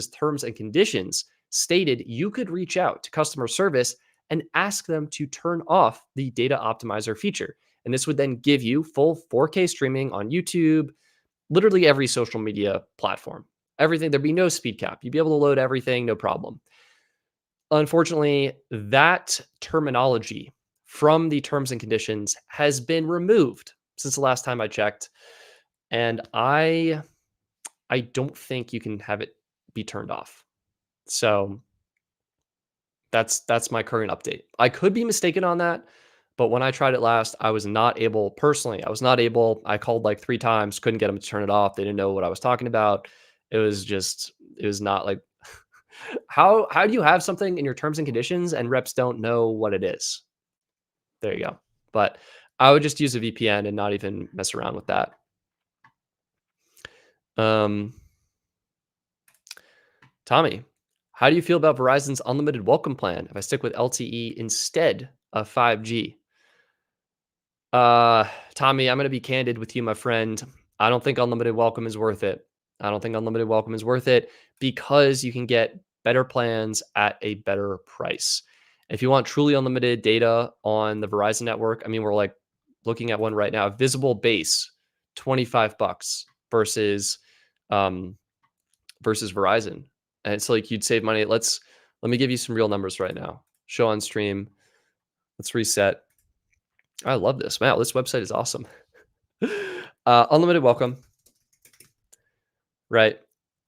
terms and conditions stated you could reach out to customer service and ask them to turn off the data optimizer feature. And this would then give you full 4K streaming on YouTube, literally every social media platform. Everything, there'd be no speed cap. You'd be able to load everything, no problem. Unfortunately, that terminology from the terms and conditions has been removed since the last time I checked, and I don't think you can have it be turned off. So that's my current update. I could be mistaken on that, but when I tried it last, I was not able personally. I was not able. I called like 3 times, couldn't get them to turn it off. They didn't know what I was talking about. It was not like how do you have something in your terms and conditions and reps don't know what it is? There you go. But I would just use a VPN and not even mess around with that. Um, Tommy, how do you feel about Verizon's unlimited welcome plan if I stick with LTE instead of 5G? Uh, Tommy, I'm going to be candid with you, my friend. I don't think unlimited welcome is worth it. I don't think unlimited welcome is worth it because you can get better plans at a better price. If you want truly unlimited data on the Verizon network, I mean, we're like looking at one right now, visible base, 25 bucks um versus Verizon. And it's like you'd save money. Let me give you some real numbers right now. Show on stream. Let's reset. I love this. Wow, this website is awesome. Unlimited welcome, right?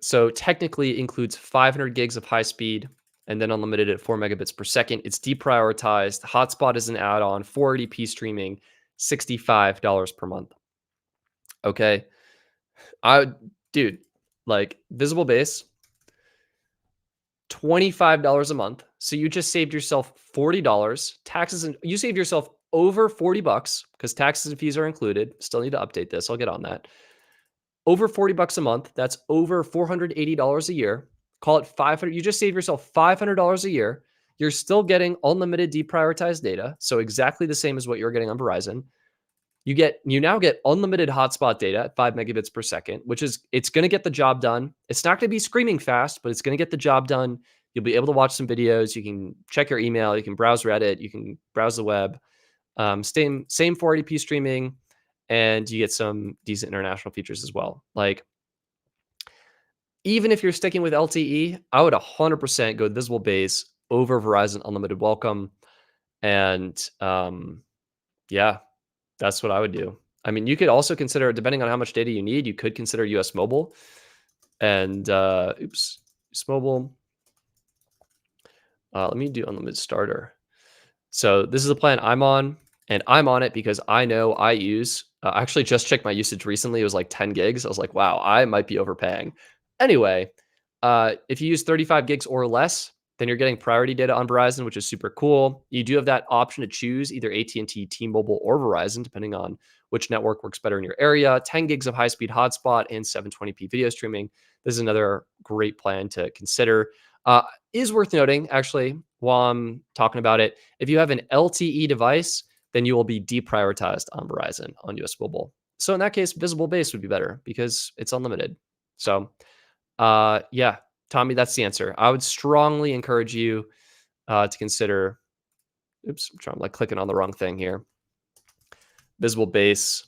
So technically includes 500 gigs of high speed and then unlimited at 4 megabits per second. It's deprioritized. Hotspot is an add-on, 480p streaming, $65 per month. Okay. I dude, like visible base, $25 a month. So you just saved yourself $40. Taxes and you saved yourself over 40 bucks because taxes and fees are included. Still need to update this. I'll get on that. Over 40 bucks a month. That's over $480 a year. Call it 500. You just save yourself $500 a year. You're still getting unlimited deprioritized data. So exactly the same as what you're getting on Verizon. You now get unlimited hotspot data at 5 megabits per second, which is it's going to get the job done. It's not going to be screaming fast, but it's going to get the job done. You'll be able to watch some videos. You can check your email. You can browse Reddit. You can browse the web. Same 480p streaming, and you get some decent international features as well. Like even if you're sticking with LTE, I would 100% go visible base over Verizon unlimited welcome, and yeah, that's what I would do. I mean, you could also consider, depending on how much data you need, you could consider US Mobile and US Mobile. Let me do unlimited starter. So this is a plan I'm on, and I'm on it because I know I use. I actually just checked my usage recently. It was like 10 gigs. I was like, wow, I might be overpaying. Anyway, if you use 35 gigs or less, then you're getting priority data on Verizon, which is super cool. You do have that option to choose either AT&T, T-Mobile, or Verizon, depending on which network works better in your area. 10 gigs of high-speed hotspot and 720p video streaming. This is another great plan to consider. Is worth noting, actually, while I'm talking about it, if you have an LTE device, then you will be deprioritized on Verizon on US Mobile. So in that case, visible base would be better because it's unlimited. So yeah, Tommy, that's the answer. I would strongly encourage you to consider. Oops, I'm like clicking on the wrong thing here. Visible base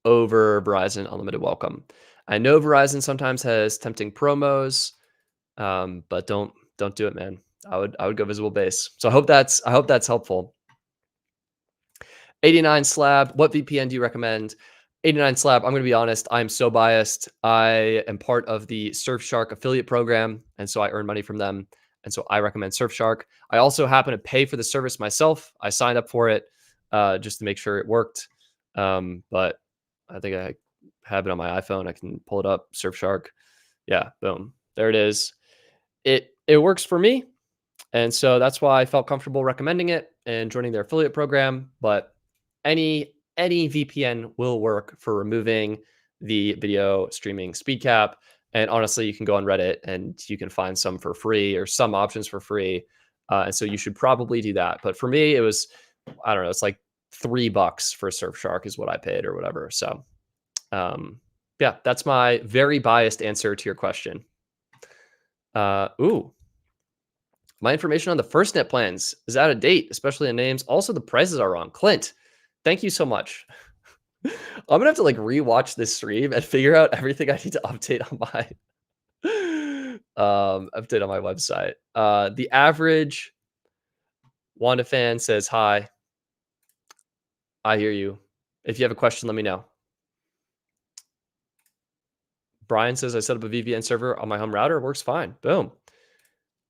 over Verizon unlimited welcome. I know Verizon sometimes has tempting promos, but don't do it, man. I would go visible base. So I hope that's helpful. 89 Slab, what VPN do you recommend? 89 Slab, I'm going to be honest, I'm so biased. I am part of the Surfshark affiliate program, and so I earn money from them. And so I recommend Surfshark. I also happen to pay for the service myself. I signed up for it just to make sure it worked. But I think I have it on my iPhone. I can pull it up, Surfshark. Yeah, boom. There it is. It works for me. And so that's why I felt comfortable recommending it and joining their affiliate program. But any VPN will work for removing the video streaming speed cap. And honestly, you can go on Reddit and you can find some for free or some options for free. And so you should probably do that. But for me, it was, I don't know, it's like $3 for Surfshark is what I paid or whatever. So yeah, that's my very biased answer to your question. Ooh, my information on the FirstNet plans is out of date, especially the names. Also, the prices are wrong. Clint, thank you so much. I'm gonna have to like rewatch this stream and figure out everything I need to update on my update on my website. The average Wanda fan says hi. I hear you. If you have a question, let me know. Brian says I set up a VPN server on my home router. It works fine. Boom.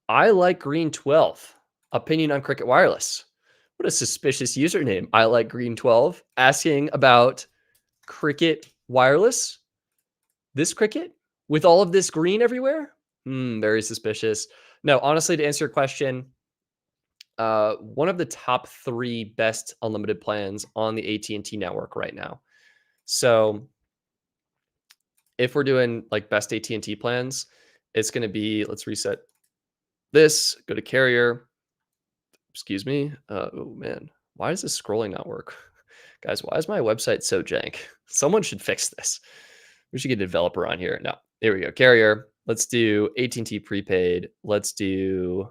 I like Green 12. Opinion on Cricket Wireless. What a suspicious username. I like Green 12. Asking about Cricket Wireless. This Cricket with all of this green everywhere? Very suspicious. No, honestly, to answer your question, one of the top 3 best unlimited plans on the AT&T network right now. So if we're doing like best AT&T plans, it's going to be, let's reset this, go to carrier. Excuse me. Oh man, why does this scrolling not work? Guys, why is my website so jank? Someone should fix this. We should get a developer on here. No, here we go. Carrier. Let's do AT&T prepaid. Let's do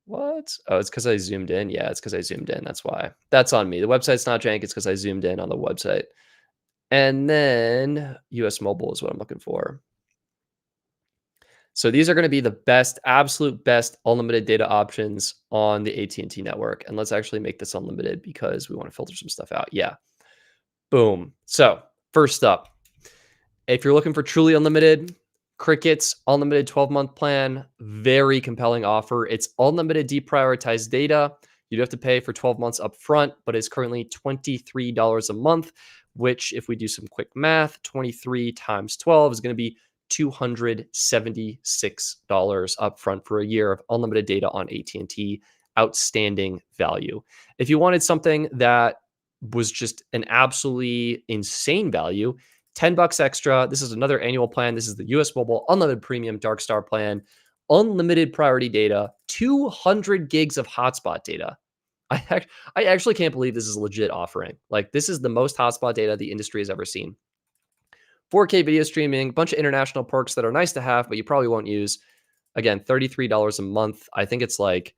what? Oh, it's because I zoomed in. Yeah, it's because I zoomed in. That's why. That's on me. The website's not jank. It's because I zoomed in on the website. And then US Mobile is what I'm looking for. So these are going to be the best, absolute best unlimited data options on the AT&T network. And let's actually make this unlimited because we want to filter some stuff out. Yeah. Boom. So first up, if you're looking for truly unlimited, Cricket's unlimited 12-month plan, very compelling offer. It's unlimited deprioritized data. You do have to pay for 12 months up front, but it's currently $23 a month, which if we do some quick math, 23 times 12 is going to be $276 upfront for a year of unlimited data on AT&T. Outstanding value. If you wanted something that was just an absolutely insane value, $10 extra. This is another annual plan. This is the US Mobile Unlimited Premium Dark Star plan. Unlimited priority data, 200 gigs of hotspot data. I actually can't believe this is a legit offering. Like, this is the most hotspot data the industry has ever seen. 4K video streaming, a bunch of international perks that are nice to have, but you probably won't use. Again, $33 a month. I think it's like,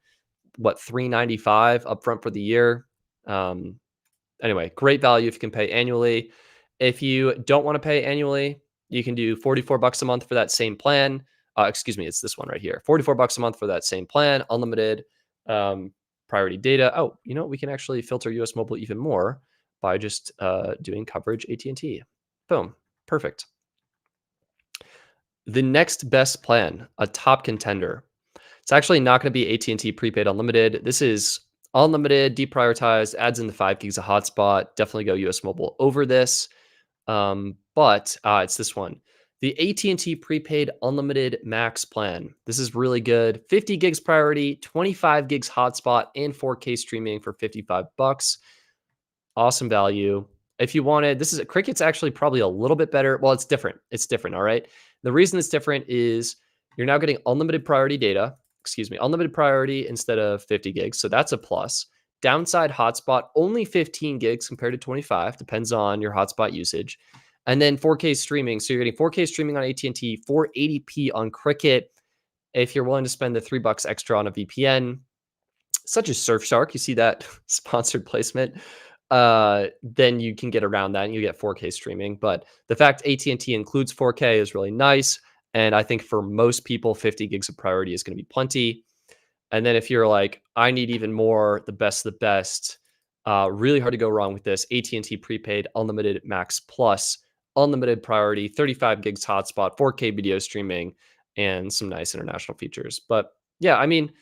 what, $395 upfront for the year. Anyway, great value if you can pay annually. If you don't want to pay annually, you can do $44 a month for that same plan. Excuse me, it's this one right here. $44 a month for that same plan, unlimited priority data. Oh, you know, we can actually filter US Mobile even more by just doing coverage AT&T. Boom, perfect. The next best plan, a top contender. It's actually not going to be AT&T prepaid unlimited. This is unlimited, deprioritized, adds in the 5 gigs of hotspot. Definitely go US Mobile over this. But it's this one. The AT&T prepaid unlimited max plan. This is really good. 50 gigs priority, 25 gigs hotspot, and 4K streaming for $55. Awesome value. If you wanted, this is Cricket's actually probably a little bit better. Well, it's different. It's different. All right. The reason it's different is you're now getting unlimited priority data. Excuse me, unlimited priority instead of 50 gigs. So that's a plus. Downside hotspot, only 15 gigs compared to 25. Depends on your hotspot usage. And then 4K streaming. So you're getting 4K streaming on AT&T, 480p on Cricket. If you're willing to spend the $3 extra on a VPN, such as Surfshark, you see that sponsored placement, then you can get around that and you get 4K streaming. But the fact AT&T includes 4K is really nice. And I think for most people, 50 gigs of priority is going to be plenty. And then if you're like, I need even more, the best of the best, really hard to go wrong with this. AT&T prepaid unlimited max plus, unlimited priority, 35 gigs hotspot, 4K video streaming, and some nice international features. But yeah, I mean,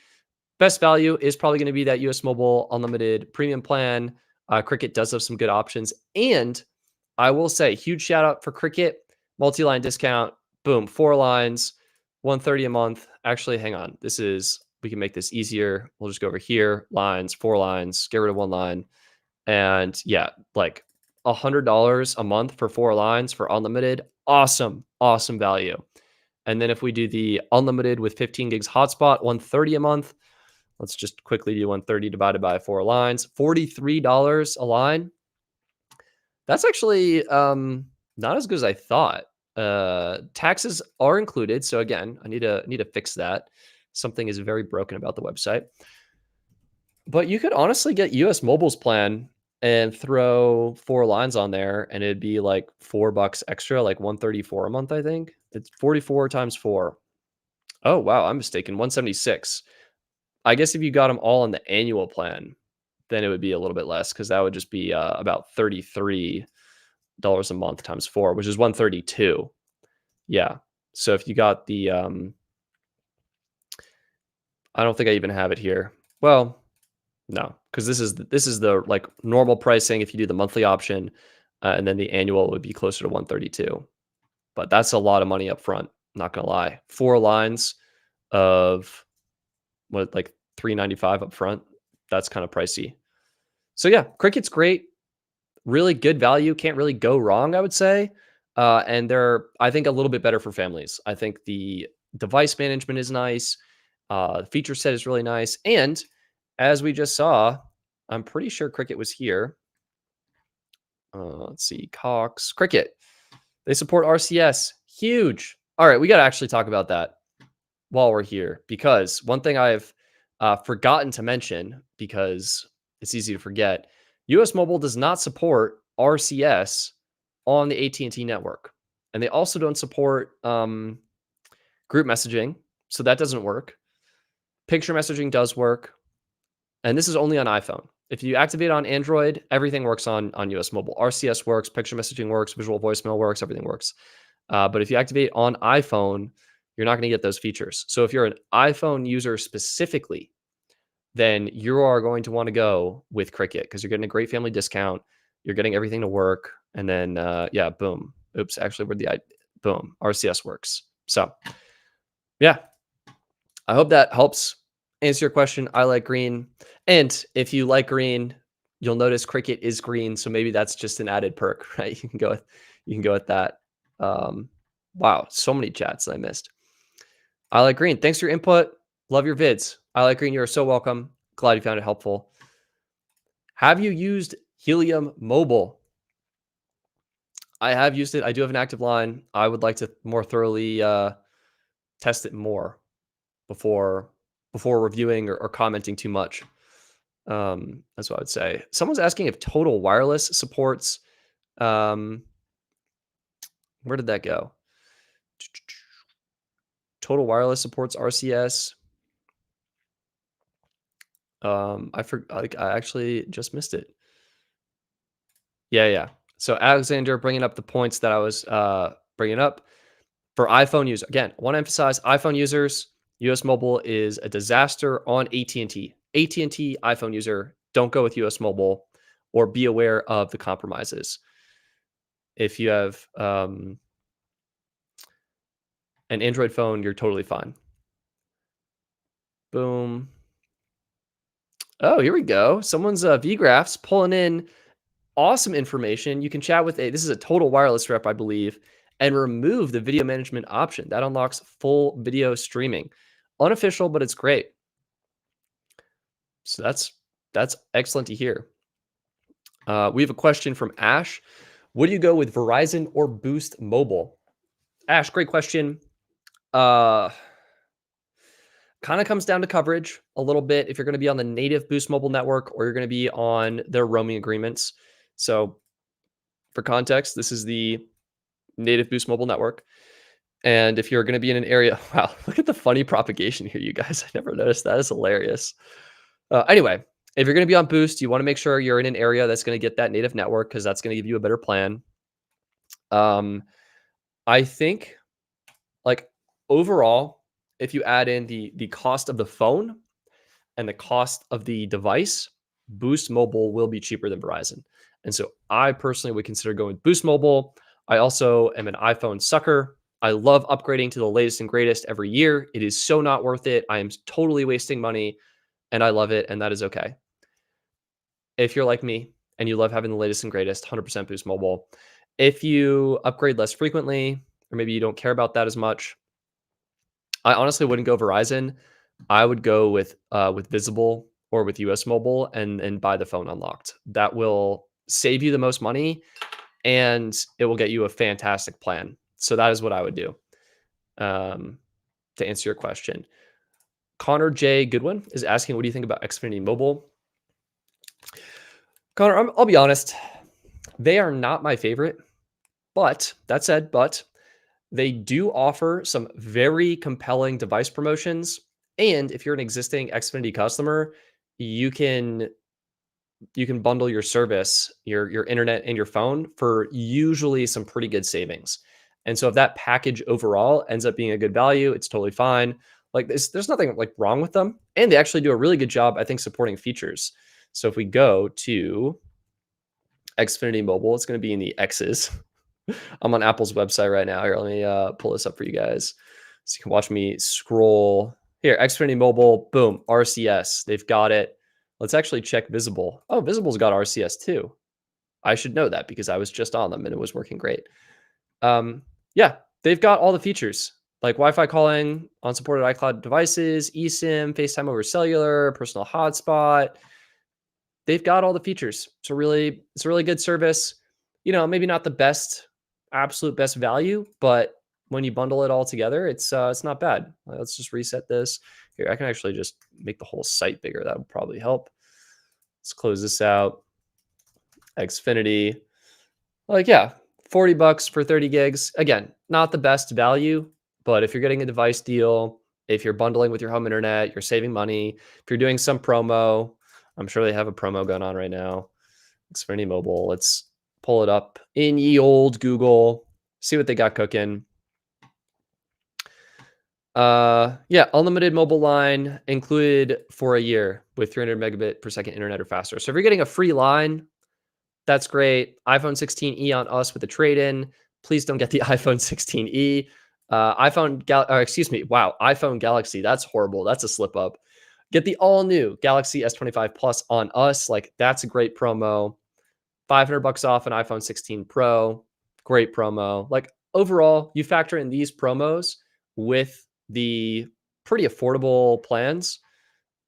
best value is probably going to be that US Mobile unlimited premium plan. Cricket does have some good options. And I will say, huge shout out for Cricket, multi-line discount. Boom, 4 lines, 130 a month. Actually, hang on. We can make this easier. We'll just go over here, lines, 4 lines, get rid of 1 line. And yeah, like $100 a month for 4 lines for unlimited. Awesome, awesome value. And then if we do the unlimited with 15 gigs hotspot, 130 a month. Let's just quickly do 130 divided by 4 lines, $43 a line. That's actually not as good as I thought. Taxes are included, so again, I need to fix that. Something is very broken about the website. But you could honestly get US Mobile's plan and throw 4 lines on there, and it'd be like $4 extra, like 134 a month, I think. It's 44 times 4. Oh, wow, I'm mistaken. 176. I guess if you got them all on the annual plan, then it would be a little bit less because that would just be about $33 a month times 4, which is 132. Yeah. So if you got the I don't think I even have it here. Well, no, because this is the like normal pricing if you do the monthly option, and then the annual would be closer to 132. But that's a lot of money up front. Not gonna lie, 4 lines of what, like 395 up front. That's kind of pricey. So yeah, Cricket's great. Really good value. Can't really go wrong, I would say. And they're, I think, a little bit better for families. I think the device management is nice. The feature set is really nice. And as we just saw, I'm pretty sure Cricket was here. Let's see, Cox, Cricket. They support RCS. Huge. All right, we got to actually talk about that while we're here, because one thing I've forgotten to mention, because it's easy to forget, US Mobile does not support RCS on the AT&T network, and they also don't support group messaging, so that doesn't work. Picture messaging does work, and this is only on iPhone. If you activate on Android, everything works on US Mobile. RCS works, picture messaging works, visual voicemail works, everything works. But if you activate on iPhone, you're not going to get those features. So if you're an iPhone user specifically, then you are going to want to go with Cricket because you're getting a great family discount. You're getting everything to work. And then, yeah, boom. Oops, actually, boom, RCS works. So, yeah, I hope that helps answer your question. I like green. And if you like green, you'll notice Cricket is green. So maybe that's just an added perk, right? You can go with that. Wow, so many chats I missed. I like green. Thanks for your input. Love your vids. I like green. You are so welcome. Glad you found it helpful. Have you used Helium Mobile? I have used it. I do have an active line. I would like to more thoroughly test it more before reviewing or commenting too much. That's what I would say. Someone's asking if Total Wireless supports. Where did that go? Total Wireless supports RCS. I actually just missed it. Yeah. So Alexander bringing up the points that I was bringing up for iPhone users. Again, I want to emphasize iPhone users. US Mobile is a disaster on AT&T. AT&T iPhone user, don't go with US Mobile, or be aware of the compromises. If you have an Android phone, you're totally fine. Boom. Oh, here we go. Someone's VGraphs pulling in awesome information. You can chat with this is a Total Wireless rep, I believe, and remove the video management option. That unlocks full video streaming. Unofficial, but it's great. So that's excellent to hear. We have a question from Ash. Would you go with Verizon or Boost Mobile? Ash, great question. Kind of comes down to coverage a little bit if you're going to be on the native Boost Mobile network or you're going to be on their roaming agreements. So for context, this is the native Boost Mobile network. And if you're going to be in an area, wow, look at the funny propagation here, you guys. I never noticed that. It's hilarious. Anyway, if you're going to be on Boost, you want to make sure you're in an area that's going to get that native network because that's going to give you a better plan. I think, like, overall, if you add in the cost of the phone and the cost of the device, Boost Mobile will be cheaper than Verizon. And so I personally would consider going with Boost Mobile. I also am an iPhone sucker. I love upgrading to the latest and greatest every year. It is so not worth it. I am totally wasting money and I love it. And that is okay. If you're like me and you love having the latest and greatest, 100% Boost Mobile. If you upgrade less frequently, or maybe you don't care about that as much, I honestly wouldn't go Verizon. I would go with Visible or with US Mobile and buy the phone unlocked. That will save you the most money and it will get you a fantastic plan. So that is what I would do. Um, to answer your question. Connor J. Goodwin is asking, what do you think about Xfinity Mobile? Connor, I'll be honest. They are not my favorite, but that said, they do offer some very compelling device promotions. And if you're an existing Xfinity customer, you can bundle your service, your internet and your phone for usually some pretty good savings. And so if that package overall ends up being a good value, it's totally fine. Like there's nothing like wrong with them. And they actually do a really good job, I think, supporting features. So if we go to Xfinity Mobile, it's going to be in the X's. I'm on Apple's website right now. Here, let me pull this up for you guys so you can watch me scroll. Here, Xfinity Mobile, boom, RCS. They've got it. Let's actually check Visible. Oh, Visible's got RCS too. I should know that because I was just on them and it was working great. Yeah, they've got all the features like Wi-Fi calling on supported iCloud devices, eSIM, FaceTime over cellular, personal hotspot. They've got all the features. It's a really good service. You know, maybe not the best, absolute best value, but when you bundle it all together, it's not bad. Let's just reset this. Here, I can actually just make the whole site bigger. That would probably help. Let's close this out. Xfinity. Like, yeah, $40 for 30 gigs. Again, not the best value, but if you're getting a device deal, if you're bundling with your home internet, you're saving money. If you're doing some promo, I'm sure they have a promo going on right now. Xfinity Mobile. Let's pull it up in ye old Google, see what they got cooking. Yeah, unlimited mobile line included for a year with 300 megabit per second internet or faster. So if you're getting a free line, that's great. iPhone 16e on us with a trade-in. Please don't get the iPhone 16e. iPhone Galaxy. That's horrible. That's a slip up. Get the all new Galaxy S25 Plus on us. Like that's a great promo. $500 off an iPhone 16 Pro. Great promo. Like overall, you factor in these promos with the pretty affordable plans.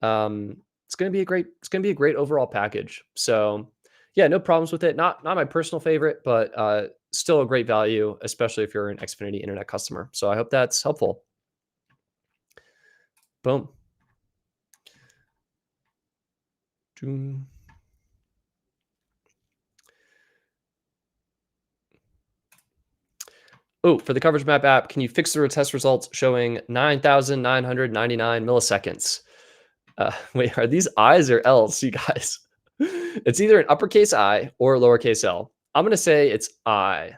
It's going to be a great overall package. So yeah, no problems with it. Not my personal favorite, but still a great value, especially if you're an Xfinity internet customer. So I hope that's helpful. Boom. Oh, for the coverage map app, can you fix the test results showing 9,999 milliseconds? Wait, are these I's or L's, you guys? It's either an uppercase I or a lowercase L. I'm going to say it's I.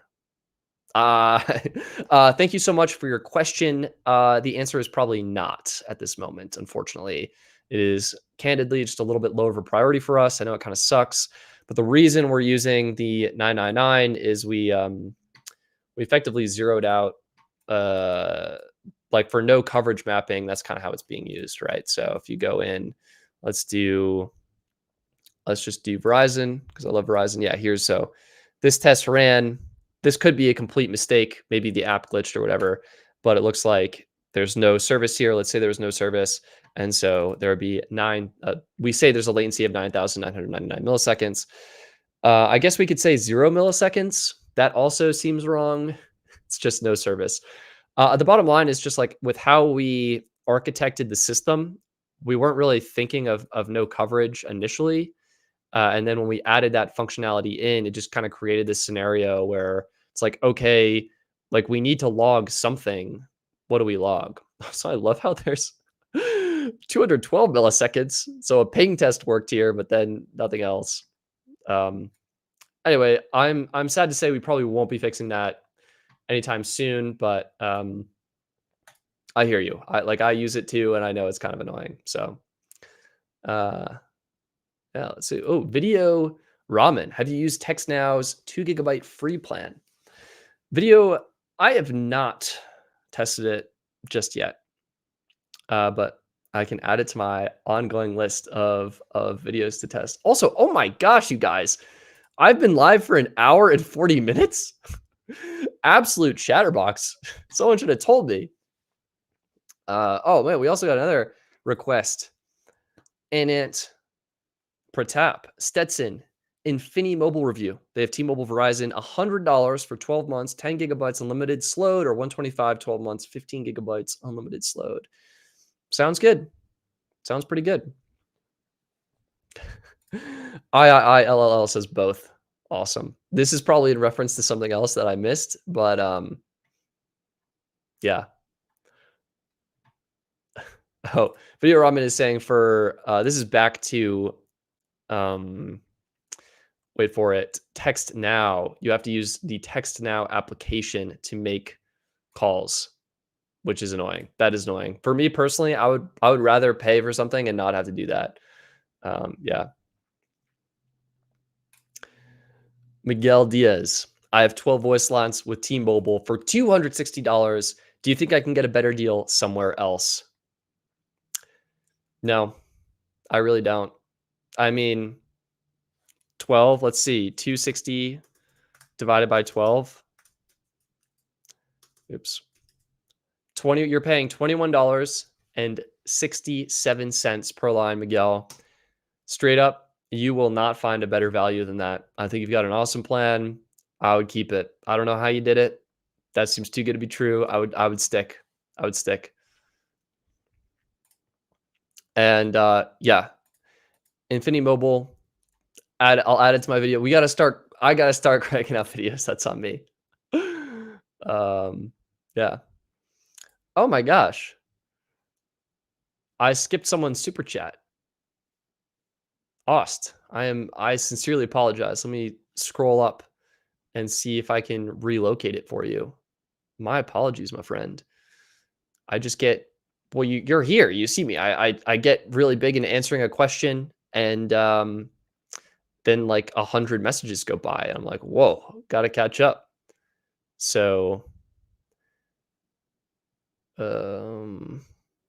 Thank you so much for your question. The answer is probably not at this moment, unfortunately. It is candidly just a little bit lower of a priority for us. I know it kind of sucks, but the reason we're using the 999 is we effectively zeroed out like for no coverage mapping. That's kind of how it's being used, right? So if you go in, let's just do Verizon because I love Verizon. Yeah, so this test ran. This could be a complete mistake. Maybe the app glitched or whatever, but it looks like there's no service here. Let's say there was no service. And so there would be we say there's a latency of 9,999 milliseconds. I guess we could say 0 milliseconds. That also seems wrong. It's just no service. The bottom line is just like with how we architected the system, we weren't really thinking of no coverage initially. And then when we added that functionality in, it just kind of created this scenario where it's like, okay, like we need to log something. What do we log? So I love how there's 212 milliseconds. So a ping test worked here, but then nothing else. Anyway, I'm sad to say we probably won't be fixing that anytime soon, but I hear you. I use it too, and I know it's kind of annoying. So yeah, let's see. Oh, Video Ramen. Have you used TextNow's 2 GB free plan? Video, I have not tested it just yet, but I can add it to my ongoing list of videos to test. Also, oh my gosh, you guys, I've been live for an hour and 40 minutes. Absolute chatterbox. Someone should have told me. Oh man, we also got another request. Anant Pratap, Stetson, Infinity Mobile review. They have T-Mobile, Verizon, $100 for 12 months, 10 gigabytes unlimited slowed, or 125, 12 months, 15 gigabytes unlimited slowed. Sounds good. Sounds pretty good. IILLL says both. Awesome. This is probably in reference to something else that I missed, but yeah. Oh, Video Ramen is saying for this is back to um wait for it. Text Now. You have to use the Text Now application to make calls, which is annoying. That is annoying. For me personally, I would rather pay for something and not have to do that. Yeah. Miguel Diaz. I have 12 voice lines with T-Mobile for $260. Do you think I can get a better deal somewhere else? No, I really don't. I mean, 12, let's see, 260 divided by 12. Oops. 20, you're paying $21.67 per line, Miguel. Straight up, you will not find a better value than that. I think you've got an awesome plan. I would keep it. I don't know how you did it. That seems too good to be true. I would stick. I would stick. And yeah, Infinity Mobile. I'll add it to my video. I gotta start cranking out videos. That's on me. Yeah. Oh my gosh. I skipped someone's super chat. Ost. I sincerely apologize. Let me scroll up and see if I can relocate it for you. My apologies, my friend. I just get well, you're here. You see me. I get really big in answering a question, and then like 100 messages go by. I'm like, whoa, gotta catch up. So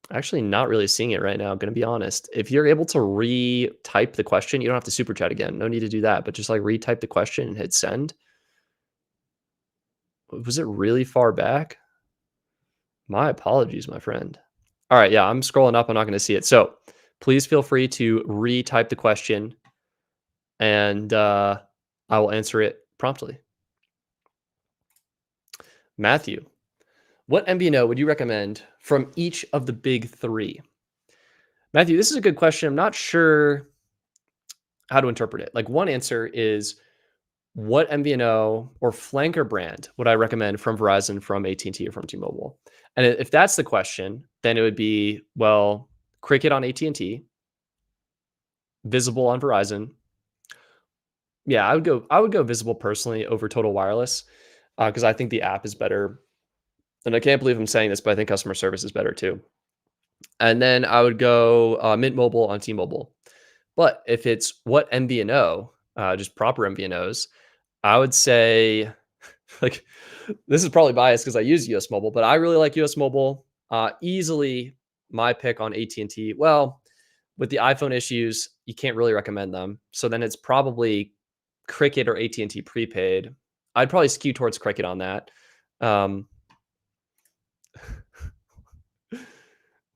actually not really seeing it right now, I'm gonna be honest. If you're able to retype the question, you don't have to super chat again. No need to do that, but just like retype the question and hit send. Was it really far back? My apologies, my friend. All right, yeah, I'm scrolling up. I'm not gonna see it. So please feel free to retype the question and I will answer it promptly. Matthew, what MVNO would you recommend from each of the big three? Matthew, this is a good question. I'm not sure how to interpret it. Like one answer is what MVNO or flanker brand would I recommend from Verizon, from AT&T, or from T-Mobile? And if that's the question, then it would be, well, Cricket on AT&T, Visible on Verizon. Yeah, I would go Visible personally over Total Wireless because I think the app is better. And I can't believe I'm saying this, but I think customer service is better too. And then I would go Mint Mobile on T-Mobile. But if it's what MVNO, just proper MVNOs, I would say, like, this is probably biased because I use US Mobile, but I really like US Mobile. Easily my pick on AT&T. Well, with the iPhone issues, you can't really recommend them. So then it's probably Cricket or AT&T prepaid. I'd probably skew towards Cricket on that.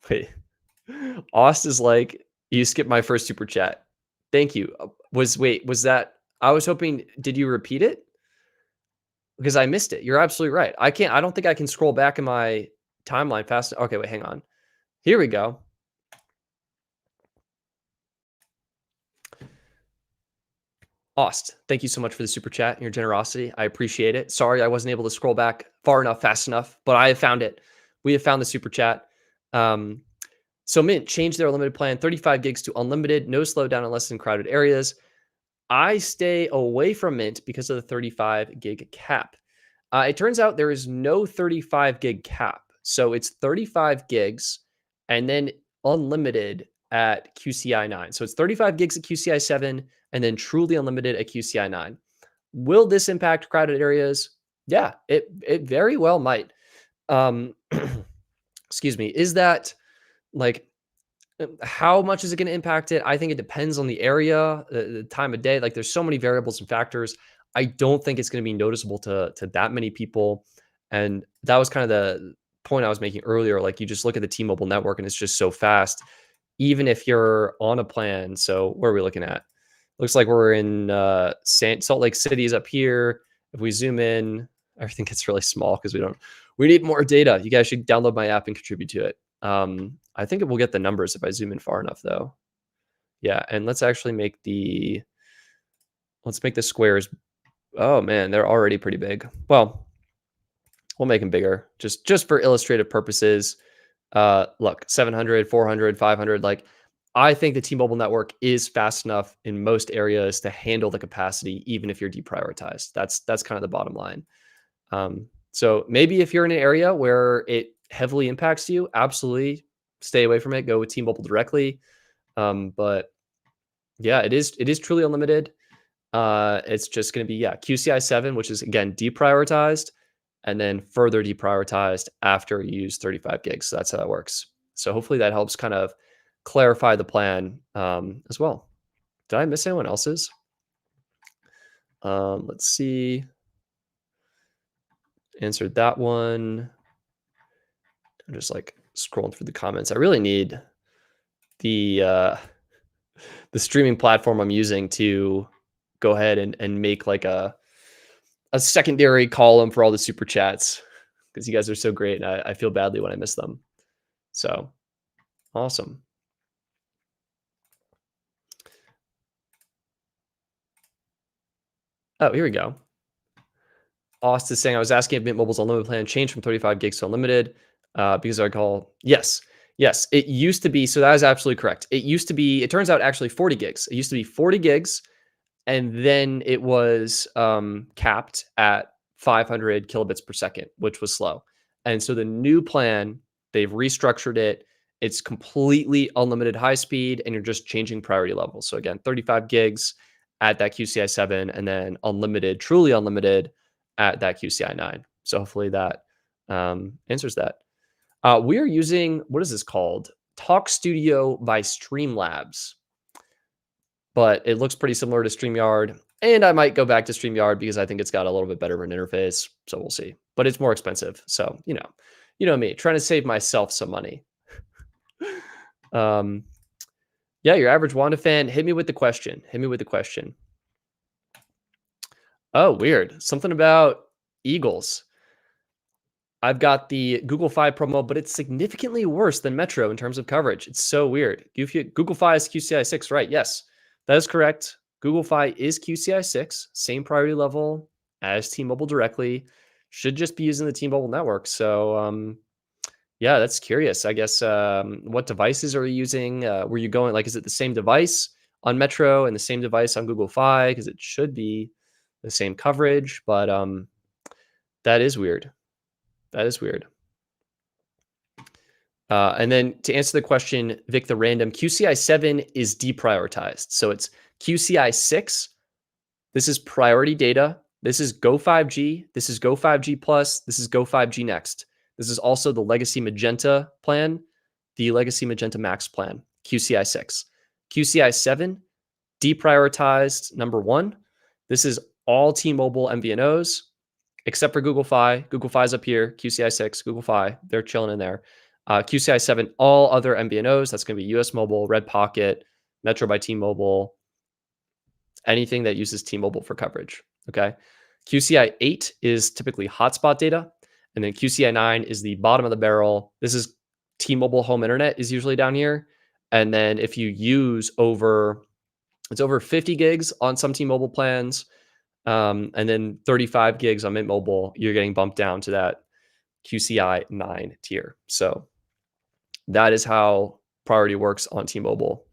Wait, Ost is like, you skipped my first super chat. Thank you. Was that, I was hoping, did you repeat it? Because I missed it. You're absolutely right. I don't think I can scroll back in my timeline fast. Okay, wait, hang on. Here we go. Ost, thank you so much for the super chat and your generosity. I appreciate it. Sorry I wasn't able to scroll back far enough, fast enough, but I have found it. We have found the super chat. So Mint changed their limited plan, 35 gigs to unlimited, no slowdown in less than crowded areas. I stay away from Mint because of the 35 gig cap. It turns out there is no 35 gig cap. So it's 35 gigs and then unlimited at QCI 9. So it's 35 gigs at QCI 7 and then truly unlimited at QCI 9. Will this impact crowded areas? Yeah, it very well might. Excuse me. Is that like how much is it going to impact it? I think it depends on the area, the time of day. Like there's so many variables and factors. I don't think it's going to be noticeable to that many people. And that was kind of the point I was making earlier, like you just look at the T-Mobile network and it's just so fast, even if you're on a plan. So where are we looking at? Looks like we're in Salt Lake City is up here. If we zoom in, everything gets really small because we need more data. You guys should download my app and contribute to it. I think it will get the numbers if I zoom in far enough though. Yeah, and let's actually let's make the squares. Oh man, they're already pretty big. Well, we'll make them bigger just for illustrative purposes. Look, 700, 400, 500. Like, I think the T-Mobile network is fast enough in most areas to handle the capacity, even if you're deprioritized. That's kind of the bottom line. So maybe if you're in an area where it heavily impacts you, absolutely stay away from it. Go with T-Mobile directly. But yeah, it is truly unlimited. It's just going to be, QCI 7, which is again deprioritized, and then further deprioritized after you use 35 gigs. So that's how that works. So hopefully that helps kind of clarify the plan as well. Did I miss anyone else's? Let's see. Answered that one. I'm just like scrolling through the comments. I really need the streaming platform I'm using to go ahead and make like a secondary column for all the super chats because you guys are so great and I feel badly when I miss them. So awesome. Oh, here we go. Austin is saying, I was asking if Mint Mobile's unlimited plan changed from 35 gigs to unlimited because I recall, yes, it used to be. So that is absolutely correct. It used to be, it turns out actually 40 gigs. It used to be 40 gigs. And then it was capped at 500 kilobits per second, which was slow. And so the new plan, they've restructured it. It's completely unlimited high speed, and you're just changing priority levels. So again, 35 gigs at that QCI 7, and then unlimited, truly unlimited at that QCI 9. So hopefully that answers that. We are using, what is this called? Talk Studio by Streamlabs. But it looks pretty similar to StreamYard. And I might go back to StreamYard because I think it's got a little bit better of an interface. So we'll see. But it's more expensive. So, you know me, trying to save myself some money. Yeah, your average Wanda fan, hit me with the question. Oh, weird. Something about Eagles. I've got the Google Fi promo, but it's significantly worse than Metro in terms of coverage. It's so weird. Google Fi is QCI 6, right? Yes, that is correct. Google Fi is QCI 6, same priority level as T-Mobile directly. Should just be using the T-Mobile network. So, yeah, that's curious. I guess what devices are you using? Were you going, like, is it the same device on Metro and the same device on Google Fi? Because it should be the same coverage, but that is weird. And then to answer the question, Vic the Random, QCI 7 is deprioritized. So it's QCI 6. This is priority data. This is Go 5G. This is Go 5G Plus. This is Go 5G Next. This is also the Legacy Magenta plan, the Legacy Magenta Max plan, QCI 6. QCI 7, deprioritized number 1. This is all T-Mobile MVNOs, except for Google Fi. Google Fi is up here. QCI 6, Google Fi, they're chilling in there. QCI 7, all other MVNOs. That's going to be US Mobile, Red Pocket, Metro by T-Mobile, anything that uses T-Mobile for coverage. Okay. QCI 8 is typically hotspot data. And then QCI 9 is the bottom of the barrel. This is T-Mobile home internet is usually down here. And then if you use it's over 50 gigs on some T-Mobile plans, and then 35 gigs on Mint Mobile, you're getting bumped down to that QCI 9 tier. So that is how priority works on T-Mobile.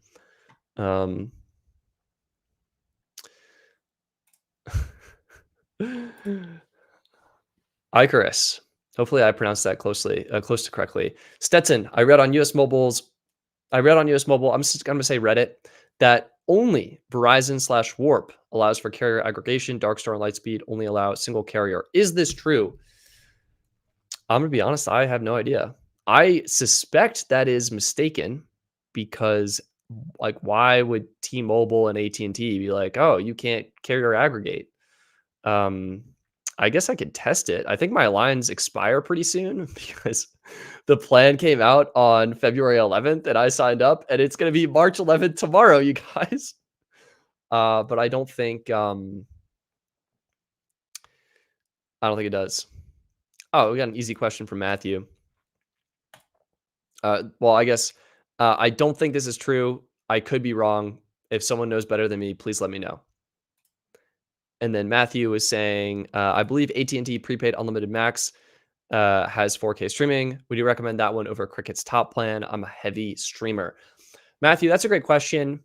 Icarus. Hopefully I pronounced that close to correctly. Stetson, I read on US Mobile, I'm just going to say Reddit, that only Verizon/Warp allows for carrier aggregation. Darkstar and Lightspeed only allow a single carrier. Is this true? I'm going to be honest, I have no idea. I suspect that is mistaken because, like, why would T-Mobile and AT&T be like, oh, you can't carrier aggregate? I guess I could test it. I think my lines expire pretty soon because The plan came out on February 11th, and I signed up, and it's gonna be March 11th tomorrow, you guys. But I don't think it does. Oh, we got an easy question from Matthew. Well, I guess, I don't think this is true. I could be wrong. If someone knows better than me, please let me know. And then Matthew is saying, I believe AT&T prepaid unlimited max has 4K streaming. Would you recommend that one over Cricket's top plan? I'm a heavy streamer. Matthew, that's a great question.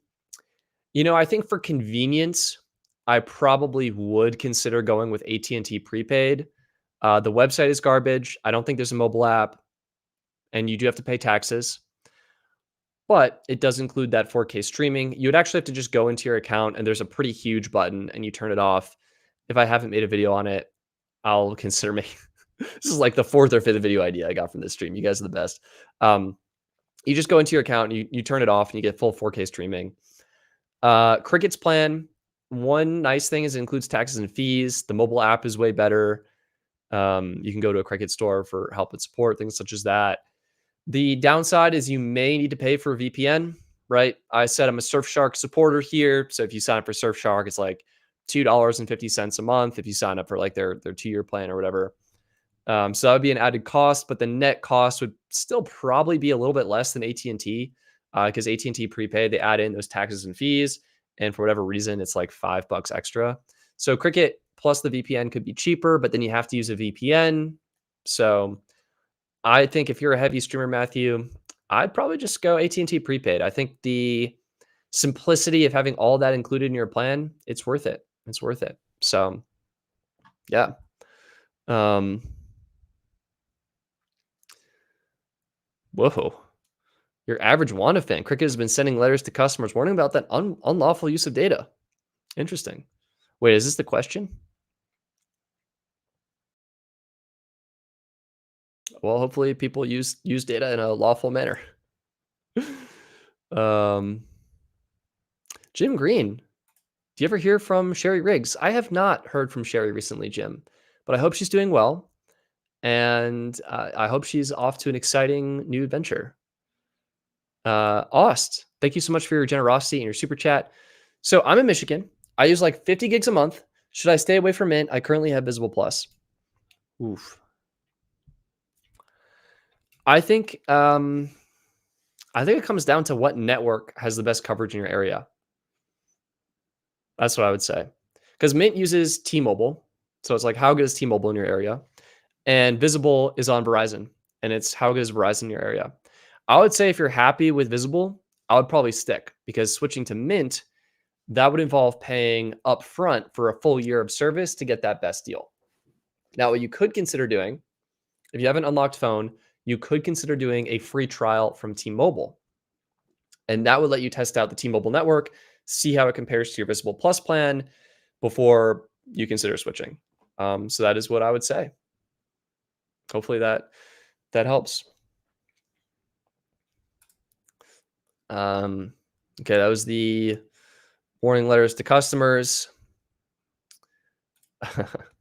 I think for convenience, I probably would consider going with AT&T prepaid. The website is garbage. I don't think there's a mobile app, and you do have to pay taxes. But it does include that 4K streaming. You would actually have to just go into your account, and there's a pretty huge button, and you turn it off. If I haven't made a video on it, I'll consider making. This is like the fourth or fifth video idea I got from this stream. You guys are the best. You just go into your account, and you turn it off, and you get full 4K streaming. Cricket's plan, one nice thing is it includes taxes and fees. The mobile app is way better. You can go to a Cricket store for help and support, things such as that. The downside is you may need to pay for a VPN, right? I said I'm a Surfshark supporter here. So if you sign up for Surfshark, it's like $2.50 a month if you sign up for like their 2-year plan or whatever. So that would be an added cost, but the net cost would still probably be a little bit less than AT&T because AT&T prepaid, they add in those taxes and fees. And for whatever reason, it's like $5 extra. So Cricket plus the VPN could be cheaper, but then you have to use a VPN. So I think if you're a heavy streamer, Matthew, I'd probably just go AT&T prepaid. I think the simplicity of having all that included in your plan, it's worth it. It's worth it. So yeah. Whoa. Your average Wanda fan. Cricket has been sending letters to customers warning about that unlawful use of data. Interesting. Wait, is this the question? Well, hopefully people use data in a lawful manner. Jim Green. Do you ever hear from Sherry Riggs? I have not heard from Sherry recently, Jim, but I hope she's doing well. And I hope she's off to an exciting new adventure. Aust, thank you so much for your generosity and your super chat. So I'm in Michigan. I use like 50 gigs a month. Should I stay away from Mint? I currently have Visible Plus. Oof. I think it comes down to what network has the best coverage in your area. That's what I would say. Because Mint uses T-Mobile. So it's like, how good is T-Mobile in your area? And Visible is on Verizon. And it's how good is Verizon in your area? I would say if you're happy with Visible, I would probably stick. Because switching to Mint, that would involve paying upfront for a full year of service to get that best deal. Now, what you could consider doing, if you have an unlocked phone, you could consider doing a free trial from T-Mobile. And that would let you test out the T-Mobile network, see how it compares to your Visible Plus plan before you consider switching. So that is what I would say. Hopefully that helps. Okay, that was the warning letters to customers.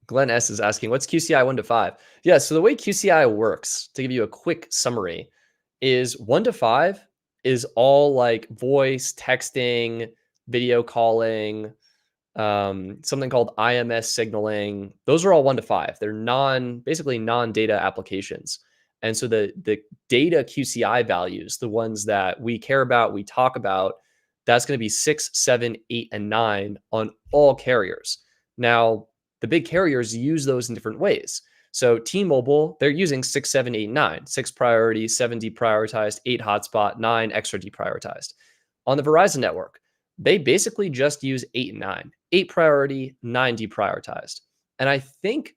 Glenn S is asking, what's QCI 1 to 5? Yeah, so the way QCI works, to give you a quick summary, is 1 to 5 is all like voice, texting, video calling, something called IMS signaling. Those are all 1 to 5. They're basically non-data applications. And so the data QCI values, the ones that we care about, we talk about, that's going to be 6, 7, 8, and 9 on all carriers. Now, the big carriers use those in different ways. So T-Mobile, they're using 6, 7, 8, 9. 6 priority, 7 deprioritized, 8 hotspot, 9 extra deprioritized. On the Verizon network, they basically just use 8 and 9. 8 priority, 9 deprioritized. And I think,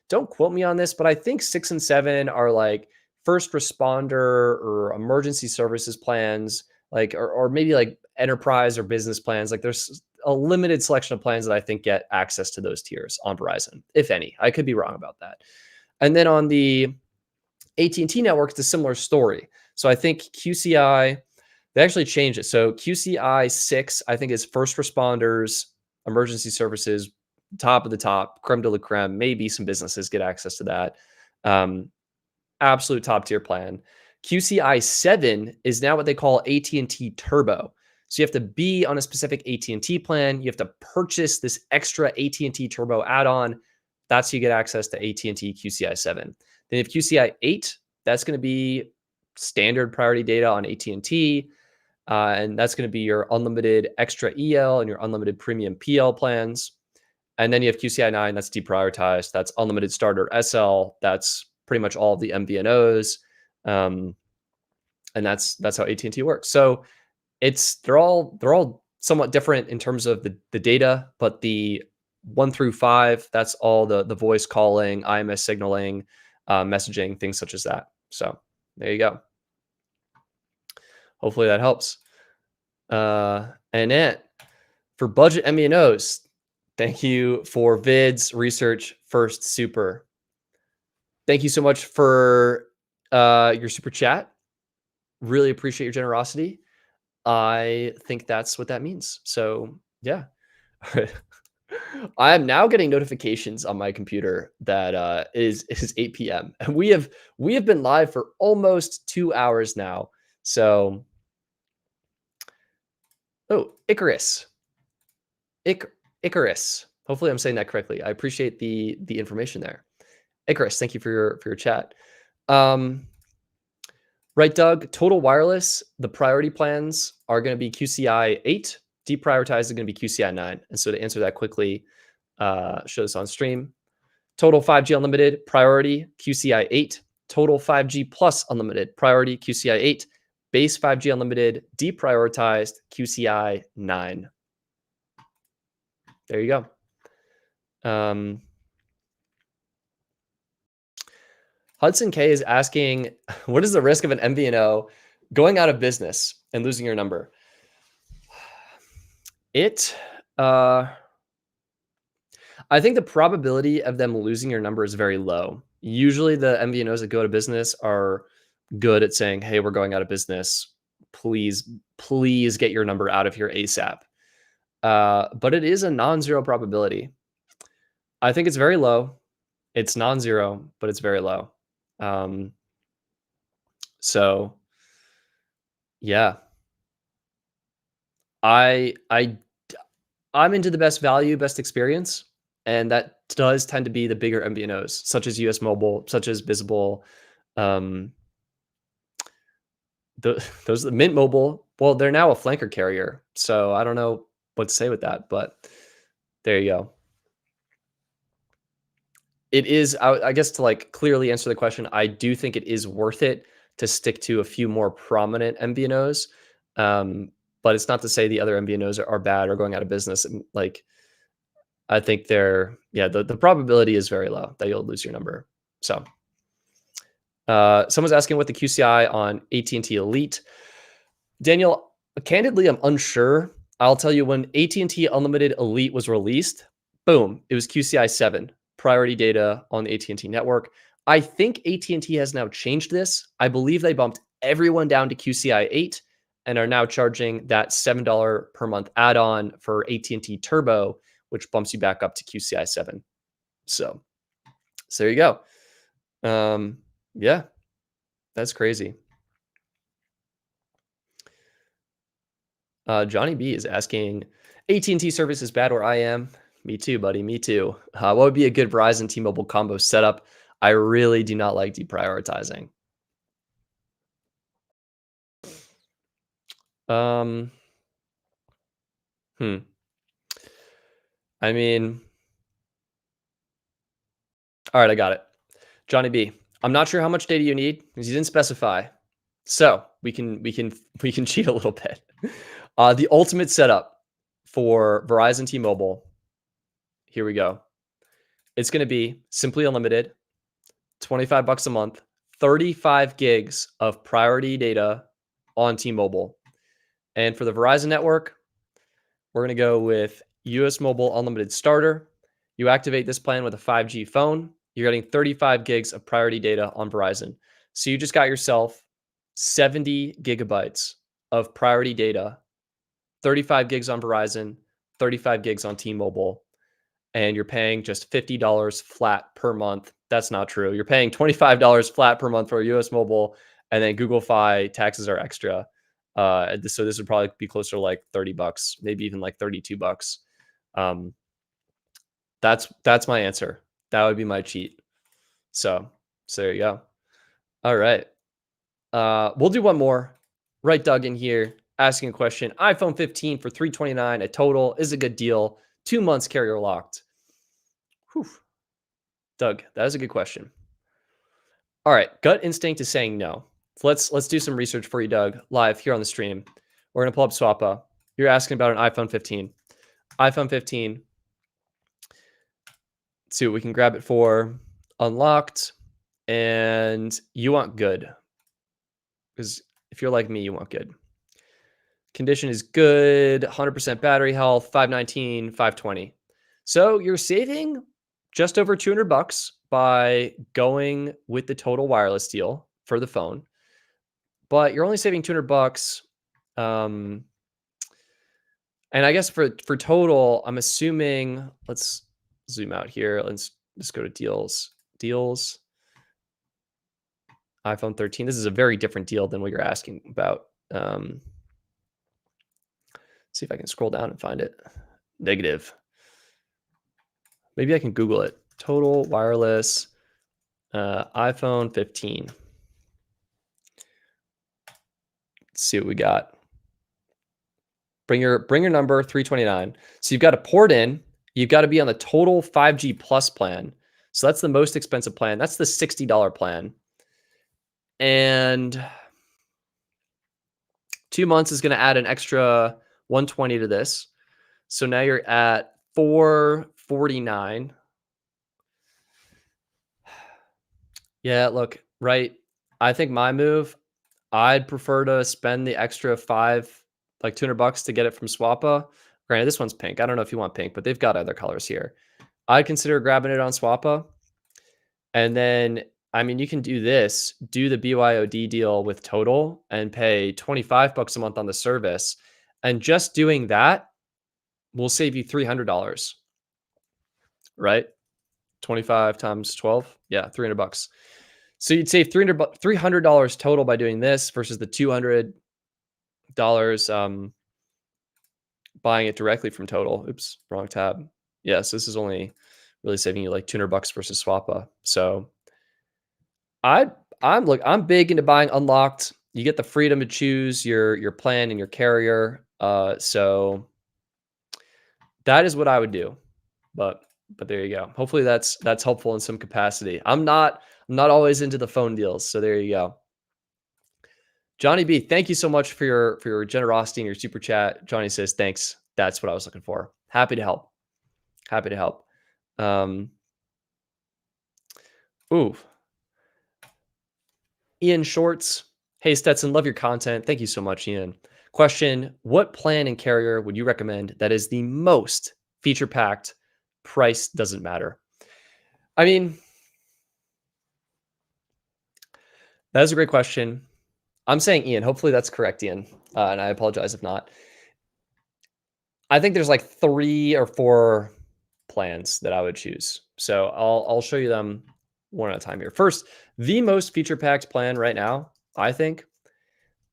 don't quote me on this, but I think 6 and 7 are like first responder or emergency services plans, like or maybe like enterprise or business plans. Like there's a limited selection of plans that I think get access to those tiers on Verizon, if any. I could be wrong about that. And then on the AT&T network, it's a similar story. So I think QCI, they actually changed it. So QCI 6, I think, is first responders, emergency services, top of the top, creme de la creme. Maybe some businesses get access to that. Absolute top tier plan. QCI 7 is now what they call AT&T Turbo. So you have to be on a specific AT&T plan. You have to purchase this extra AT&T Turbo add-on. That's how you get access to AT&T QCI 7. Then you have QCI 8. That's going to be standard priority data on AT&T. And that's going to be your unlimited extra EL and your unlimited premium PL plans. And then you have QCI 9, that's deprioritized. That's unlimited starter SL. That's pretty much all of the MVNOs. And that's how AT&T works. So they're all somewhat different in terms of the data, but the 1 through 5, that's all the voice calling, IMS signaling, messaging, things such as that. So there you go. Hopefully that helps. And then for budget MVNOs, thank you for vids, research, first super. Thank you so much for your super chat. Really appreciate your generosity. I think that's what that means. So yeah. I am now getting notifications on my computer that is 8 p.m. and we have been live for almost 2 hours now. So Icarus. Icarus. Hopefully I'm saying that correctly. I appreciate the information there. Icarus, thank you for your chat. Right, Doug, total wireless, the priority plans are going to be QCI 8. Deprioritized is going to be QCI 9. And so to answer that quickly, show this on stream. Total 5G unlimited, priority, QCI 8. Total 5G plus unlimited, priority, QCI 8. Base 5G unlimited, deprioritized, QCI 9. There you go. Hudson K is asking, what is the risk of an MVNO going out of business and losing your number? I think the probability of them losing your number is very low. Usually the MVNOs that go out of business are good at saying, hey, we're going out of business. Please get your number out of here ASAP. But it is a non-zero probability. I think it's very low. It's non-zero, but it's very low. So yeah, I'm into the best value, best experience. And that does tend to be the bigger MVNOs, such as US Mobile, such as Visible. Those are the Mint Mobile. Well, they're now a flanker carrier. So I don't know what to say with that, but there you go. It is, I guess, to like clearly answer the question, I do think it is worth it to stick to a few more prominent MVNOs. But it's not to say the other MVNOs are bad or going out of business. And like, I think the probability is very low that you'll lose your number. So someone's asking what the QCI on AT&T Elite. Daniel, candidly, I'm unsure. I'll tell you, when AT&T Unlimited Elite was released, boom, it was QCI 7, priority data on the AT&T network. I think AT&T has now changed this. I believe they bumped everyone down to QCI 8 and are now charging that $7 per month add-on for AT&T Turbo, which bumps you back up to QCI 7. So there you go. Yeah, that's crazy. Johnny B is asking, AT&T service is bad where I am. Me too, buddy. Me too. What would be a good Verizon T-Mobile combo setup? I really do not like deprioritizing. I mean, all right, I got it. Johnny B, I'm not sure how much data you need because you didn't specify. So we can cheat a little bit. The ultimate setup for Verizon T-Mobile. Here we go. It's going to be simply unlimited, $25 a month, 35 gigs of priority data on T-Mobile. And for the Verizon network, we're going to go with US Mobile Unlimited Starter. You activate this plan with a 5G phone. You're getting 35 gigs of priority data on Verizon. So you just got yourself 70 gigabytes of priority data, 35 gigs on Verizon, 35 gigs on T-Mobile. and you're paying just $50 flat per month. That's not true. You're paying $25 flat per month for US Mobile, and then Google Fi taxes are extra. So this would probably be closer to like $30, maybe even like $32. Um, that's my answer. That would be my cheat. So there you go. All right. We'll do one more. Right, Doug in here asking a question. iPhone 15 for $329 a total is a good deal. 2 months carrier locked. Whew. Doug, that is a good question. All right, gut instinct is saying no. So let's do some research for you, Doug, live here on the stream. We're gonna pull up Swappa. You're asking about an iPhone 15. iPhone 15. Let's see what we can grab it for. Unlocked, and you want good, because if you're like me, you want good. Condition is good. 100% battery health. 519, 520. So you're saving just over $200 by going with the total wireless deal for the phone, but you're only saving $200. And I guess for total, I'm assuming, let's zoom out here. Let's just go to deals. iPhone 13. This is a very different deal than what you're asking about. See if I can scroll down and find it. Negative. Maybe I can Google it. Total wireless iPhone 15. Let's see what we got. Bring your number, 329. So you've got to port in. You've got to be on the total 5G plus plan. So that's the most expensive plan. That's the $60 plan. And 2 months is going to add an extra 120 to this. So now you're at 449. Yeah, look, right. I think my move, I'd prefer to spend the extra like $200 to get it from Swappa. Granted, this one's pink. I don't know if you want pink, but they've got other colors here. I'd consider grabbing it on Swappa. And then, I mean, you can do this, do the BYOD deal with Total and pay $25 a month on the service. And just doing that will save you $300, right? 25 times 12. Yeah, $300. So you'd save $300 total by doing this versus the $200 buying it directly from Total. Oops, wrong tab. Yes, this is only really saving you like $200 versus Swappa. So I'm big into buying unlocked. You get the freedom to choose your plan and your carrier. So that is what I would do. But there you go. Hopefully that's helpful in some capacity. I'm not always into the phone deals. So there you go. Johnny B, thank you so much for your generosity and your super chat. Johnny says, thanks. That's what I was looking for. Happy to help. Happy to help. Ooh. Ian Shorts. Hey, Stetson, love your content. Thank you so much, Ian. Question, what plan and carrier would you recommend that is the most feature-packed? Price doesn't matter. I mean, that is a great question. I'm saying Ian. Hopefully that's correct, Ian. And I apologize if not. I think there's like 3 or 4 plans that I would choose. So I'll show you them one at a time here. First, the most feature-packed plan right now, I think,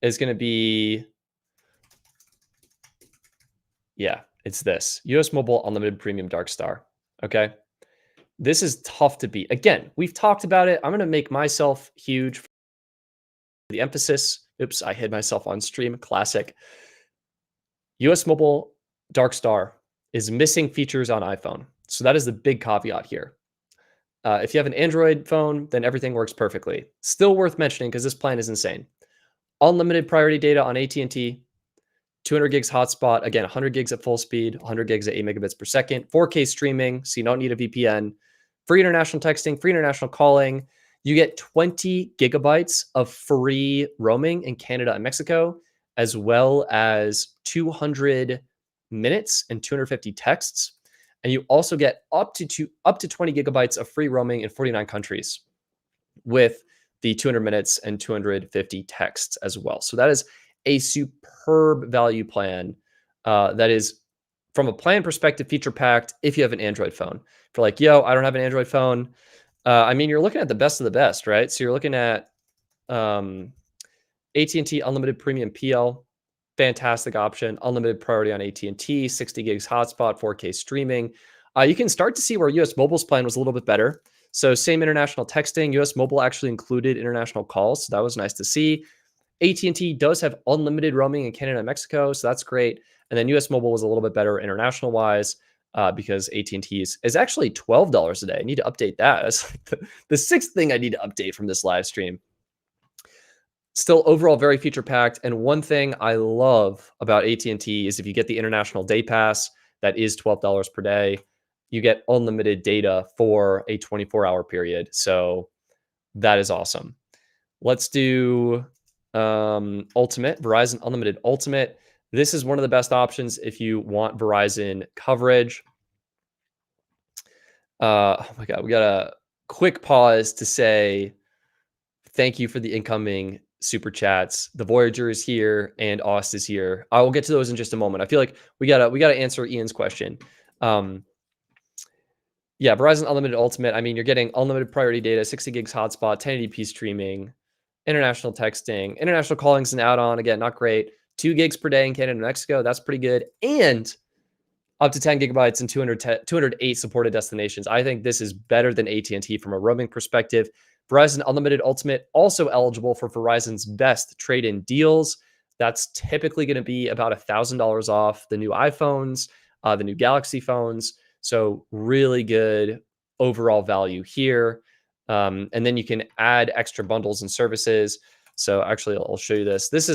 is going to be, yeah, it's this. US Mobile Unlimited Premium Dark Star. Okay. This is tough to beat. Again, we've talked about it. I'm going to make myself huge for the emphasis. Oops, I hid myself on stream. Classic. US Mobile Dark Star is missing features on iPhone. So that is the big caveat here. If you have an Android phone, then everything works perfectly. Still worth mentioning because this plan is insane. Unlimited priority data on AT&T, 200 gigs hotspot, again, 100 gigs at full speed, 100 gigs at 8 megabits per second, 4K streaming, so you don't need a VPN, free international texting, free international calling. You get 20 gigabytes of free roaming in Canada and Mexico, as well as 200 minutes and 250 texts. And you also get up to 20 gigabytes of free roaming in 49 countries with the 200 minutes and 250 texts as well. So that is a superb value plan that is from a plan perspective, feature packed if you have an Android phone. For like, yo, I don't have an Android phone. I mean, you're looking at the best of the best, right? So you're looking at um, AT&T Unlimited Premium PL, fantastic option. Unlimited priority on AT&T, 60 gigs hotspot, 4K streaming. You can start to see where US Mobile's plan was a little bit better. So same international texting. US Mobile actually included international calls, so that was nice to see. AT&T does have unlimited roaming in Canada and Mexico, so that's great. And then US Mobile was a little bit better international wise because AT&T is actually $12 a day. I need to update that. That's like the sixth thing I need to update from this live stream. Still overall very feature packed. And one thing I love about AT&T is if you get the international day pass, that is $12 per day. You get unlimited data for a 24-hour period. So that is awesome. Let's do Ultimate, Verizon Unlimited Ultimate. This is one of the best options if you want Verizon coverage. Oh my God, we got a quick pause to say thank you for the incoming super chats. The Voyager is here and Aust is here. I will get to those in just a moment. I feel like we gotta answer Ian's question. Yeah, Verizon Unlimited Ultimate. I mean, you're getting unlimited priority data, 60 gigs hotspot, 1080p streaming, international texting, international calling's an add-on. Again, not great. 2 gigs per day in Canada and Mexico. That's pretty good. And up to 10 gigabytes and 208 supported destinations. I think this is better than AT&T from a roaming perspective. Verizon Unlimited Ultimate also eligible for Verizon's best trade-in deals. That's typically going to be about $1,000 off the new iPhones, the new Galaxy phones. So really good overall value here. And then you can add extra bundles and services. So actually, I'll show you this. This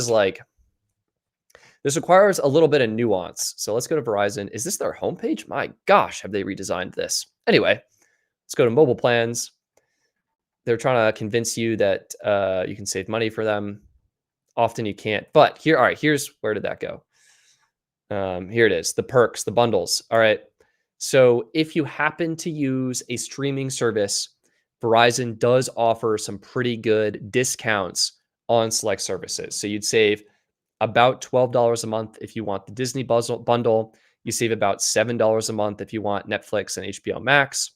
requires a little bit of nuance. So let's go to Verizon. Is this their homepage? My gosh, have they redesigned this? Anyway, let's go to mobile plans. They're trying to convince you that you can save money for them. Often you can't. But here, all right, here's where did that go? Here it is, the perks, the bundles. All right. So if you happen to use a streaming service, Verizon does offer some pretty good discounts on select services. So you'd save about $12 a month if you want the Disney bundle. You save about $7 a month if you want Netflix and HBO Max.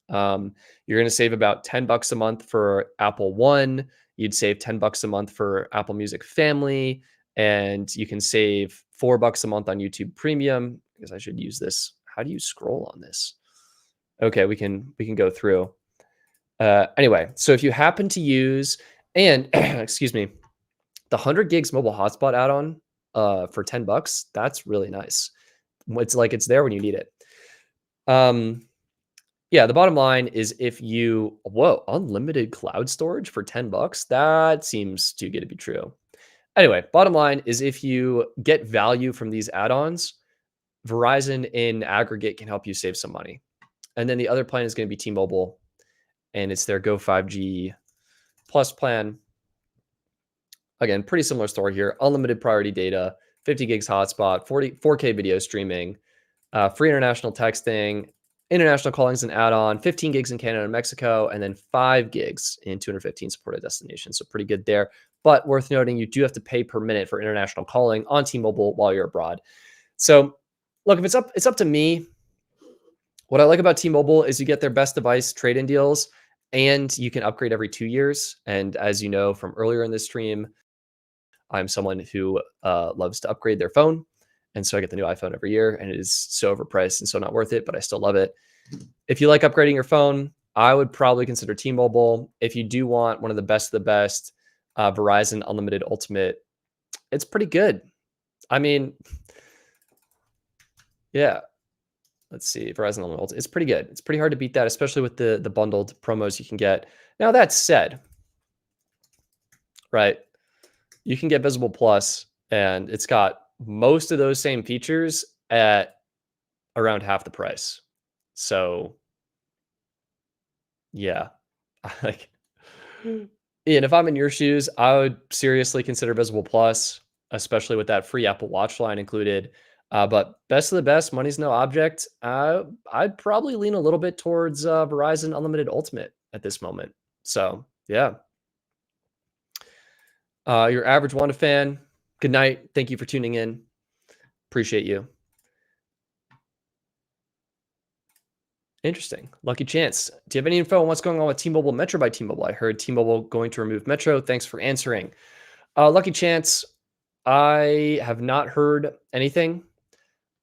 You're going to save about $10 a month for Apple One. You'd save $10 a month for Apple Music Family, and you can save $4 a month on YouTube Premium. Because I should use this. How do you scroll on this? Okay, we can go through. Anyway, so if you happen to use and excuse me, the 100 gigs mobile hotspot add-on for $10, that's really nice. It's like it's there when you need it. Yeah, the bottom line is if you, unlimited cloud storage for $10, that seems too good to be true. Anyway, bottom line is if you get value from these add-ons, Verizon in aggregate can help you save some money. And then the other plan is going to be T-Mobile, and it's their Go 5G Plus plan. Again, pretty similar story here. Unlimited priority data, 50 gigs hotspot, 4K video streaming, free international texting, international calling is an add-on, 15 gigs in Canada and Mexico, and then 5 gigs in 215 supported destinations. So pretty good there. But worth noting, you do have to pay per minute for international calling on T-Mobile while you're abroad. So look, if it's up to me, what I like about T-Mobile is you get their best device trade-in deals, and you can upgrade every 2 years. And as you know from earlier in this stream, I'm someone who loves to upgrade their phone. And so I get the new iPhone every year, and it is so overpriced and so not worth it, but I still love it. If you like upgrading your phone, I would probably consider T-Mobile. If you do want one of the best of the best, Verizon Unlimited Ultimate, it's pretty good. I mean, yeah. Let's see, Verizon Unlimited Ultimate. It's pretty good. It's pretty hard to beat that, especially with the bundled promos you can get. Now, that said, right, you can get Visible Plus, and it's got most of those same features at around half the price. So, yeah, like, and if I'm in your shoes, I would seriously consider Visible Plus, especially with that free Apple Watch line included. But best of the best, money's no object. I'd probably lean a little bit towards Verizon Unlimited Ultimate at this moment. So, yeah. Your average Wanda fan, good night. Thank you for tuning in. Appreciate you. Interesting. Lucky chance. Do you have any info on what's going on with T-Mobile Metro by T-Mobile? I heard T-Mobile going to remove Metro. Thanks for answering. Lucky chance. I have not heard anything.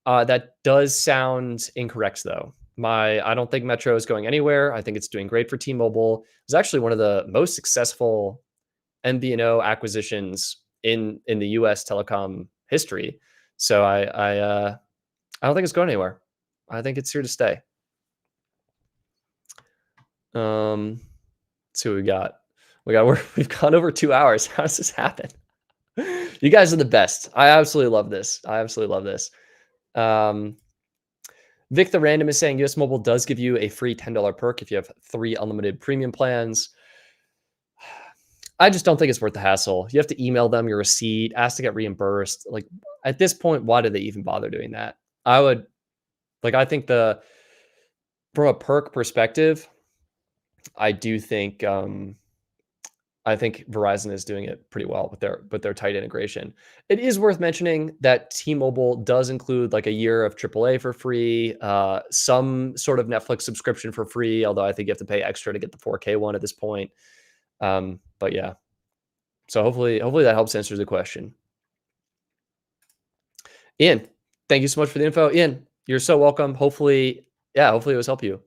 That does sound incorrect, though. I don't think Metro is going anywhere. I think it's doing great for T-Mobile. It's actually one of the most successful MVNO acquisitions in the U.S. telecom history. So I don't think it's going anywhere. I think it's here to stay. Let's see what we got. We've gone over 2 hours. How does this happen? You guys are the best. I absolutely love this. I absolutely love this. Um, Vic the Random is saying US Mobile does give you a free $10 perk if you have 3 unlimited premium plans. I just don't think it's worth the hassle. You have to email them your receipt, ask to get reimbursed. Like at this point, why do they even bother doing that? I think from a perk perspective, I do think I think Verizon is doing it pretty well with their tight integration. It is worth mentioning that T-Mobile does include like a year of AAA for free, some sort of Netflix subscription for free, although I think you have to pay extra to get the 4K one at this point. But yeah, so hopefully that helps answer the question. Ian, thank you so much for the info. Ian, you're so welcome. Hopefully it was helpful.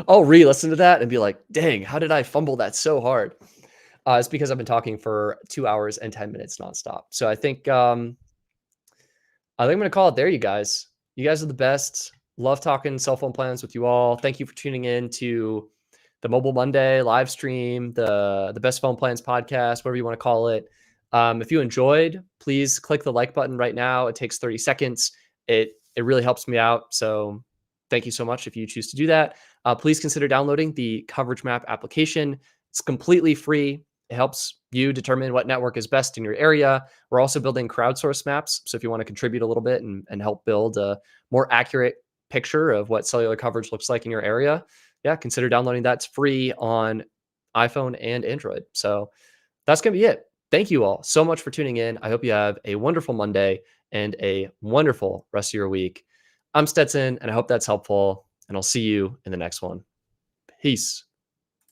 I'll re-listen to that and be like, dang, how did I fumble that so hard? It's because I've been talking for 2 hours and 10 minutes nonstop. So I think I'm going to call it there, you guys. You guys are the best. Love talking cell phone plans with you all. Thank you for tuning in to the Mobile Monday live stream, the Best Phone Plans podcast, whatever you want to call it. If you enjoyed, please click the like button right now. It takes 30 seconds. It really helps me out. So thank you so much if you choose to do that. Please consider downloading the Coverage Map application. It's completely free. It helps you determine what network is best in your area. We're also building crowdsource maps. So if you want to contribute a little bit and help build a more accurate picture of what cellular coverage looks like in your area, yeah, consider downloading that. It's free on iPhone and Android. So that's going to be it. Thank you all so much for tuning in. I hope you have a wonderful Monday and a wonderful rest of your week. I'm Stetson, and I hope that's helpful, and I'll see you in the next one. Peace.